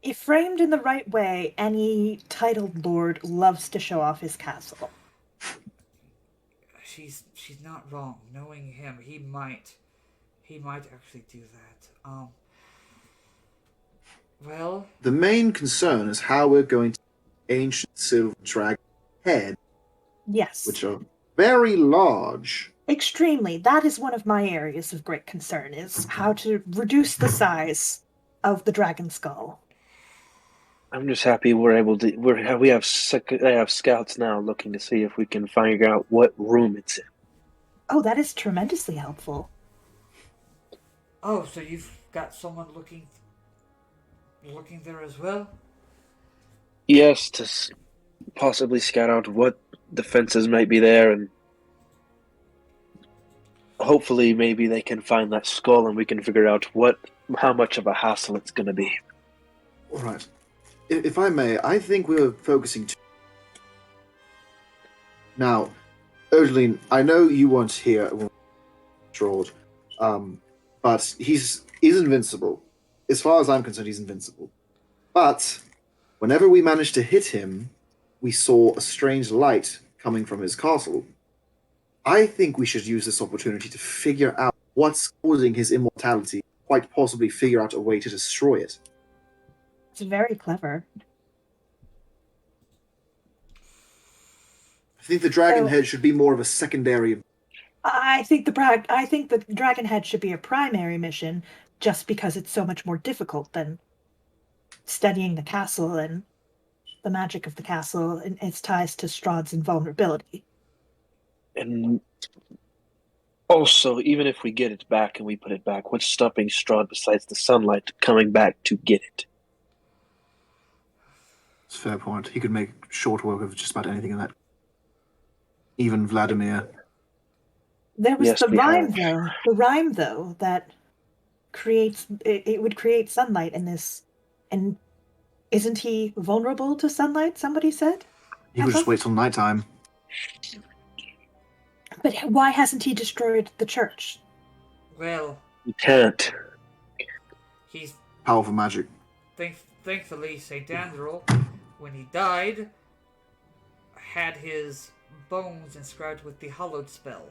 If framed in the right way, any titled lord loves to show off his castle. she's not wrong. Knowing him, he might actually do that. Well, The main concern is how we're going to ancient silver dragon head, Yes. which are very large. Extremely. That is one of my areas of great concern, is how to reduce the size of the dragon skull. I'm just happy we're able to. We have scouts now looking to see if we can figure out what room it's in. Oh, that is tremendously helpful. oh, so you've got someone looking there as well? Yes, to possibly scout out what defenses might be there, and hopefully maybe they can find that skull and we can figure out how much of a hassle it's going to be. All right. If I may, I think we're focusing too. Now, Odeline, I know you weren't here when Strahd, but he's invincible. As far as I'm concerned, he's invincible. But whenever we managed to hit him, we saw a strange light coming from his castle. I think we should use this opportunity to figure out what's causing his immortality, quite possibly figure out a way to destroy it. It's very clever. I think the dragon So- head should be more of a secondary. I think the dragon head should be a primary mission, just because it's so much more difficult than studying the castle and the magic of the castle and its ties to Strahd's invulnerability. And also, even if we get it back and we put it back, what's stopping Strahd besides the sunlight coming back to get it? It's a fair point. He could make short work of just about anything in that. Even Vladimir. There was Yes, the we rhyme, have. though. The rhyme, though, that creates it would create sunlight in this. And isn't he vulnerable to sunlight? Somebody said. He could just wait till nighttime. But why hasn't he destroyed the church? Well, You can't. he's Powerful magic. thankfully Saint Andrew, when he died, had his bones inscribed with the hallowed spell.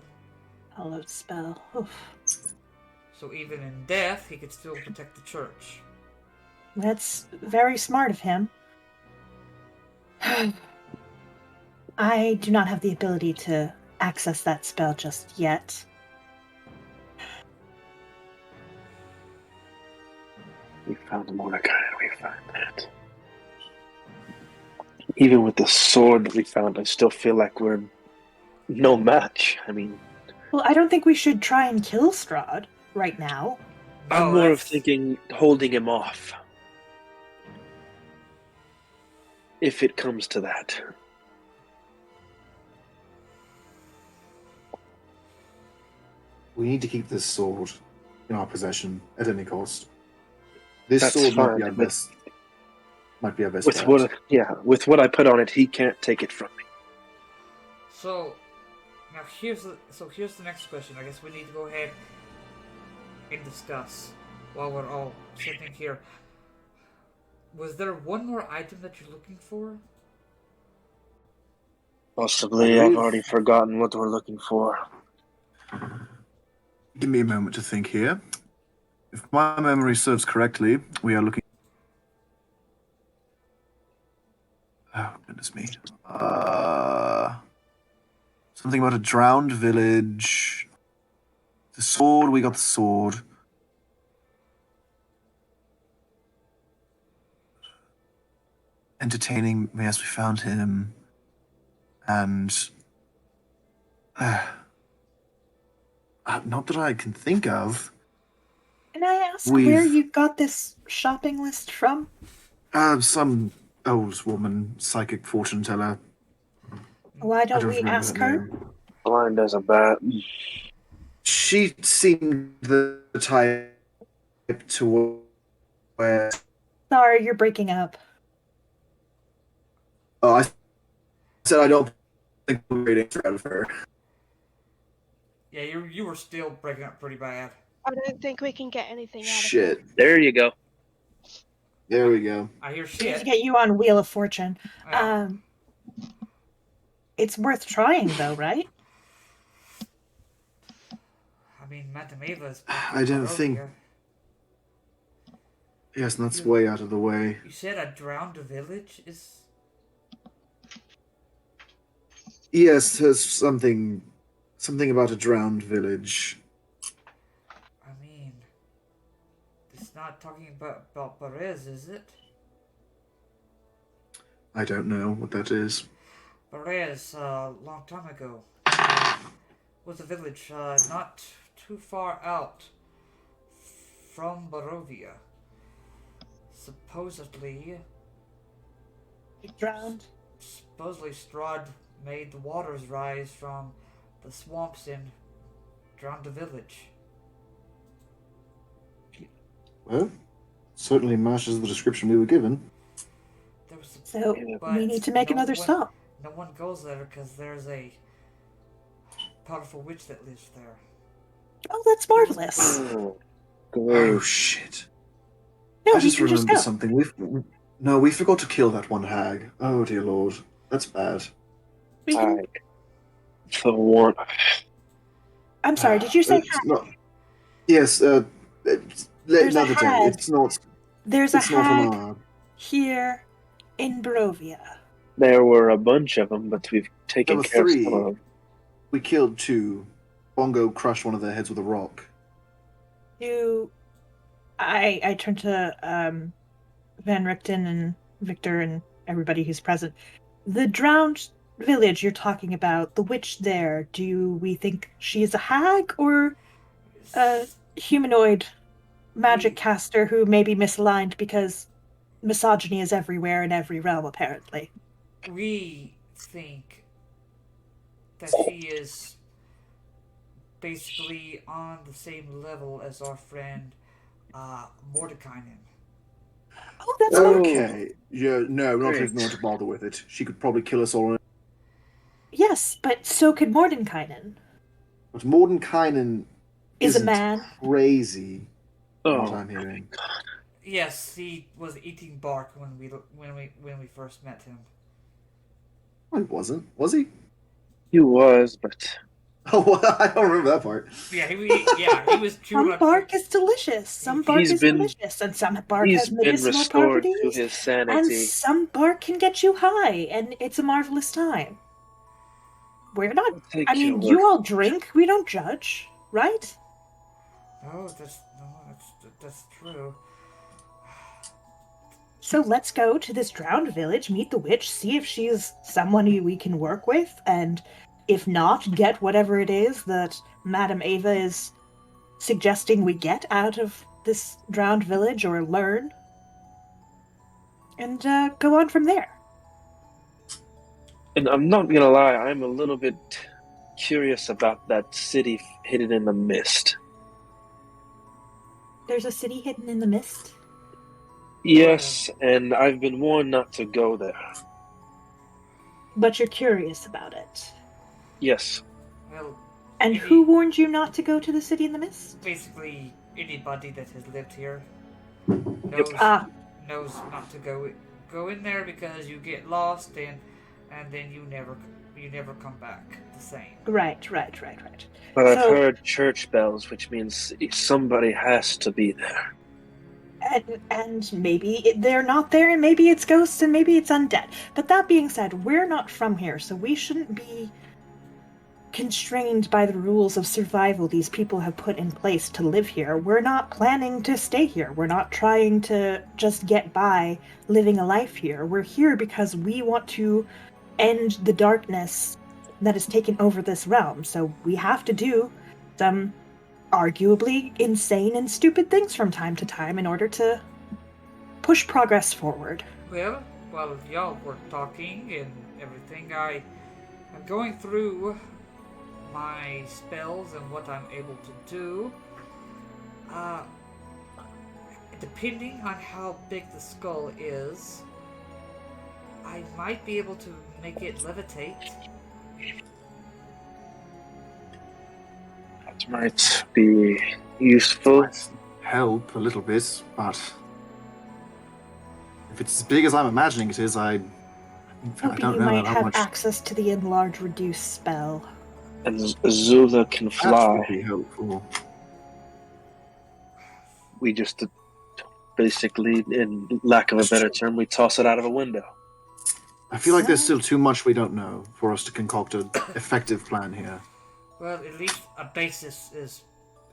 Hallowed spell. Oof. So even in death, he could still protect the church. That's very smart of him. I do not have the ability to access that spell just yet. We found Mordecai, we found that. Even with the sword that we found, I still feel like we're no match. I mean, Well, I don't think we should try and kill Strahd right now. I'm No, more of that's- thinking holding him off. If it comes to that. We need to keep this sword in our possession at any cost. This That's sword might be fine, our but- best. Might be our best. With with what I put on it, he can't take it from me. So now here's the next question. I guess we need to go ahead and discuss while we're all sitting here. Was there one more item that you're looking for? Possibly, I I've believe- already forgotten what we're looking for. Give me a moment to think here. If my memory serves correctly, we are looking Goodness me. Something about a drowned village. The sword, we got the sword. Entertaining, yes, we found him. And not that I can think of. Can I ask where We've- you got this shopping list from? Some old woman, psychic fortune teller. Why I don't don't we remember ask her her? name. Blind as a bat. She seemed the type to where. Sorry, you're breaking up. Oh, I said I don't think we're great answer out of her. Yeah, you were still breaking up pretty bad. I don't think we can get anything out of Shit. There you go. There we go. I hear We need to shit. get you on Wheel of Fortune. Yeah. It's worth trying, though, right? I mean, Matamava's. I don't think. Yes, and that's way out of the way. You said a drowned village is. Yes, there's something about a drowned village. I mean, it's not talking about Perez, is it? I don't know what that is. Perez, a long time ago, was a village not too far out from Barovia. Supposedly It drowned. Strahd made the waters rise from the swamps and drowned the village. Well, certainly matches the description we were given. There was a, So but we need to make no another one- stop. No one goes there because there's a powerful witch that lives there. Oh, that's marvelous. Oh, Oh great. shit! No, I we just can just remembered go. something. We forgot to kill that one hag. Oh dear lord, that's bad. We can... Like, the warrant. I'm sorry, did you say It's not. Yes. There's a Another day. hag. It's not. there's a It's not hag on our. here in Barovia? There were a bunch of them, but we've There taken were care of some three. of them. We killed two. Bongo crushed one of their heads with a rock. I turn to Van Richten and Victor and everybody who's present. The drowned village you're talking about, the witch there, do we think she is a hag or a humanoid magic caster who may be misaligned because misogyny is everywhere in every realm, apparently? We think that she is basically on the same level as our friend Mordekainen. Oh, that's marvelous. Okay. Yeah. No, not Great. even going to bother with it. She could probably kill us all. Yes, but so could Mordenkainen. But Mordenkainen Is a isn't man. crazy. From what Oh, I'm hearing. Yes, he was eating bark when we first met him. I wasn't. Was he? he was, but Oh, well, I don't remember that part. Yeah, he was chewing Some on bark is delicious. Some bark He's is been- delicious, and some bark he's has been medicinal restored to properties. his And sanity. some bark can get you high, and it's a marvelous time. We're not. I'll take I your mean, word you for all it. drink. We don't judge, right? No, that's true. So let's go to this drowned village, meet the witch, see if she's someone who we can work with, and if not, get whatever it is that Madame Ava is suggesting we get out of this drowned village or learn, and go on from there. And I'm not gonna lie, I'm a little bit curious about that city hidden in the mist. There's a city hidden in the mist. Yes, and I've been warned not to go there. But you're curious about it. Yes. Well, And maybe- who warned you not to go to the city in the mist? basically anybody that has lived here Yep. knows not to go in there because you get lost and then you never come back the same. Right. But I've So- heard church bells, which means somebody has to be there. And maybe they're not there, and maybe it's ghosts, and maybe it's undead. But that being said, we're not from here, so we shouldn't be constrained by the rules of survival these people have put in place to live here. We're not planning to stay here. We're not trying to just get by living a life here. We're here because we want to end the darkness that has taken over this realm. So we have to do some arguably insane and stupid things from time to time in order to push progress forward. Well, while y'all were talking and everything, I'm going through my spells and what I'm able to do. Uh, Depending on how big the skull is, I might be able to make it levitate. That might be useful. Might help a little bit, but if it's as big as I'm imagining it is, I Hoping don't you know might how have much access to the enlarge reduce spell. And Zula can that fly. would be helpful. We just basically, in lack of a better term, we toss it out of a window. I feel like there's still too much we don't know for us to concoct an effective plan here. Well, at least a basis is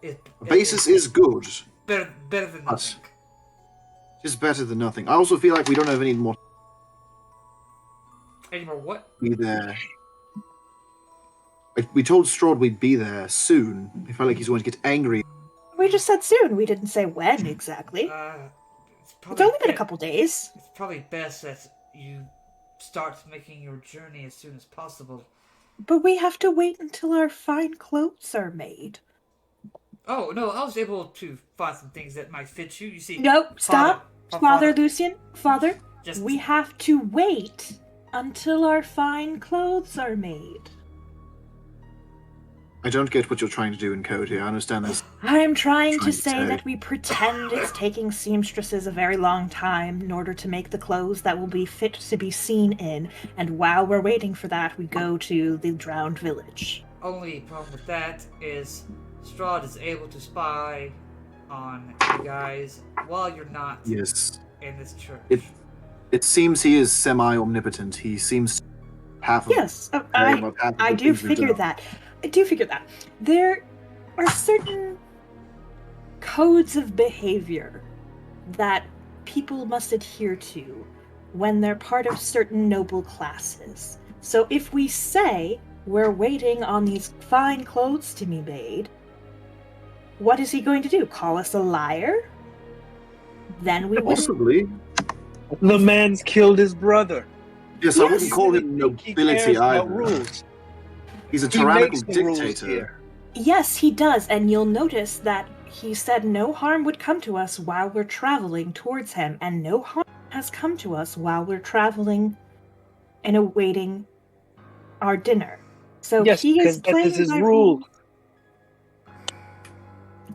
A basis is good. better than nothing. It's better than nothing. I also feel like we don't have any more Any more what? be there. We told Strahd we'd be there soon. I felt like he's going to get angry. We just said soon. We didn't say when exactly. It's It's only been a couple days. It's probably best that you start making your journey as soon as possible. But we have to wait until our fine clothes are made. Oh, no, I was able to find some things that might fit you. You see... No, stop. Father Lucian, Father, Just... we have to wait until our fine clothes are made. I don't get what you're trying to do in code here. I understand this. I'm trying to say that we pretend it's taking seamstresses a very long time in order to make the clothes that will be fit to be seen in, and while we're waiting for that, we go to the drowned village. Only problem with that is Strahd is able to spy on you guys while you're not in this church. It seems he is semi-omnipotent. He seems half of Yes, I do figure that. I do figure that. There are certain codes of behavior that people must adhere to when they're part of certain noble classes. So if we say we're waiting on these fine clothes to be made, what is he going to do? Call us a liar? Then we possibly. The man's killed his brother. Yes, I wouldn't call him nobility either. Rules. He's a tyrannical dictator. Yes, he does, and you'll notice that he said no harm would come to us while we're traveling towards him, and no harm has come to us while we're traveling and awaiting our dinner. So yes, he is playing that is his by rule.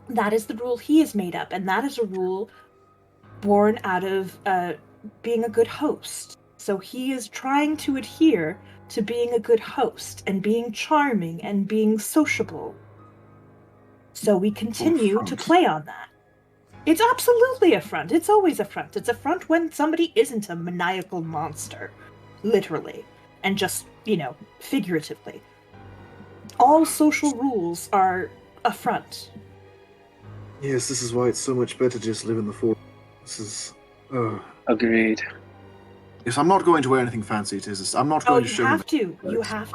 That is the rule he has made up, and that is a rule born out of being a good host. So he is trying to adhere to being a good host and being charming and being sociable. So we continue to play on that. It's absolutely a front. It's always a front. It's a front when somebody isn't a maniacal monster, literally, and just, figuratively. All social rules are a front. Yes, this is why it's so much better to just live in the forest. This is... Agreed. Yes, I'm not going to wear anything fancy. I'm not going to show him... You have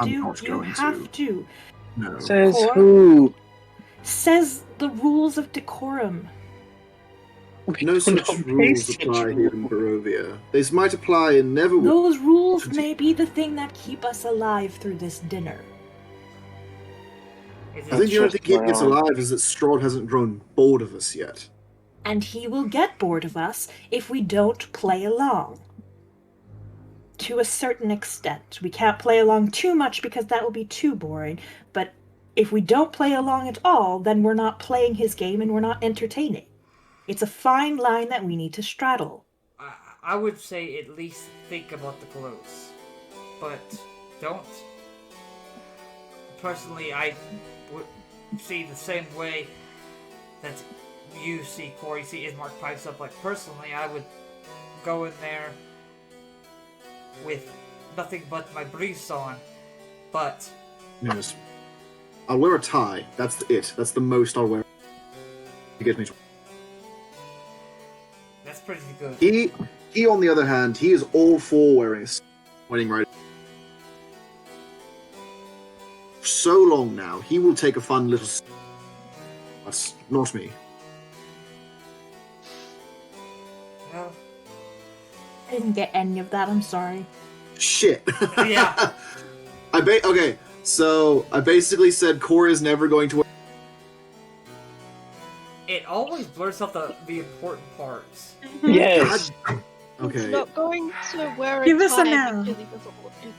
to. No. Says who? Says the rules of decorum. No such rules apply here in Barovia. These might apply in Neverwinter. Those rules may be the thing that keep us alive through this dinner. I think the only thing keeping us alive is that Strahd hasn't grown bored of us yet. And he will get bored of us if we don't play along. To a certain extent. We can't play along too much because that will be too boring, but if we don't play along at all, then we're not playing his game and we're not entertaining. It's a fine line that we need to straddle. I would say at least think about the clothes, but don't. Personally, I would see the same way that you see Corey, you see Ismark pipes up, like, personally, I would go in there with nothing but my briefs on, but... Yes. I'll wear a tie. That's it. That's the most I'll wear. You get me? That's pretty good. He, on the other hand, he is all for wearing a pointing right. So long now, he will take a fun little. That's not me. Well, I didn't get any of that. I'm sorry. Shit. Yeah. Okay, so I basically said Core is never going to wear. it always blurs out the important parts. Yes. God. He's Okay, not going to wear a Give us a tie noun. because he doesn't want it.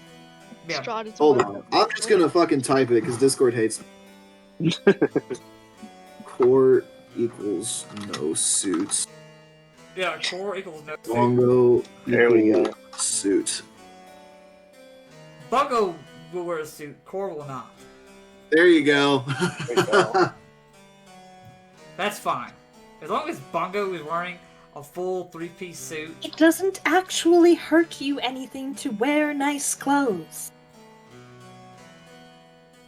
Yeah. Strahd is hold wearing on. it. I'm just gonna fucking type it because Discord hates. Core equals no suits. Yeah, core equals no suit. Bongo There we equal go. suit. Bungo will wear a suit, core will not. There you go. There you go. That's fine. As long as Bongo is wearing a full three-piece suit. It doesn't actually hurt you anything to wear nice clothes.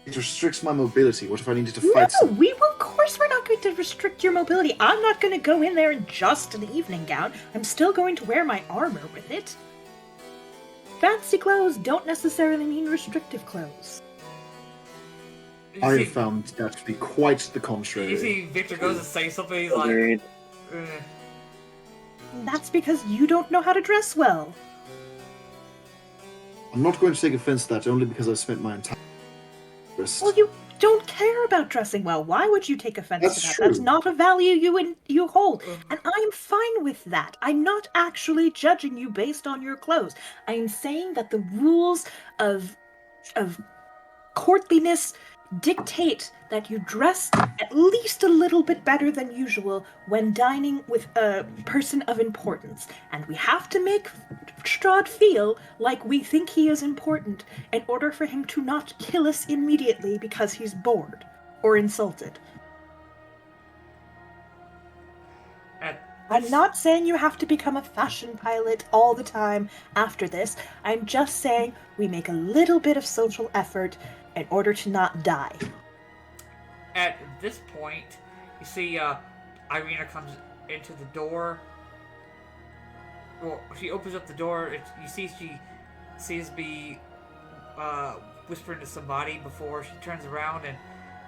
It restricts my mobility. What if I needed to No, fight some? of course we're not going to restrict your mobility. I'm not going to go in there in just an evening gown. I'm still going to wear my armor with it. Fancy clothes don't necessarily mean restrictive clothes. You I see, have found that to be quite the you contrary. see Victor goes to say something, he's like, Agreed. That's because you don't know how to dress well. I'm not going to take offense to that only because I've spent my entire. Well, you don't care about dressing well. Why would you take offense That's to that? true. That's not a value you hold. And I'm fine with that. I'm not actually judging you based on your clothes. I'm saying that the rules of courtliness dictate that you dress at least a little bit better than usual when dining with a person of importance. And we have to make Strahd feel like we think he is important in order for him to not kill us immediately because he's bored or insulted. I'm not saying you have to become a fashion pilot all the time after this. I'm just saying we make a little bit of social effort in order to not die. At this point, you see Irina comes into the door. Well, she opens up the door. You see she sees me whispering to somebody before she turns around and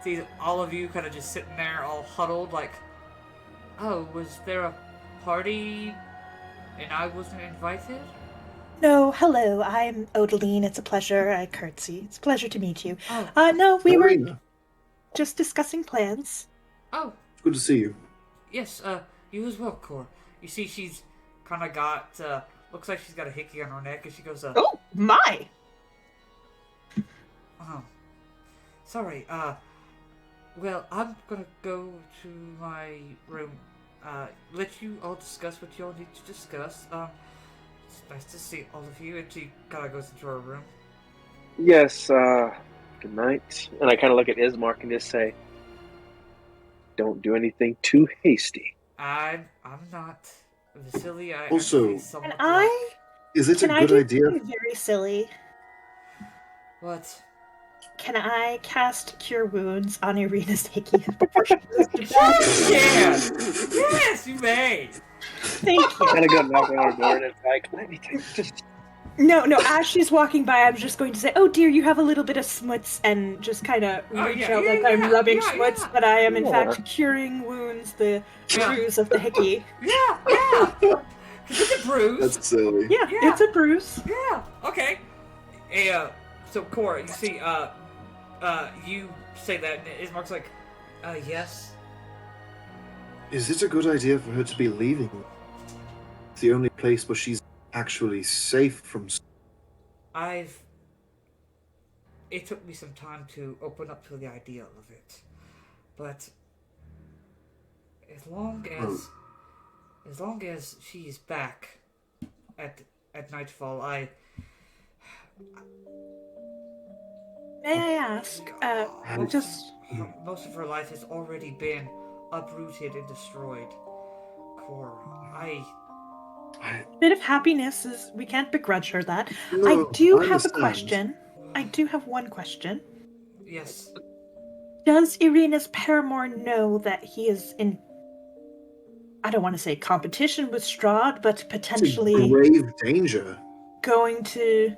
sees all of you kind of just sitting there all huddled like, oh, was there a party and I wasn't invited? No, hello, I'm Odeline. It's a pleasure. I curtsy. It's a pleasure to meet you. Oh, No, we were Irina, just discussing plans. oh, good to see you. yes, you as well, Cor. You see she's kind of got, looks like she's got a hickey on her neck and she goes, Oh, my! oh, sorry, well, I'm gonna go to my room, let you all discuss what you all need to discuss. It's nice to see all of you, and she kind of goes into her room. Yes, good night. And I kind of look at Ismark and just say, don't do anything too hasty. I'm not Vasily. I Also- actually somewhat And I... Is it Can a I good do idea? something very silly? What? Can I cast Cure Wounds on Irina's hickey before she goes to bed? Yeah! Yes, you may! Thank you. Kind of go knock on her door and it's like, let me take just. No, as she's walking by, I'm just going to say, oh dear, you have a little bit of smuts, and just kind of reach out like I'm rubbing smuts, but I am in fact curing wounds, the bruise of the hickey. Yeah! It's a bruise. That's silly. Yeah, Yeah. it's a bruise. Yeah, okay. Hey, so Cora, you see, you say that, and Ismark's like, yes. Is it a good idea for her to be leaving? It's the only place where she's actually safe from. It took me some time to open up to the idea of it, but as long as she is back at nightfall, May I ask, most, just... most of her life has already been uprooted and destroyed. Core, Bit of happiness is we can't begrudge her that. No, I do I have a understand. question. I do have one question. yes. Does Irina's paramour know that he is in, I don't want to say competition with Strahd, but It's a potentially grave danger. going to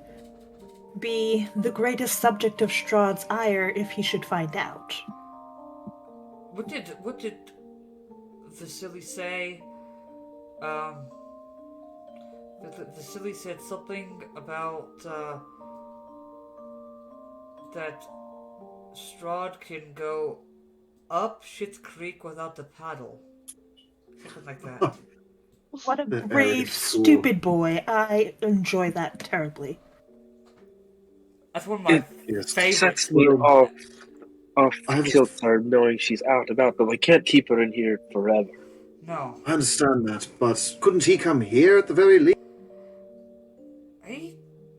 be the greatest subject of Strahd's ire if he should find out? What did Vasily say? Vasily said something about that Strahd can go up Schitt's Creek without the paddle. Something like that. What a The brave, arrogant fool. stupid boy. I enjoy that terribly. That's one of my Yes. favorites. Sets me Well, off I have- kilter knowing she's out about, but we can't keep her in here forever. No. I understand that, but couldn't he come here at the very least? He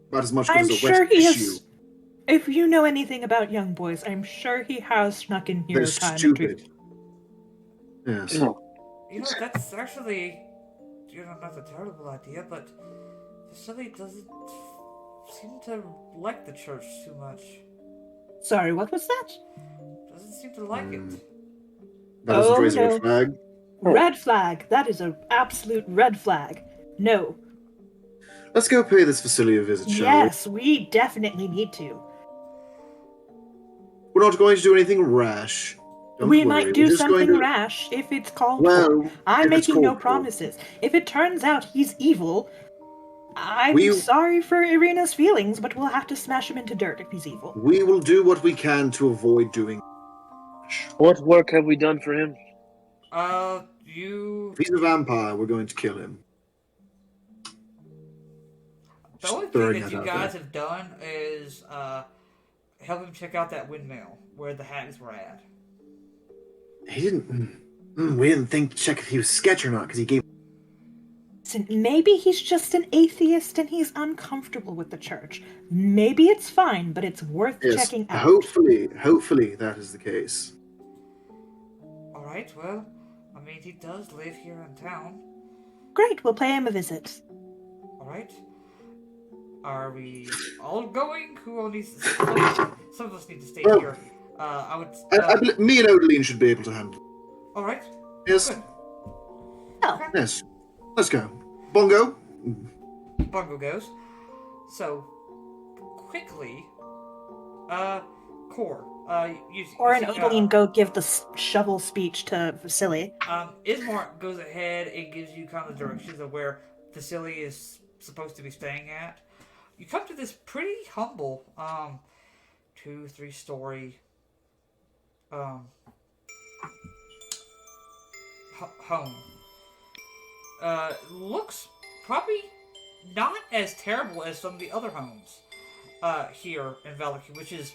About as much good I'm as a sure wet he issue. is. If you know anything about young boys, I'm sure he has snuck in here They're time stupid. Yes. No. You know, that's actually, not a terrible idea, but Vasily doesn't seem to like the church too much. Sorry, what was that? Doesn't seem to like it. That doesn't Oh, raise a no. red flag. Red flag. That is an absolute red flag. No. Let's go pay this Vasily a visit, shall Yes, we definitely need to. we? We're not going to do anything rash. Don't We worry. might We're do just something going to... rash if it's called Well, for. I'm if it's making no called for. promises. If it turns out he's evil, I'm We- sorry for Irina's feelings, but we'll have to smash him into dirt if he's evil. We will do what we can to avoid doing. What work have we done for him? You. If he's a vampire, we're going to kill him. The only Throwing thing that that you out guys there. have done is help him check out that windmill where the hags were at. He didn't... we didn't think to check if he was sketch or not, because he gave... Listen, maybe he's just an atheist and he's uncomfortable with the church. Maybe it's fine, but it's worth Yes, checking out. hopefully that is the case. Alright, well, I mean, he does live here in town. Great, we'll pay him a visit. Alright? Are we all going? Who all needs to... Some of us need to stay Well, here. I would... Me and Odeline should be able to handle it. Alright, Yes, good. Oh, yes. Let's go. Bongo? Bungo goes. So, quickly, Core, or an Odeline go give the shovel speech to Vasily. Ismark goes ahead and gives you kind of the directions of where Vasily is supposed to be staying at. You come to this pretty humble, 2-3 story, home. Looks probably not as terrible as some of the other homes here in Valaki, which is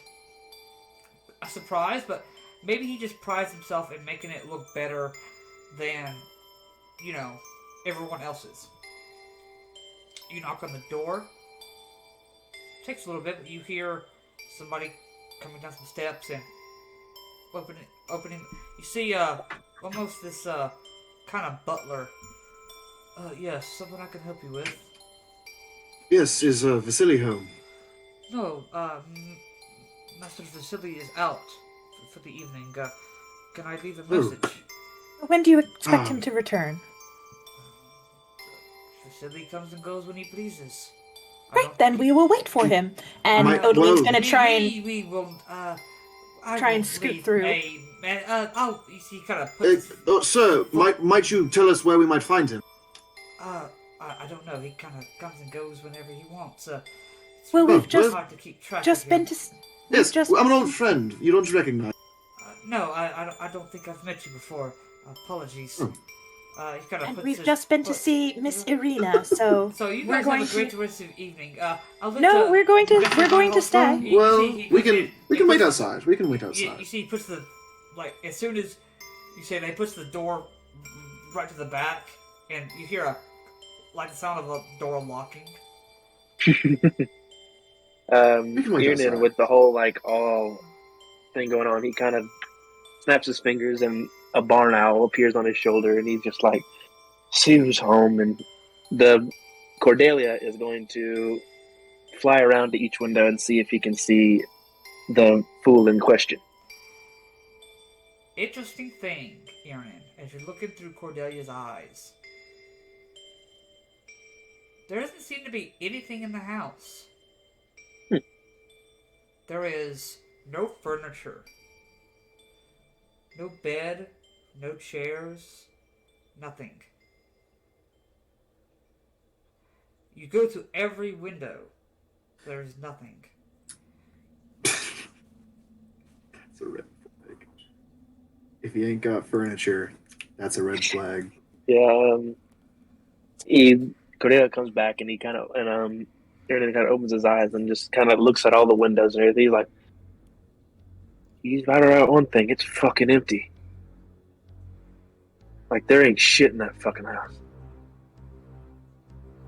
a surprise, but maybe he just prides himself in making it look better than, everyone else's. You knock on the door. Takes a little bit, but you hear somebody coming down some steps and opening. You see, almost this, kind of butler. Yes, something I can help you with. Yes, is Vasily home? No, Master Vasily is out for the evening. Can I leave a message? When do you expect him to return? Vasily comes and goes when he pleases. Great, then we will wait for him. And Might- Odeline's whoa. gonna try and We will, try and scoot through. You see, he kind of puts... Sir, might you tell us where we might find him? I don't know. He kind of comes and goes whenever he wants. It's Well, really we've just- hard to keep track just of been him. to. Yes, just I'm an old friend. You don't recognize. No, I don't think I've met you before. Apologies. Hmm. He kind of And puts we've his just been to foot- see Miss Irina, so So you we're guys going have a great to. rest of the evening. I'll let No, we're going to. you guys We're have going my to whole stay. phone. You Well, see, he we puts can it- we he can wait puts- outside. We can wait You outside. see, he puts the as soon as you say they puts the door right to the back, and you hear the sound of a door locking. We can wait Ian, outside. with the whole all thing going on, he kind of snaps his fingers and a barn owl appears on his shoulder, and he's just like, "See who's home." And the Cordelia is going to fly around to each window and see if he can see the fool in question. Interesting thing, Aaron, as you're looking through Cordelia's eyes. There doesn't seem to be anything in the house. There is no furniture, no bed, no chairs, nothing. You go to every window, there's nothing. It's a red flag. If he ain't got furniture, that's a red flag. Yeah, Cordelia comes back and he kind of Aaron kind of opens his eyes and just kind of looks at all the windows and everything. He's like, he's right about one thing. It's fucking empty. Like there ain't shit in that fucking house.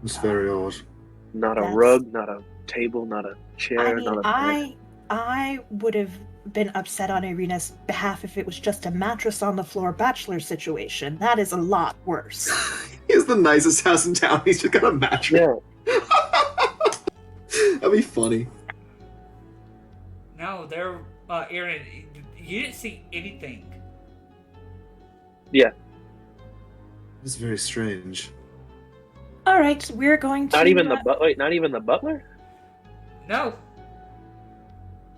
It's very odd. Not a That's- rug, not a table, not a chair, I mean, not a bed. I would have been upset on Irina's behalf if it was just a mattress on the floor bachelor situation. That is a lot worse. He has the nicest house in town. He's just got a mattress. Yeah. That'd be funny. No, Aaron, you didn't see anything. Yeah. It's very strange. All right, we're going to. Not even the butler? No.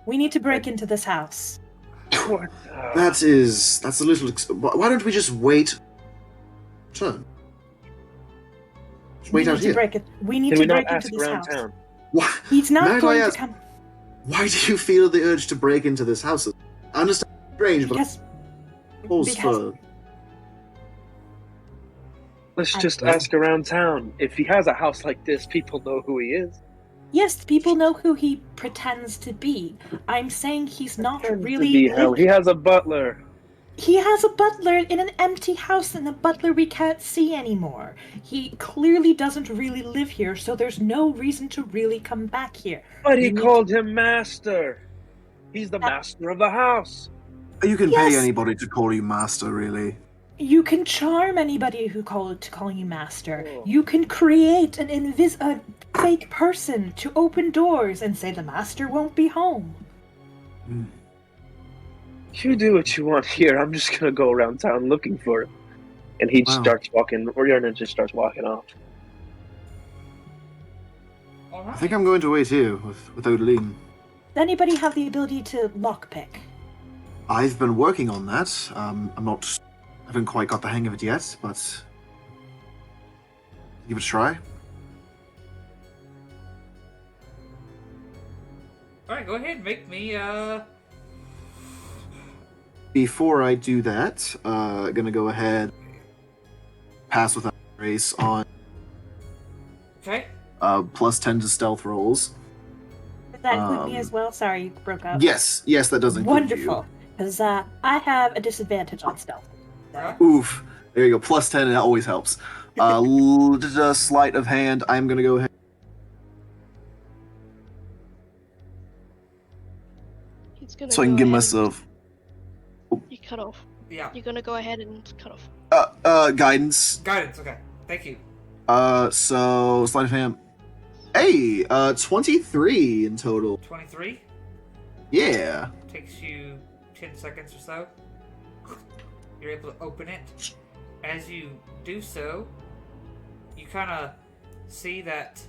We need to break into this house. That's a little. Why don't we just wait? Turn. Just wait out here. We need Did to we not break into ask this around house. town? Why, He's not Might I going to ask- come why do you feel the urge to break into this house? I understand it's strange, but because pause because- for. Let's just ask around town. If he has a house like this, people know who he is. yes, people know who he pretends to be. I'm saying he's not Pretends to really. be hell. He has a butler. He has a butler in an empty house, and a butler we can't see anymore. He clearly doesn't really live here, so there's no reason to really come back here. But he We need called him master. He's the master of the house. You can Yes. pay anybody to call you master, really. You can charm anybody who call you master. Oh. You can create a fake person to open doors and say the master won't be home. You do what you want here. I'm just gonna go around town looking for him. And he Wow. starts walking, or Yarna just starts walking off. All I right. think I'm going to wait here with Odeline. Does anybody have the ability to lockpick? I've been working on that. I haven't quite got the hang of it yet, but give it a try. All right, go ahead. Make me. Before I do that, gonna go ahead, pass without grace on Okay. plus 10 to stealth rolls. Does that include me Um, as well? Sorry, you broke up. Yes, that does include Wonderful. Because I have a disadvantage on stealth. Alright. you. Oof. There you go. Plus 10, it always helps. Just sleight of hand. I'm gonna go ahead. He's gonna So I can go give ahead myself and- You cut off. Yeah. You're gonna go ahead and cut off. guidance. Guidance. Okay. Thank you. So sleight of hand. Hey, 23 in total. 23 Yeah. takes you 10 seconds or so. You're able to open it. As you do so, you kind of see that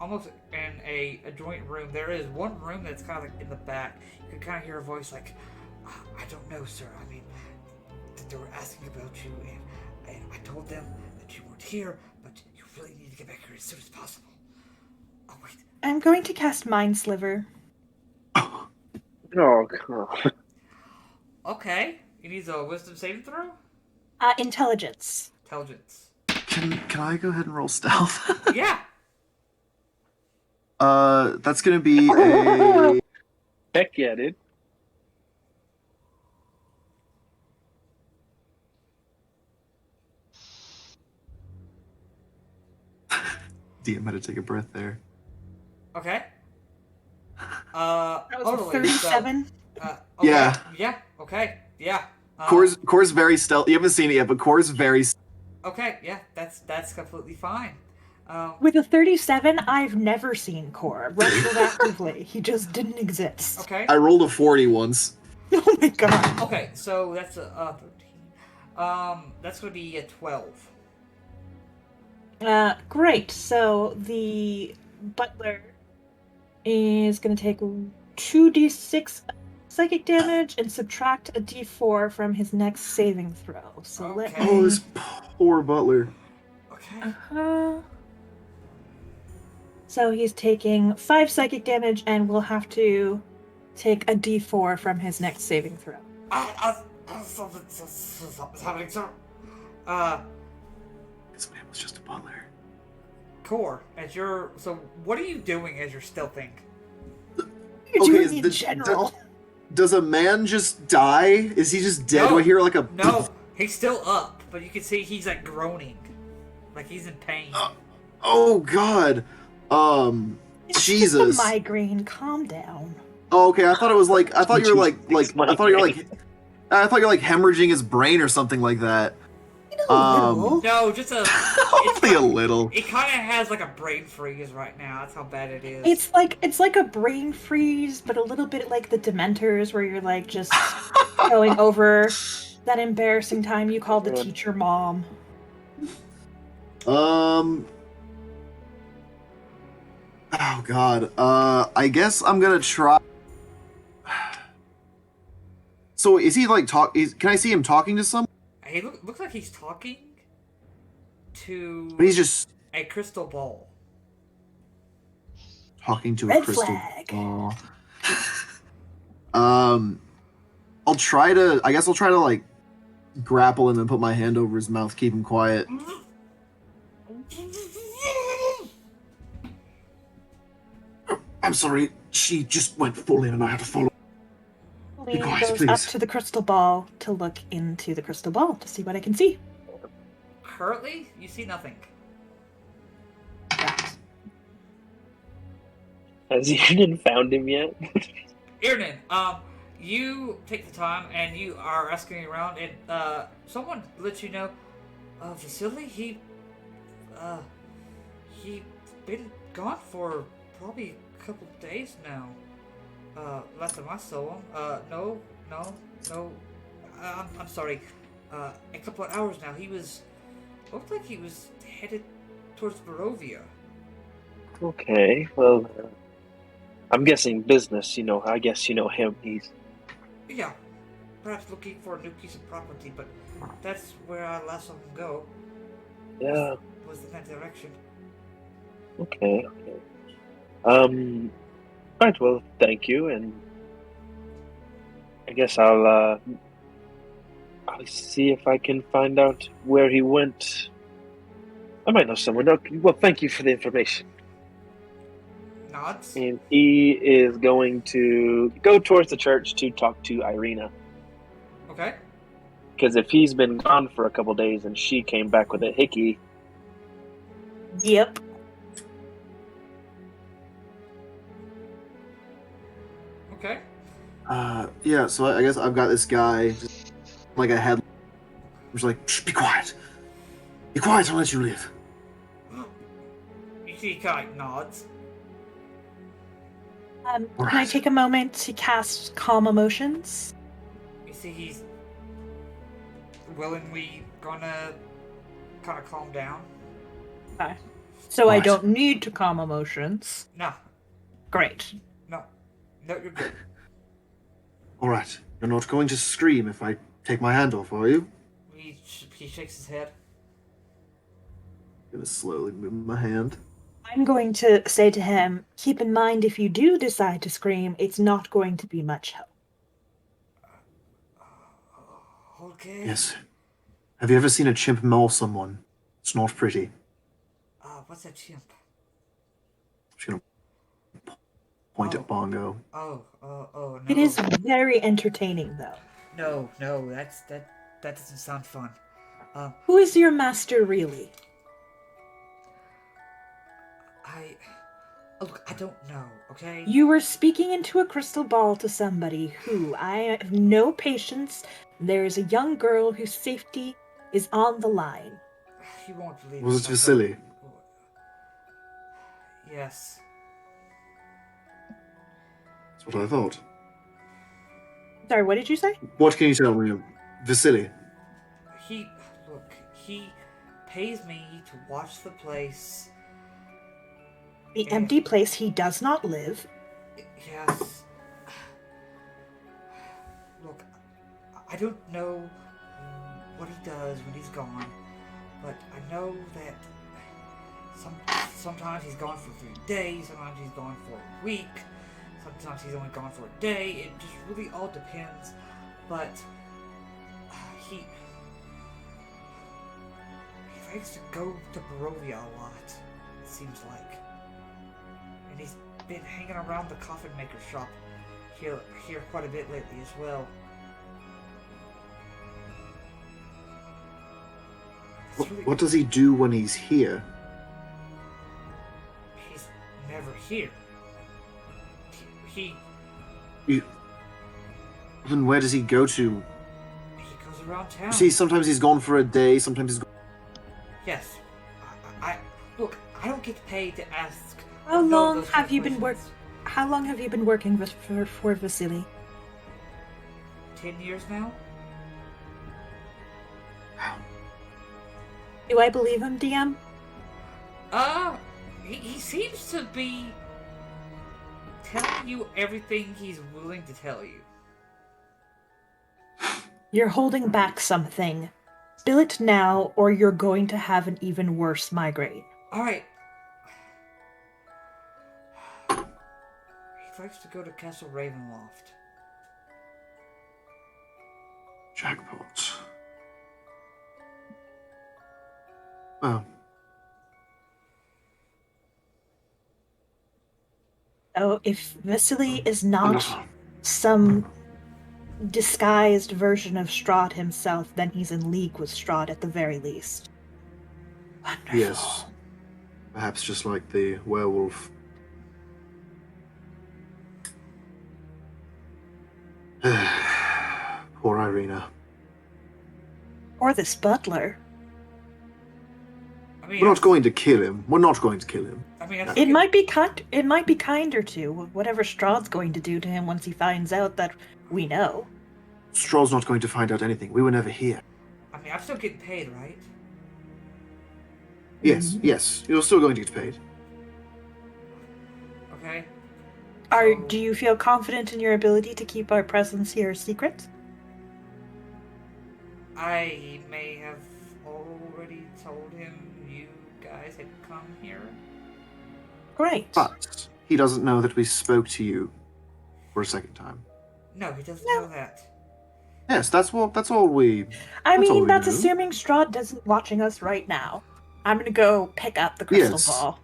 almost in a joint room, there is one room that's kind of like in the back. You can kind of hear a voice like, I don't know, sir. I mean, they were asking about you, and I told them that you weren't here, but you really need to get back here as soon as possible. Oh, wait. I'm going to cast Mind Sliver. Oh, come on. Okay. He needs a wisdom saving throw? Intelligence. Intelligence. Can I go ahead and roll stealth? Yeah! That's gonna be a Heck yeah, dude. DM had to take a breath there. Okay. That was Totally. 37. Okay. Yeah. Yeah, okay. Yeah. Core's very stealth. You haven't seen it yet, but Core's very. Okay, yeah, that's completely fine. With a 37, I've never seen Core. Retroactively, he just didn't exist. Okay. I rolled a 40 once. Oh my god. Okay, so that's a 13. That's gonna be a 12. Great. So the butler is going to take 2d6 psychic damage and subtract a d4 from his next saving throw. So let Okay. Oh, me. this poor butler. Okay. Uh-huh. So he's taking 5 psychic damage and will have to take a d4 from his next saving throw. Something's happening, sir. This man was just a butler. Core, so what are you doing as you're stealthing? You're Okay, doing in general. Does a man just die? Is he just dead? No. Do I hear like a... No, he's still up, but you can see he's like groaning, like he's in pain. Oh god. It's Jesus. just a migraine. Calm down. Oh, okay. I thought it was like I thought you were like Jesus, I thought you were like I thought you were like hemorrhaging his brain or something like that. A little. No, just a. Only a little. It kind of has like a brain freeze right now. That's how bad it is. It's like a brain freeze, but a little bit like the Dementors, where you're like just going over that embarrassing time you called the teacher mom. Oh god. I guess I'm gonna try. So is he like can I see him talking to someone? He looks like he's talking to. But he's just a crystal ball. talking to a Red crystal flag. ball. I'll try to like grapple him and put my hand over his mouth, keep him quiet. I'm sorry, she just went full in and I had to follow. He Guys, goes please. up to the crystal ball to look into the crystal ball to see what I can see. Currently, you see nothing. Right. Has Eden found him yet? Irnan, you take the time and you are asking around, and someone lets you know, Vasily, he's been gone for probably a couple of days now. Last time I saw him, no, I'm sorry, a couple of hours now. Looked like he was headed towards Barovia. Okay, well, I'm guessing business, I guess you know him. He's... Yeah, perhaps looking for a new piece of property, but that's where I last saw him go. Yeah, Was in that direction. okay. Alright, well, thank you, and I guess I'll see if I can find out where he went. I might know someone. Okay, well, thank you for the information. Nods. And he is going to go towards the church to talk to Irina. Okay. Because if he's been gone for a couple days and she came back with a hickey, Yep. Okay. Yeah, so I guess I've got this guy, just like a head. I'm just like, shh, be quiet. Be quiet, I'll let you live. You see, he kind of nods. Can I take a moment to cast Calm Emotions? You see, he's willingly gonna kind of calm down. Okay. So I Right. don't need to calm emotions. No, Great. no, you're good. Alright, you're not going to scream if I take my hand off, are you? He shakes his head. I'm gonna slowly move my hand. I'm going to say to him, keep in mind if you do decide to scream, it's not going to be much help. Okay. Yes. Have you ever seen a chimp maul someone? It's not pretty. What's that chimp? I'm just gonna point at Bongo. Oh, no. It is very entertaining, though. No, that doesn't sound fun. Who is your master, really? Look, I don't know, okay? You were speaking into a crystal ball to somebody who I have no patience There is a young girl whose safety is on the line. He won't believe Was if it I Vasily? go- Yes. That's what I thought. Sorry, what did you say? What can you tell me of Vasily? He pays me to watch the place. The empty place he does not live. Yes. Look, I don't know what he does when he's gone, but I know that sometimes he's gone for 3 days, sometimes he's gone for a week, sometimes he's only gone for a day. It just really all depends. But he likes to go to Barovia a lot, it seems like. And he's been hanging around the coffin maker shop here quite a bit lately as well. What does he do when he's here? He's never here. He Then where does he go to? goes around town. See, sometimes he's gone for a day, sometimes he's gone... Yes. Look, I don't get paid to ask. How know long those have kind you of been questions. How long have you been working for Vasily? 10 years now? Do I believe him, DM? He seems to be telling you everything he's willing to tell you. You're holding back something. Spill it now, or you're going to have an even worse migraine. Alright. He likes to go to Castle Ravenloft. Jackpot. Well, So if Vasily is not wonderful. some disguised version of Strahd himself, then he's in league with Strahd at the very least. Wonderful. Yes. Perhaps just like the werewolf. Poor Irina. Or this butler. I mean, We're not going to kill him. We're not going to kill him. I mean, It might be kinder to whatever Strahd's going to do to him once he finds out that we know. Strahd's not going to find out anything. We were never here. I mean, I'm still getting paid, right? Yes, yes. You're still going to get paid. Okay. Do you feel confident in your ability to keep our presence here a secret? I may have already told him you guys had come here. Great. But he doesn't know that we spoke to you for a second time. No, he doesn't No. know that. Yes, that's all we... I That's all mean, we that's know. assuming Strahd isn't watching us right now. I'm gonna go pick up the crystal Yes. ball.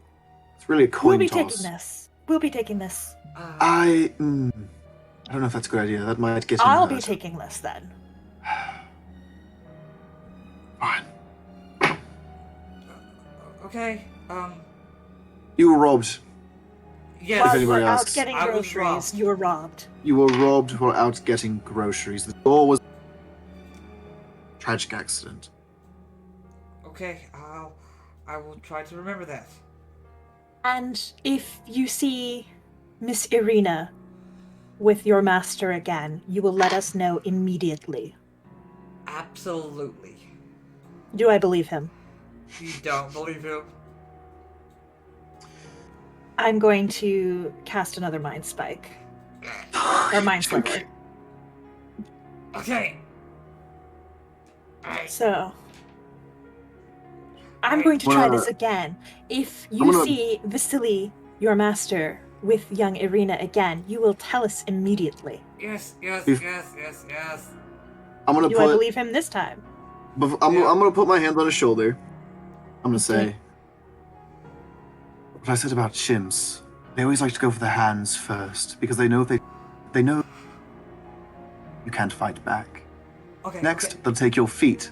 It's really a coin We'll be toss. taking this. We'll be taking this. I don't know if that's a good idea. That might get him I'll hurt. be taking this then. Fine. Okay. You were robbed. Yes. While you anybody were out asks. getting I was groceries, robbed. you were robbed. You were robbed while out getting groceries. The door was... Tragic accident. Okay. I will try to remember that. And if you see Miss Irina with your master again, you will let us know immediately. Absolutely. Do I believe him? You don't believe him? I'm going to cast another Mind Spike. Or Mind Sliver. Okay. Alright. So, I'm going to try Well, this again. If you I'm gonna- see Vasily, your master, with young Irina again, you will tell us immediately. Yes, yes, If- yes, yes, yes. I'm gonna Do I put... believe him this time? I'm Yeah. gonna put my hand on his shoulder. I'm gonna Okay. say... What I said about chimps. They always like to go for the hands first, because they know they know you can't fight back. Okay. Next, Okay. they'll take your feet,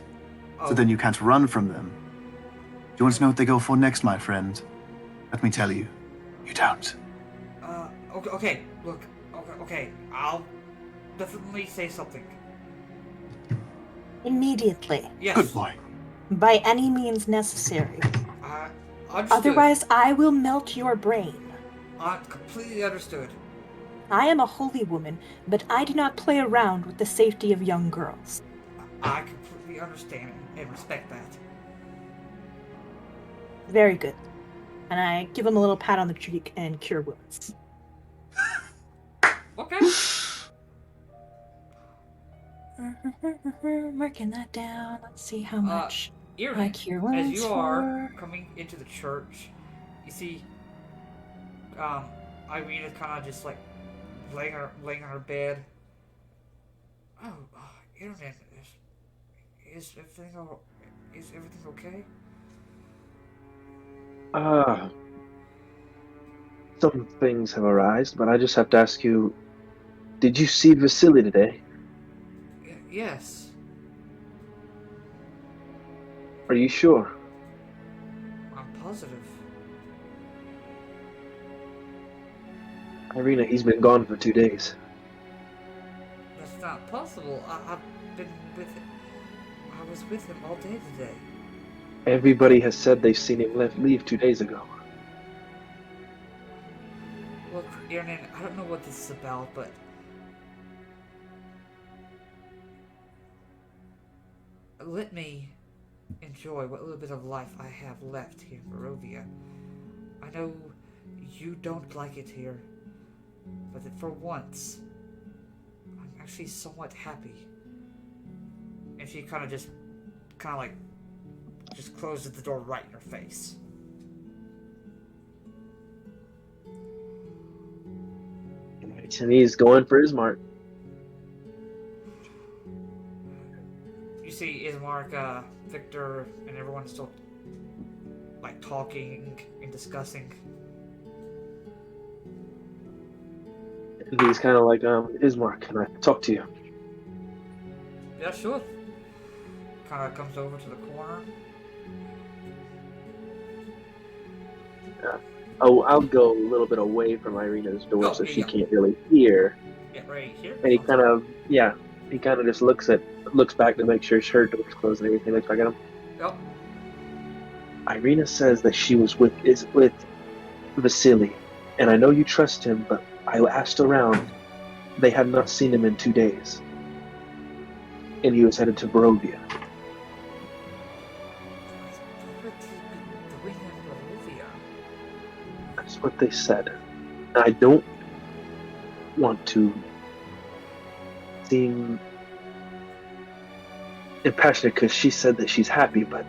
Oh, so then you can't run from them. Do you want to know what they go for next, my friend? Let me tell you. You don't. Okay. Okay. Look. Okay. Okay. I'll definitely say something. Immediately. Yes. Good boy. By any means necessary. Understood. Otherwise, I will melt your brain. Completely understood. I am a holy woman, but I do not play around with the safety of young girls. I completely understand and respect that. Very good. And I give him a little pat on the cheek and cure wounds. Okay. Marking that down. Let's see how much I Irene, cure as wounds you are for. coming into the church, you see, Irene is kind of just like laying on her bed. Oh, Irene, is everything okay? Some things have arisen, but I just have to ask you, did you see Vasily today? Yes. Are you sure? I'm positive. Irina, he's been gone for 2 days. That's not possible. I've been with him. I was with him all day today. Everybody has said they've seen him leave 2 days ago. Look, Irene, I don't know what this is about, but let me enjoy what little bit of life I have left here in Barovia. I know you don't like it here, but for once, I'm actually somewhat happy. And she kind of closes the door right in her face. Right, and he's going for his mark. You see Ismark, Victor, and everyone still like talking and discussing. And he's kind of like, Ismark, can I talk to you? Yeah, sure. Kind of comes over to the corner. Oh, I'll go a little bit away from Irina's door so she can't really hear. Yeah, right here. And he kind of just looks back to make sure her door's closed and everything. Looks back at him. Yep. Irina says that she was with Vasily, and I know you trust him, but I asked around. They had not seen him in 2 days, and he was headed to Barovia. That's what they said. I don't want to seem impassionate because she said that she's happy, but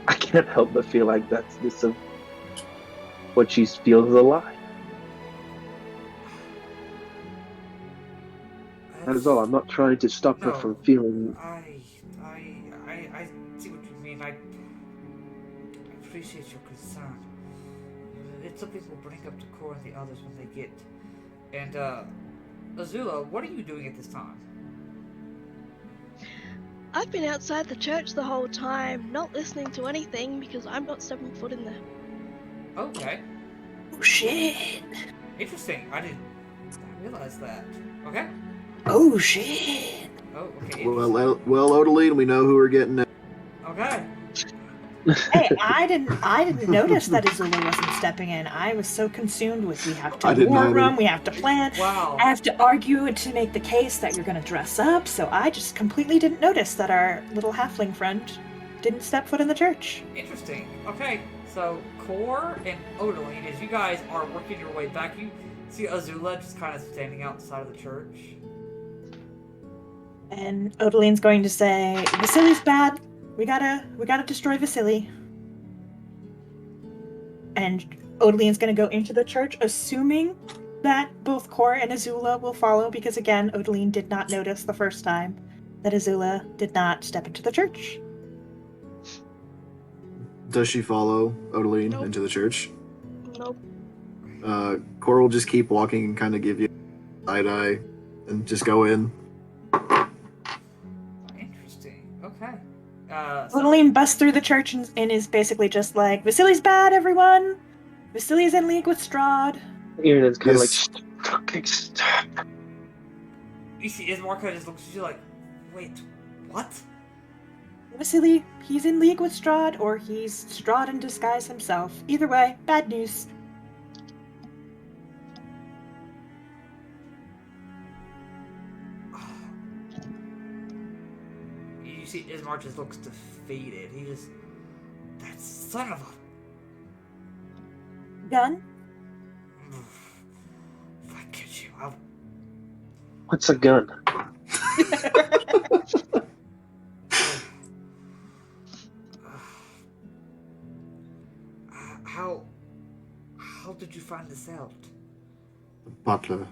I can't help but feel like that's just what she feels is a lie. That is all. I'm not trying to stop her from feeling. I see what you mean. I appreciate your concern. It's something we'll bring up to Cor and the others when they get. And Azula, what are you doing at this time? I've been outside the church the whole time, not listening to anything because I'm not stepping foot in there. Okay. Oh shit. Interesting. I didn't realize that. Okay. Oh shit. Oh, okay. Well, Odeline, we know who we're getting at. Okay. Hey, I didn't notice that Azula wasn't stepping in. I was so consumed with we have to war room, we have to plan. Wow. I have to argue to make the case that you're going to dress up. So I just completely didn't notice that our little halfling friend didn't step foot in the church. Interesting. Okay, so Cor and Odeline, as you guys are working your way back, you see Azula just kind of standing outside of the church. And Odeline's going to say, Vasily's bad. We gotta destroy Vasily. And Odeline's gonna go into the church, assuming that both Cor and Azula will follow, because again, Odeline did not notice the first time that Azula did not step into the church. Does she follow Odeline Nope. into the church? Nope. Cor will just keep walking and kind of give you side eye and just go in. Interesting. Okay. Odeline busts through the church and is basically just like, Vasily's bad, everyone! Vasily's in league with Strahd. Irina's kind of like, Yes. stop. You see Ismark just looks at you like, wait, What? Vasily, he's in league with Strahd, or he's Strahd in disguise himself. Either way, bad news. You see, Ismar just looks defeated. He just. That son of a. Gun? If I catch you, I'll. What's a gun? How. How did you find this out? Butler.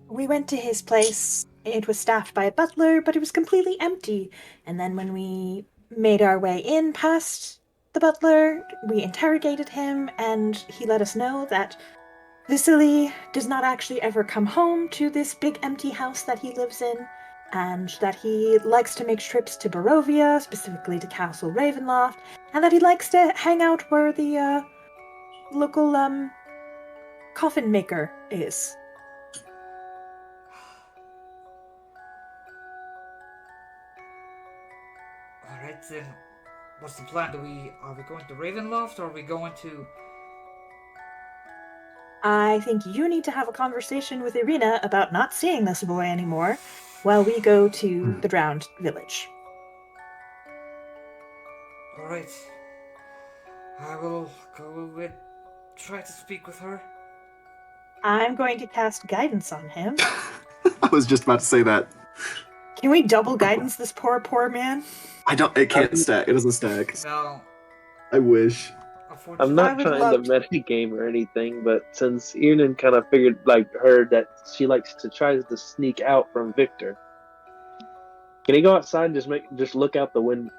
We went to his place. It was staffed by a butler, but it was completely empty. And then when we made our way in past the butler, we interrogated him, and he let us know that Vasily does not actually ever come home to this big empty house that he lives in, and that he likes to make trips to Barovia, specifically to Castle Ravenloft, and that he likes to hang out where the local coffin maker is. Alright then. What's the plan? Are we going to Ravenloft or are we going to. I think you need to have a conversation with Irina about not seeing this boy anymore while we go to the drowned village. Alright. I will go and try to speak with her. I'm going to cast guidance on him. I was just about to say that. Can we double guidance this poor man? It can't stack. It doesn't stack. No. I wish. Unfortunately. I'm not I would trying love to metagame or anything, but since Ian kind of heard that she likes to tries to sneak out from Victor, can he go outside and just look out the window,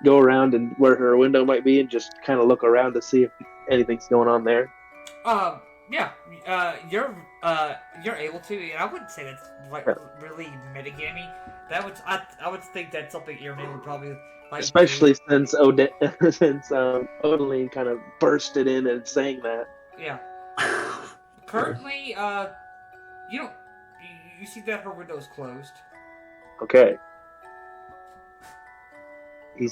go around and where her window might be, and just kind of look around to see if anything's going on there? Yeah. You're able to. And I wouldn't say that's like really metagamey. I would think that's something Irene would probably like. Especially since Odeline kind of bursted in and saying that. Yeah. Currently, you don't. You see that her window's closed. Okay. He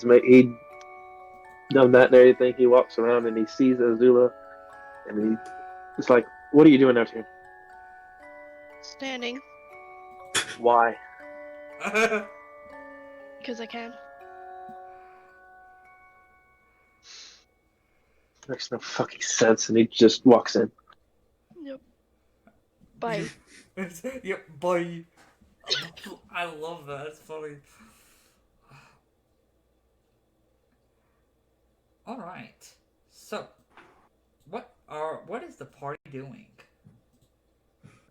done that and everything. He walks around and he sees Azula, and he's like, "What are you doing out here? Standing. Why?" Because I can. Makes no fucking sense, and he just walks in. Yep. Bye. Yep, bye. I love that. It's funny. All right. So, what is the party doing?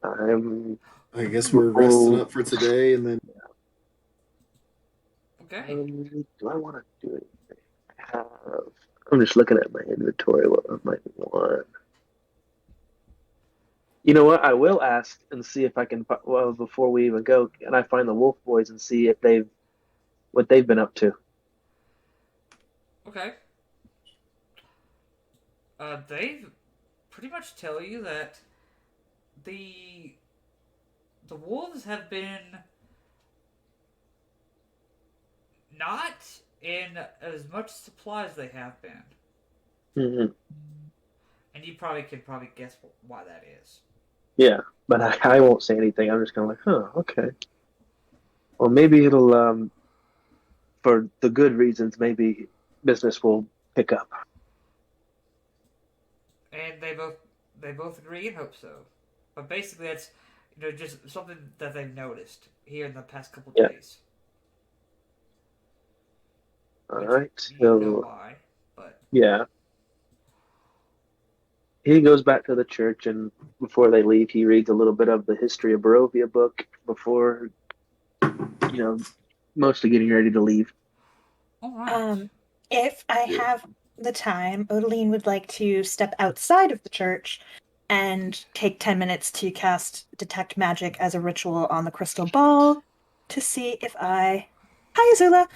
I guess we're resting up for today, and then. Okay. Do I want to do anything? I'm just looking at my inventory. What I might want. You know what? I will ask and see if I can. Well, before we even go, can I find the Wolf Boys and see if what they've been up to? Okay. They pretty much tell you that the wolves have been not in as much supply as they have been, Mm-hmm. and you could guess why that is. Yeah, but I won't say anything. I'm just kind of like, huh, okay. Well, maybe it'll for the good reasons. Maybe business will pick up. And they both agree and hope so. But basically, that's just something that they've noticed here in the past couple days. All right. You know why, but yeah. He goes back to the church, and before they leave, he reads a little bit of the History of Barovia book before, mostly getting ready to leave. all right. If I have the time, Odeline would like to step outside of the church and take 10 minutes to cast Detect Magic as a ritual on the crystal ball to see if I... Hi, Azula!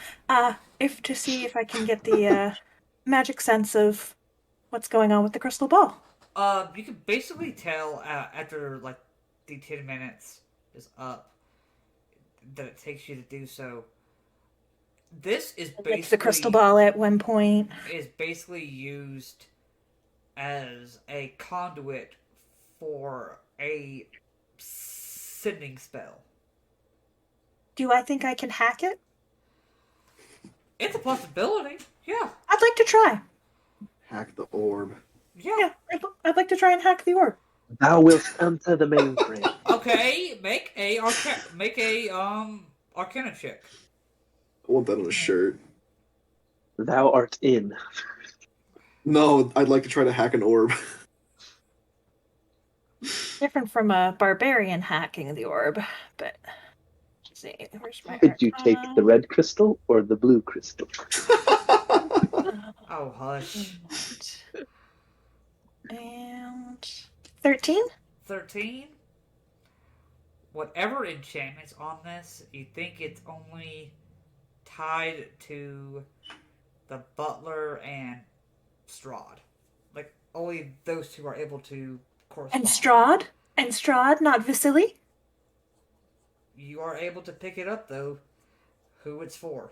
To see if I can get the magic sense of what's going on with the crystal ball. You can basically tell after like the 10 minutes is up that it takes you to do so. This is Like the crystal basically ball at one point. used as a conduit for a sending spell. Do I think I can hack it? It's a possibility. Yeah. I'd like to try. Hack the orb. Yeah. Yeah, I'd like to try and hack the orb. Thou wilt enter the mainframe. Okay. Make a Arcana check. I want that on a shirt. Thou art in. No, I'd like to try to hack an orb. Different from a barbarian hacking the orb, but let's see, where's my Did you take the red crystal or the blue crystal? Oh, hush. And 13? 13. Whatever enchantment's on this, you think it's only tied to the butler and Strahd. Like, only those two are able to correspond. And Strahd? And Strahd, not Vasily? You are able to pick it up, though, who it's for.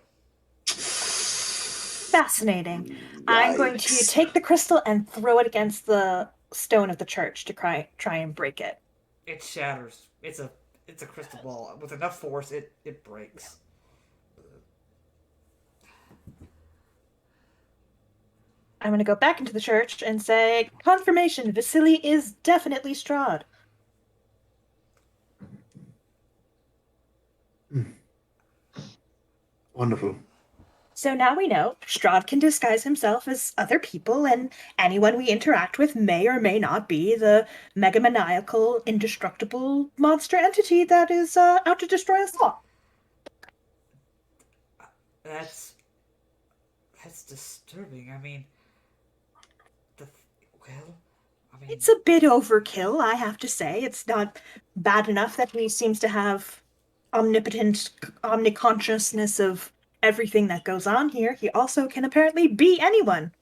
Fascinating. I'm going to Yikes. take the crystal and throw it against the stone of the church to try and break it. It shatters. It's a crystal ball. With enough force, it breaks. I'm going to go back into the church and say, confirmation, Vasily is definitely Strahd. Wonderful. So now we know Strahd can disguise himself as other people, and anyone we interact with may or may not be the megamaniacal, indestructible monster entity that is out to destroy us all. That's disturbing. I mean, It's a bit overkill, I have to say. It's not bad enough that he seems to have omniconsciousness of everything that goes on here. He also can apparently be anyone.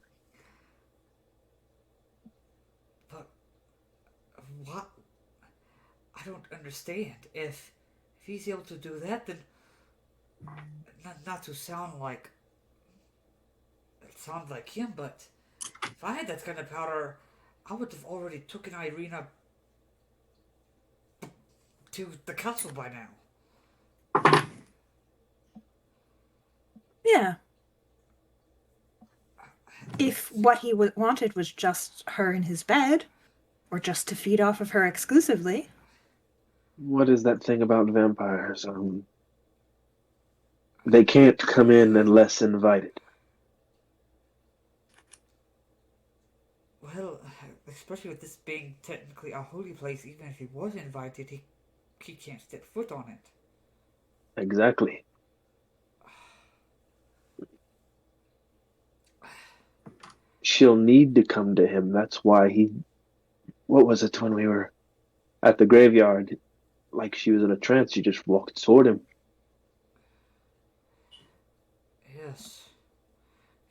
But what? I don't understand. If he's able to do that, then not to sound like him, but if I had that kind of power, I would have already taken Irina to the castle by now. Yeah. If what he wanted was just her in his bed, or just to feed off of her exclusively. What is that thing about vampires? They can't come in unless invited. Well, especially with this being technically a holy place, even if he was invited, he can't step foot on it. Exactly. She'll need to come to him. That's why what was it when we were at the graveyard? Like she was in a trance, she just walked toward him. Yes.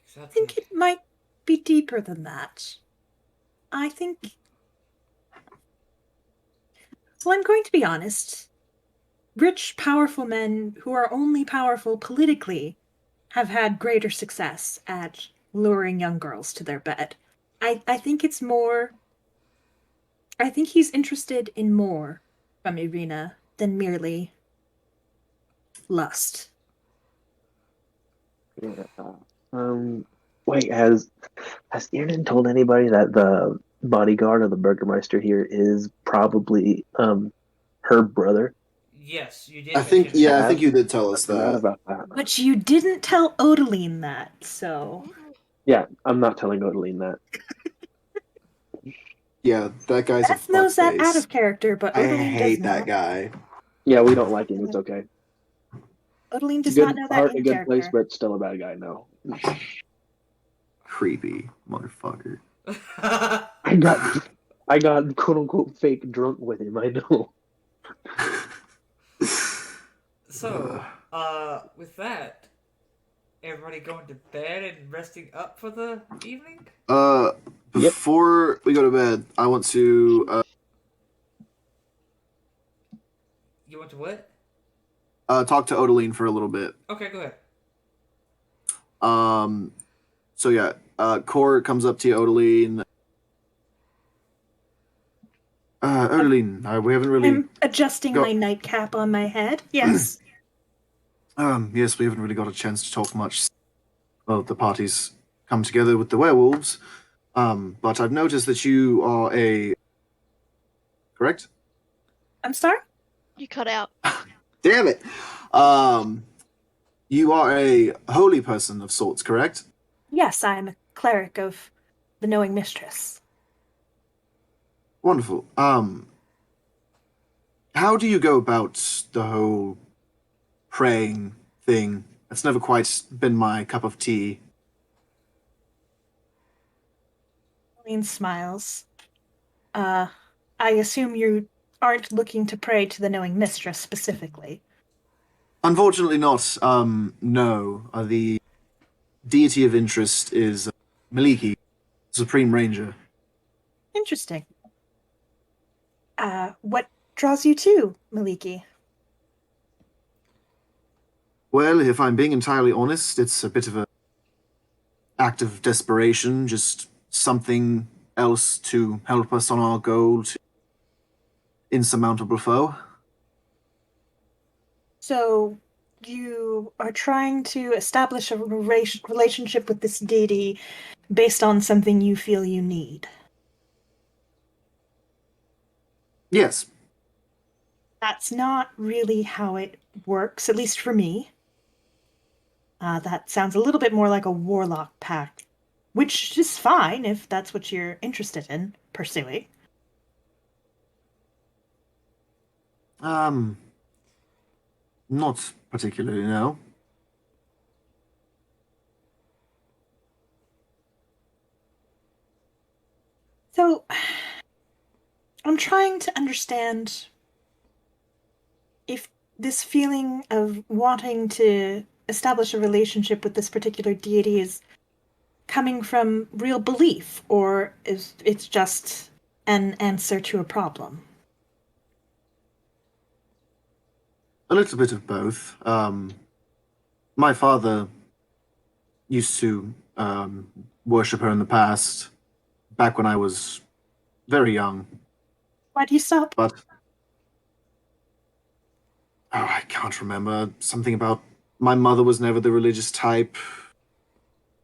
Exactly. I think it might be deeper than that. I think... Well, I'm going to be honest. Rich, powerful men who are only powerful politically have had greater success at luring young girls to their bed. I think it's more... I think he's interested in more from Irina than merely lust. Yeah. Wait, has Irnan told anybody that the bodyguard of the Burgermeister here is probably her brother? Yes, you did. I think mention that. I think you did tell us I forgot that. about that. But you didn't tell Odeline that, so... Yeah, I'm not telling Odeline that. Yeah, that guy's Beth a knows that fuckface. out of character, but I Odeline hate does that not. guy. Yeah, we don't like him. It's okay. Odeline It's does a not good know that heart, in a good place, character. but still a bad guy. No. Creepy motherfucker. I got quote unquote fake drunk with him. I know. So, with that, everybody going to bed and resting up for the evening? Before we go to bed, I want to You want to what? talk to Odeline for a little bit. Okay, go ahead. So yeah, Core comes up to you, Odeline. Odeline, we haven't really I'm adjusting got. my nightcap on my head. Yes. Yes, we haven't really got a chance to talk much. Well, the party's come together with the werewolves. But I've noticed that you are a. Correct? I'm sorry? You cut out. Damn it! You are a holy person of sorts, correct? Yes, I'm a cleric of the Knowing Mistress. Wonderful. How do you go about the whole praying thing? That's never quite been my cup of tea. Colleen smiles. I assume you aren't looking to pray to the Knowing Mistress specifically. Unfortunately, not. No. The deity of interest is Maliki, Supreme Ranger. Interesting. What draws you to Maliki? Well, if I'm being entirely honest, it's a bit of an act of desperation, just something else to help us on our goal to insurmountable foe. So you are trying to establish a relationship with this deity based on something you feel you need. Yes. That's not really how it works, at least for me. That sounds a little bit more like a warlock pact, which is fine if that's what you're interested in pursuing. Um, Not particularly, no. So I'm trying to understand if this feeling of wanting to establish a relationship with this particular deity is coming from real belief or is it's just an answer to a problem. A little bit of both. My father used to worship her in the past, back when I was very young. Why do you stop? But I can't remember. Something about my mother was never the religious type.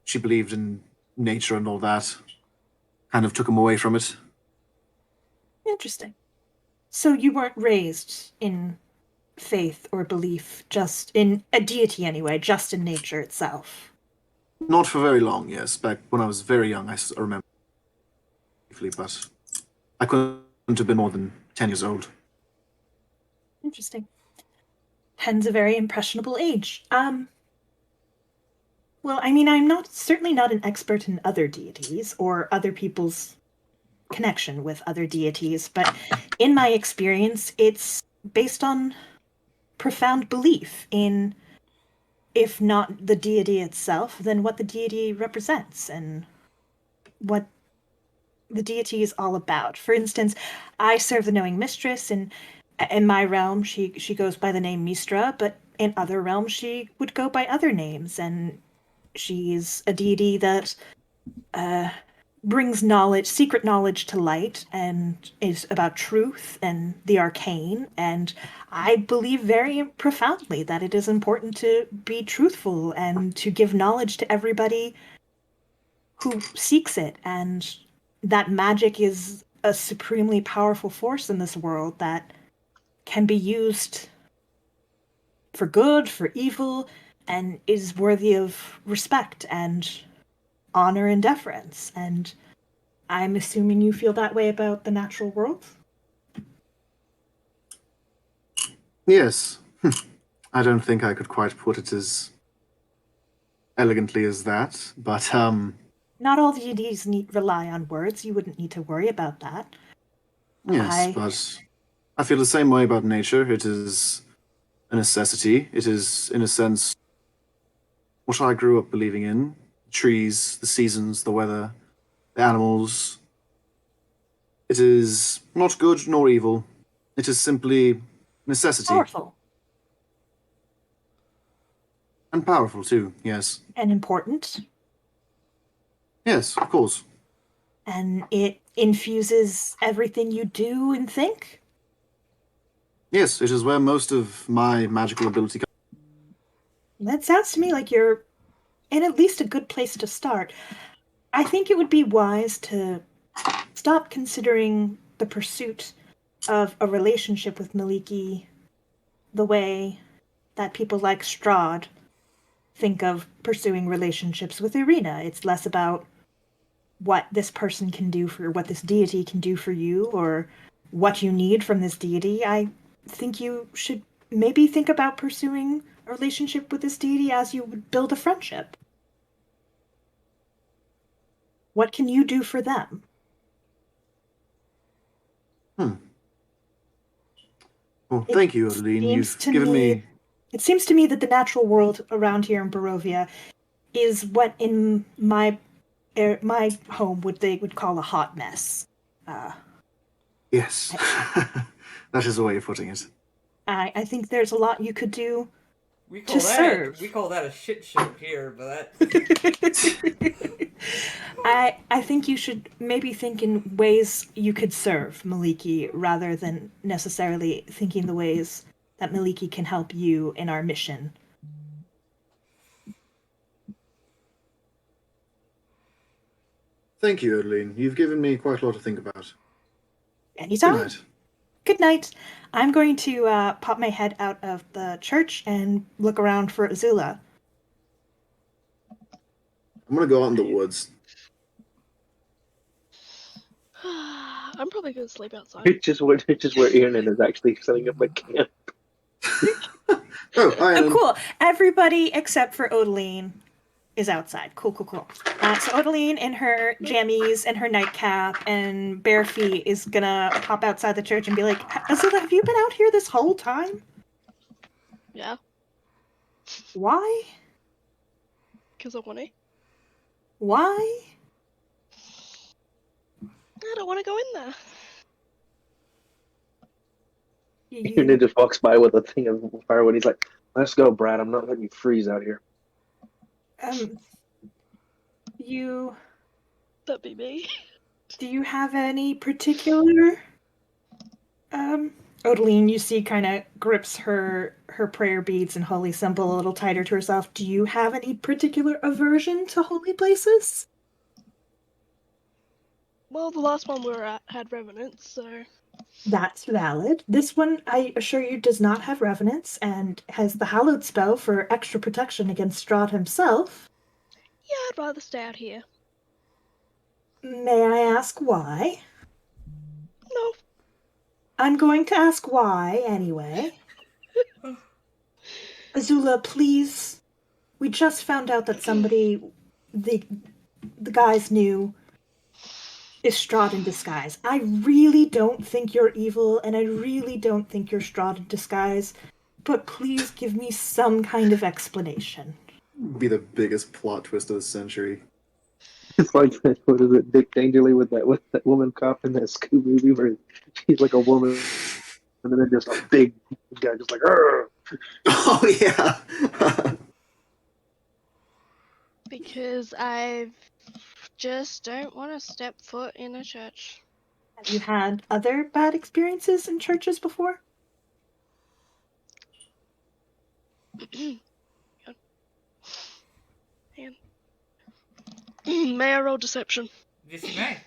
She believed in nature and all that. Kind of took him away from it. Interesting. So you weren't raised in faith or belief, just in a deity anyway, just in nature itself. Not for very long, yes. Back when I was very young, I remember briefly, but I couldn't have been more than 10 years old. Interesting. 10's a very impressionable age. Well, I mean, I'm not certainly not an expert in other deities or other people's connection with other deities, but in my experience, it's based on profound belief in, if not the deity itself, then what the deity represents and what the deity is all about. For instance, I serve the Knowing Mistress, and in my realm, she goes by the name Mistra, but in other realms, she would go by other names, and she's a deity that brings knowledge, secret knowledge to light, and is about truth and the arcane. And I believe very profoundly that it is important to be truthful and to give knowledge to everybody who seeks it. And that magic is a supremely powerful force in this world that can be used for good, for evil, and is worthy of respect and honor and deference. And I'm assuming you feel that way about the natural world? Yes. I don't think I could quite put it as elegantly as that, but Not all deities rely on words. You wouldn't need to worry about that. yes, I but I feel the same way about nature. It is a necessity. It is, in a sense, what I grew up believing in. Trees, the seasons, the weather, the animals. It is not good nor evil. It is simply necessity. powerful. And powerful, too, yes. and important, Yes, of course. and it infuses everything you do and think. Yes, it is where most of my magical ability comes. That sounds to me like you're in at least a good place to start. I think it would be wise to stop considering the pursuit of a relationship with Maliki the way that people like Strahd think of pursuing relationships with Irina. It's less about what this person can do for what this deity can do for you or what you need from this deity. I think you should maybe think about pursuing a relationship with this deity as you would build a friendship. What can you do for them? Well, It thank you, Adeline. seems You've to given me me... it seems to me that the natural world around here in Barovia is what in my home would call a hot mess. Yes. That is the way of putting it. I think there's a lot you could do We to call serve. that a shit show here, but that I think you should maybe think in ways you could serve Maliki rather than necessarily thinking the ways that Maliki can help you in our mission. Thank you, Adeline. You've given me quite a lot to think about. Anytime. Good night. Good night. I'm going to pop my head out of the church and look around for Azula. I'm gonna go out in the woods. I'm probably gonna sleep outside. It's just where Ian is actually setting up a camp. Oh, hi, Oh, Alan. cool. Everybody except for Odeline is outside. Cool. So Odeline in her jammies and her nightcap and bare feet is gonna pop outside the church and be like, Azula, have you been out here this whole time? Yeah, Why? because I want to. Why? I don't want to go in there. Ian You, just walks by with a thing of firewood. He's like, "Let's go, Brad. I'm not letting you freeze out here." um, you, That'd be me. do you have any particular, Odeline, you see, kind of grips her prayer beads and holy symbol a little tighter to herself. Do you have any particular aversion to holy places? Well, the last one we were at had revenants, so That's valid. This one, I assure you, does not have revenants and has the hallowed spell for extra protection against Strahd himself. yeah, I'd rather stay out here. May I ask why? No, I'm going to ask why anyway. Azula, please. We just found out that somebody the guys knew is Strahd in disguise. I really don't think you're evil, and I really don't think you're Strahd in disguise. But please give me some kind of explanation. Be the biggest plot twist of the century. It's like what is it, Dick Dangerly with that woman cop in that Scooby movie where she's like a woman and then just a big guy just like, "Arr!" Oh, yeah. because I just don't want to step foot in a church. Have you had other bad experiences in churches before? And may I roll deception? yes, you may.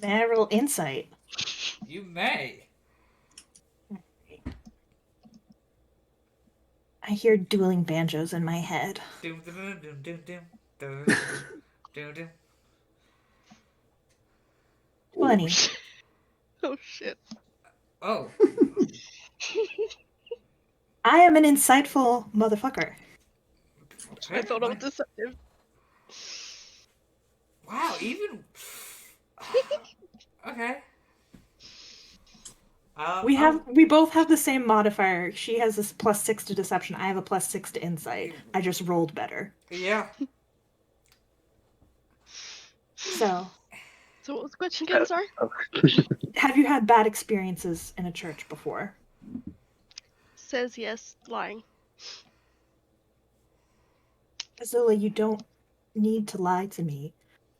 May I roll insight? You may. I hear dueling banjos in my head. Doom, doom, doom, doom, doom, doom, doom, doom, doom. 20. Oh shit. Oh, I am an insightful motherfucker. okay. I thought I was deceptive. Wow, even. Okay. We both have the same modifier. She has this +6 to deception. I have a +6 to insight. I just rolled better. Yeah. So, So what was the question again, sorry? have you had bad experiences in a church before? says yes, lying. Azula, you don't need to lie to me.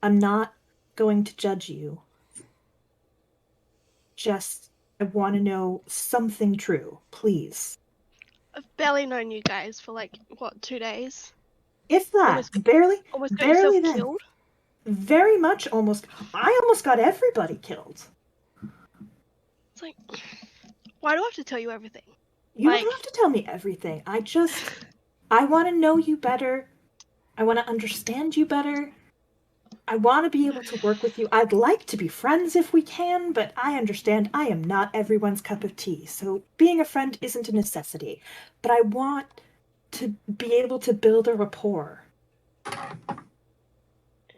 I'm not going to judge you. Just, I want to know something true, please. I've barely known you guys for like, what, 2 days? If that, Almost got barely yourself then. killed? Very much almost. I almost got everybody killed. It's like, why do I have to tell you everything? You Like- don't have to tell me everything. I want to know you better. I want to understand you better. I want to be able to work with you. I'd like to be friends if we can, but I understand I am not everyone's cup of tea. So being a friend isn't a necessity. But I want to be able to build a rapport. And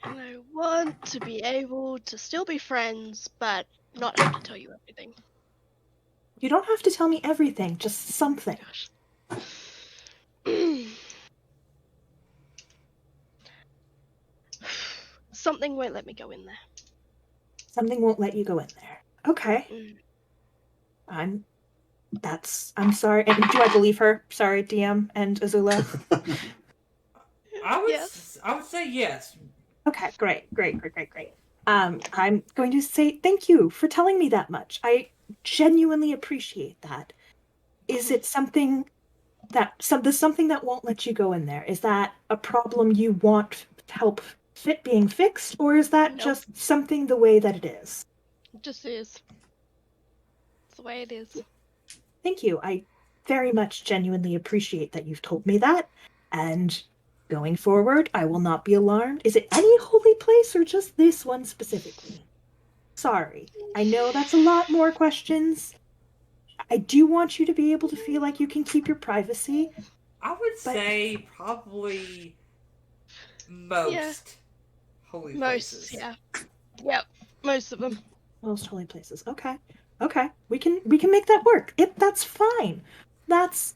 I want to be able to still be friends, but not have to tell you everything. You don't have to tell me everything, just something. Gosh. Something won't let me go in there. Something won't let you go in there. Okay. Mm. I'm sorry. And do I believe her? Sorry, DM and Azula. Yes. I would say yes. Okay, great. I'm going to say thank you for telling me that much. I genuinely appreciate that. Is it something something that won't let you go in there? Is that a problem you want help being fixed, or is that Nope. just something the way that it is? It just is. It's the way it is. Thank you. I very much genuinely appreciate that you've told me that, and going forward, I will not be alarmed. Is it any holy place or just this one specifically? Sorry. I know that's a lot more questions. I do want you to be able to feel like you can keep your privacy. I would say probably most holy places. Yeah. Yep. Most of them. Most holy places. Okay. We can make that work. That's fine. That's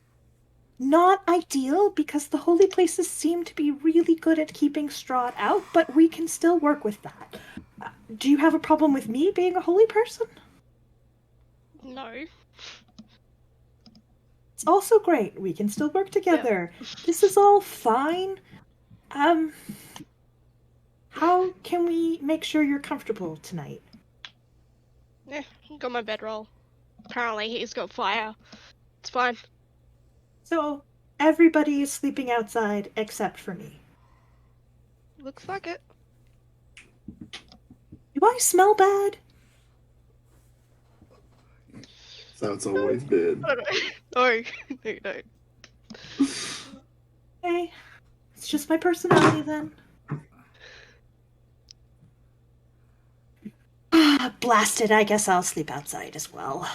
not ideal because the holy places seem to be really good at keeping Strahd out, but we can still work with that. Do you have a problem with me being a holy person? No. It's also great. We can still work together. This is all fine. How can we make sure you're comfortable tonight? Got my bedroll. Apparently he's got fire. It's fine. So, everybody is sleeping outside except for me. Looks like it. Do I smell bad? That's how it's always been. I don't know. No. No, you don't. Okay. It's just my personality then. Blasted, I guess I'll sleep outside as well.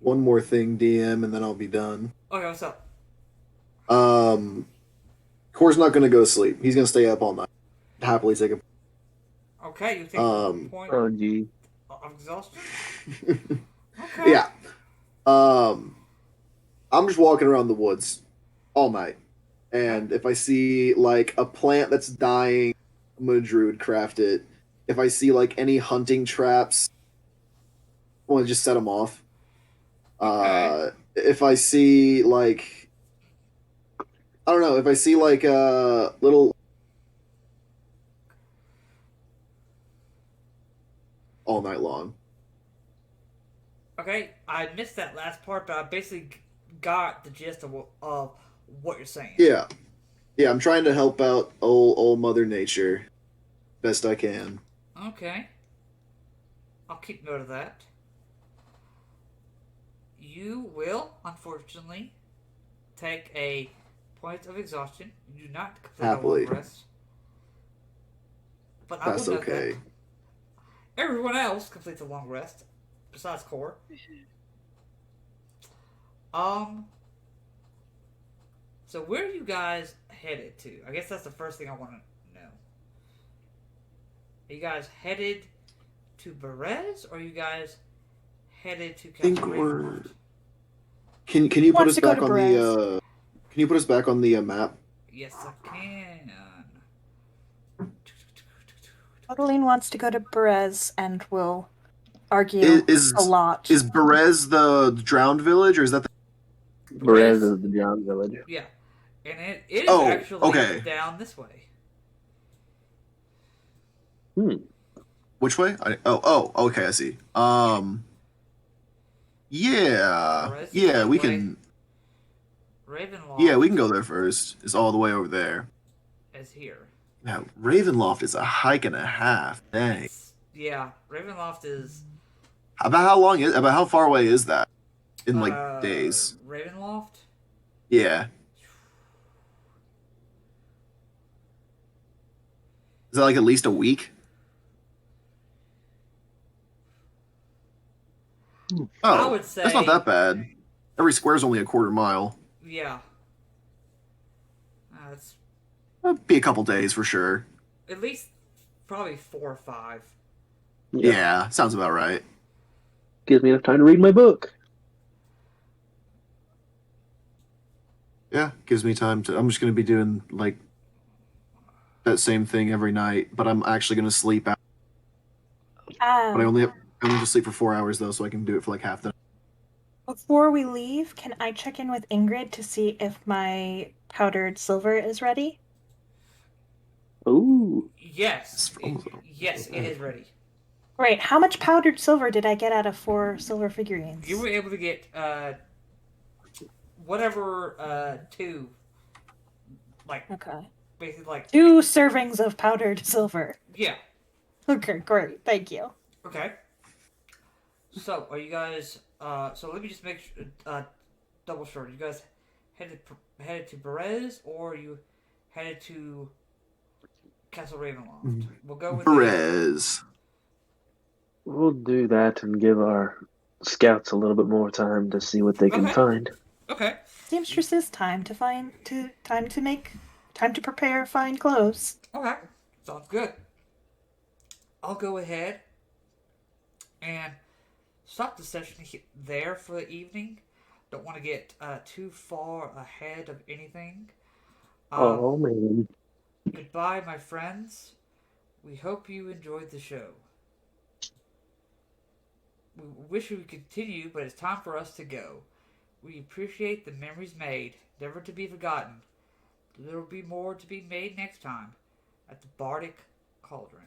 One more thing, DM, and then I'll be done. Okay, what's up? Core's not gonna go to sleep. He's gonna stay up all night. Happily take a Okay, you take point Oh, gee. of exhaustion? Okay. Yeah. I'm just walking around the woods all night. And if I see like a plant that's dying, I'm gonna druid craft it. If I see like any hunting traps, I want to just set them off. Okay. If I see like, I don't know, if I see like a little all night long. Okay, I missed that last part, but I basically got the gist of what you're saying. Yeah, I'm trying to help out old Mother Nature best I can. Okay. I'll keep note of that. You will, unfortunately, take a point of exhaustion. You do not complete Happily. a long rest. But I That's will note okay. that everyone else completes a long rest, besides Core. So where are you guys headed to? I guess that's the first thing I want to know. Are you guys headed to Berez, or are you guys headed to think Castle we're- Ravenloft? Can you put Wants us to go back to on the Can you put us back on the map? Yes, I can. Odeline wants to go to Perez and will argue Is a lot. is Berez the drowned village, or is that the... Perez Perez, is the John Village. yeah. And it is Oh, actually okay. down this way. Hmm. Which way? Okay, I see. Yeah, Perez is yeah, that we way. can. Ravenloft Yeah, we can go there first. It's all the way over there. is here. Yeah, Ravenloft is a hike and a half. Dang. Yeah, Ravenloft is About how far away is that in like days? Ravenloft. Yeah. Is that like at least a week? I Oh, would say that's not that bad. Every square's only a quarter mile. yeah. It's It'd be a couple days for sure. at least probably 4 or 5. Yeah, sounds about right. Gives me enough time to read my book. Yeah, gives me time to. I'm just gonna be doing like that same thing every night, but I'm actually gonna sleep out. But I only just sleep for 4 hours though, so I can do it for like half the. Before we leave, can I check in with Ingrid to see if my powdered silver is ready? Ooh. Yes, yes, it is ready. Great. How much powdered silver did I get out of 4 silver figurines? You were able to get whatever 2, like Okay. basically like 2 servings of powdered silver. yeah. Okay, great. Thank you. Okay. So are you guys? So let me just make double sure. You guys headed to Berez, or you headed to Castle Ravenloft? We'll go with Perez. We'll do that and give our scouts a little bit more time to see what they can Okay. find. Okay. Seamstress is time to prepare fine clothes. Okay. Sounds good. I'll go ahead and stop the session there for the evening. Don't want to get too far ahead of anything. Oh, man. Goodbye, my friends. We hope you enjoyed the show. We wish we could continue, but it's time for us to go. We appreciate the memories made, never to be forgotten. There will be more to be made next time at the Bardic Cauldron.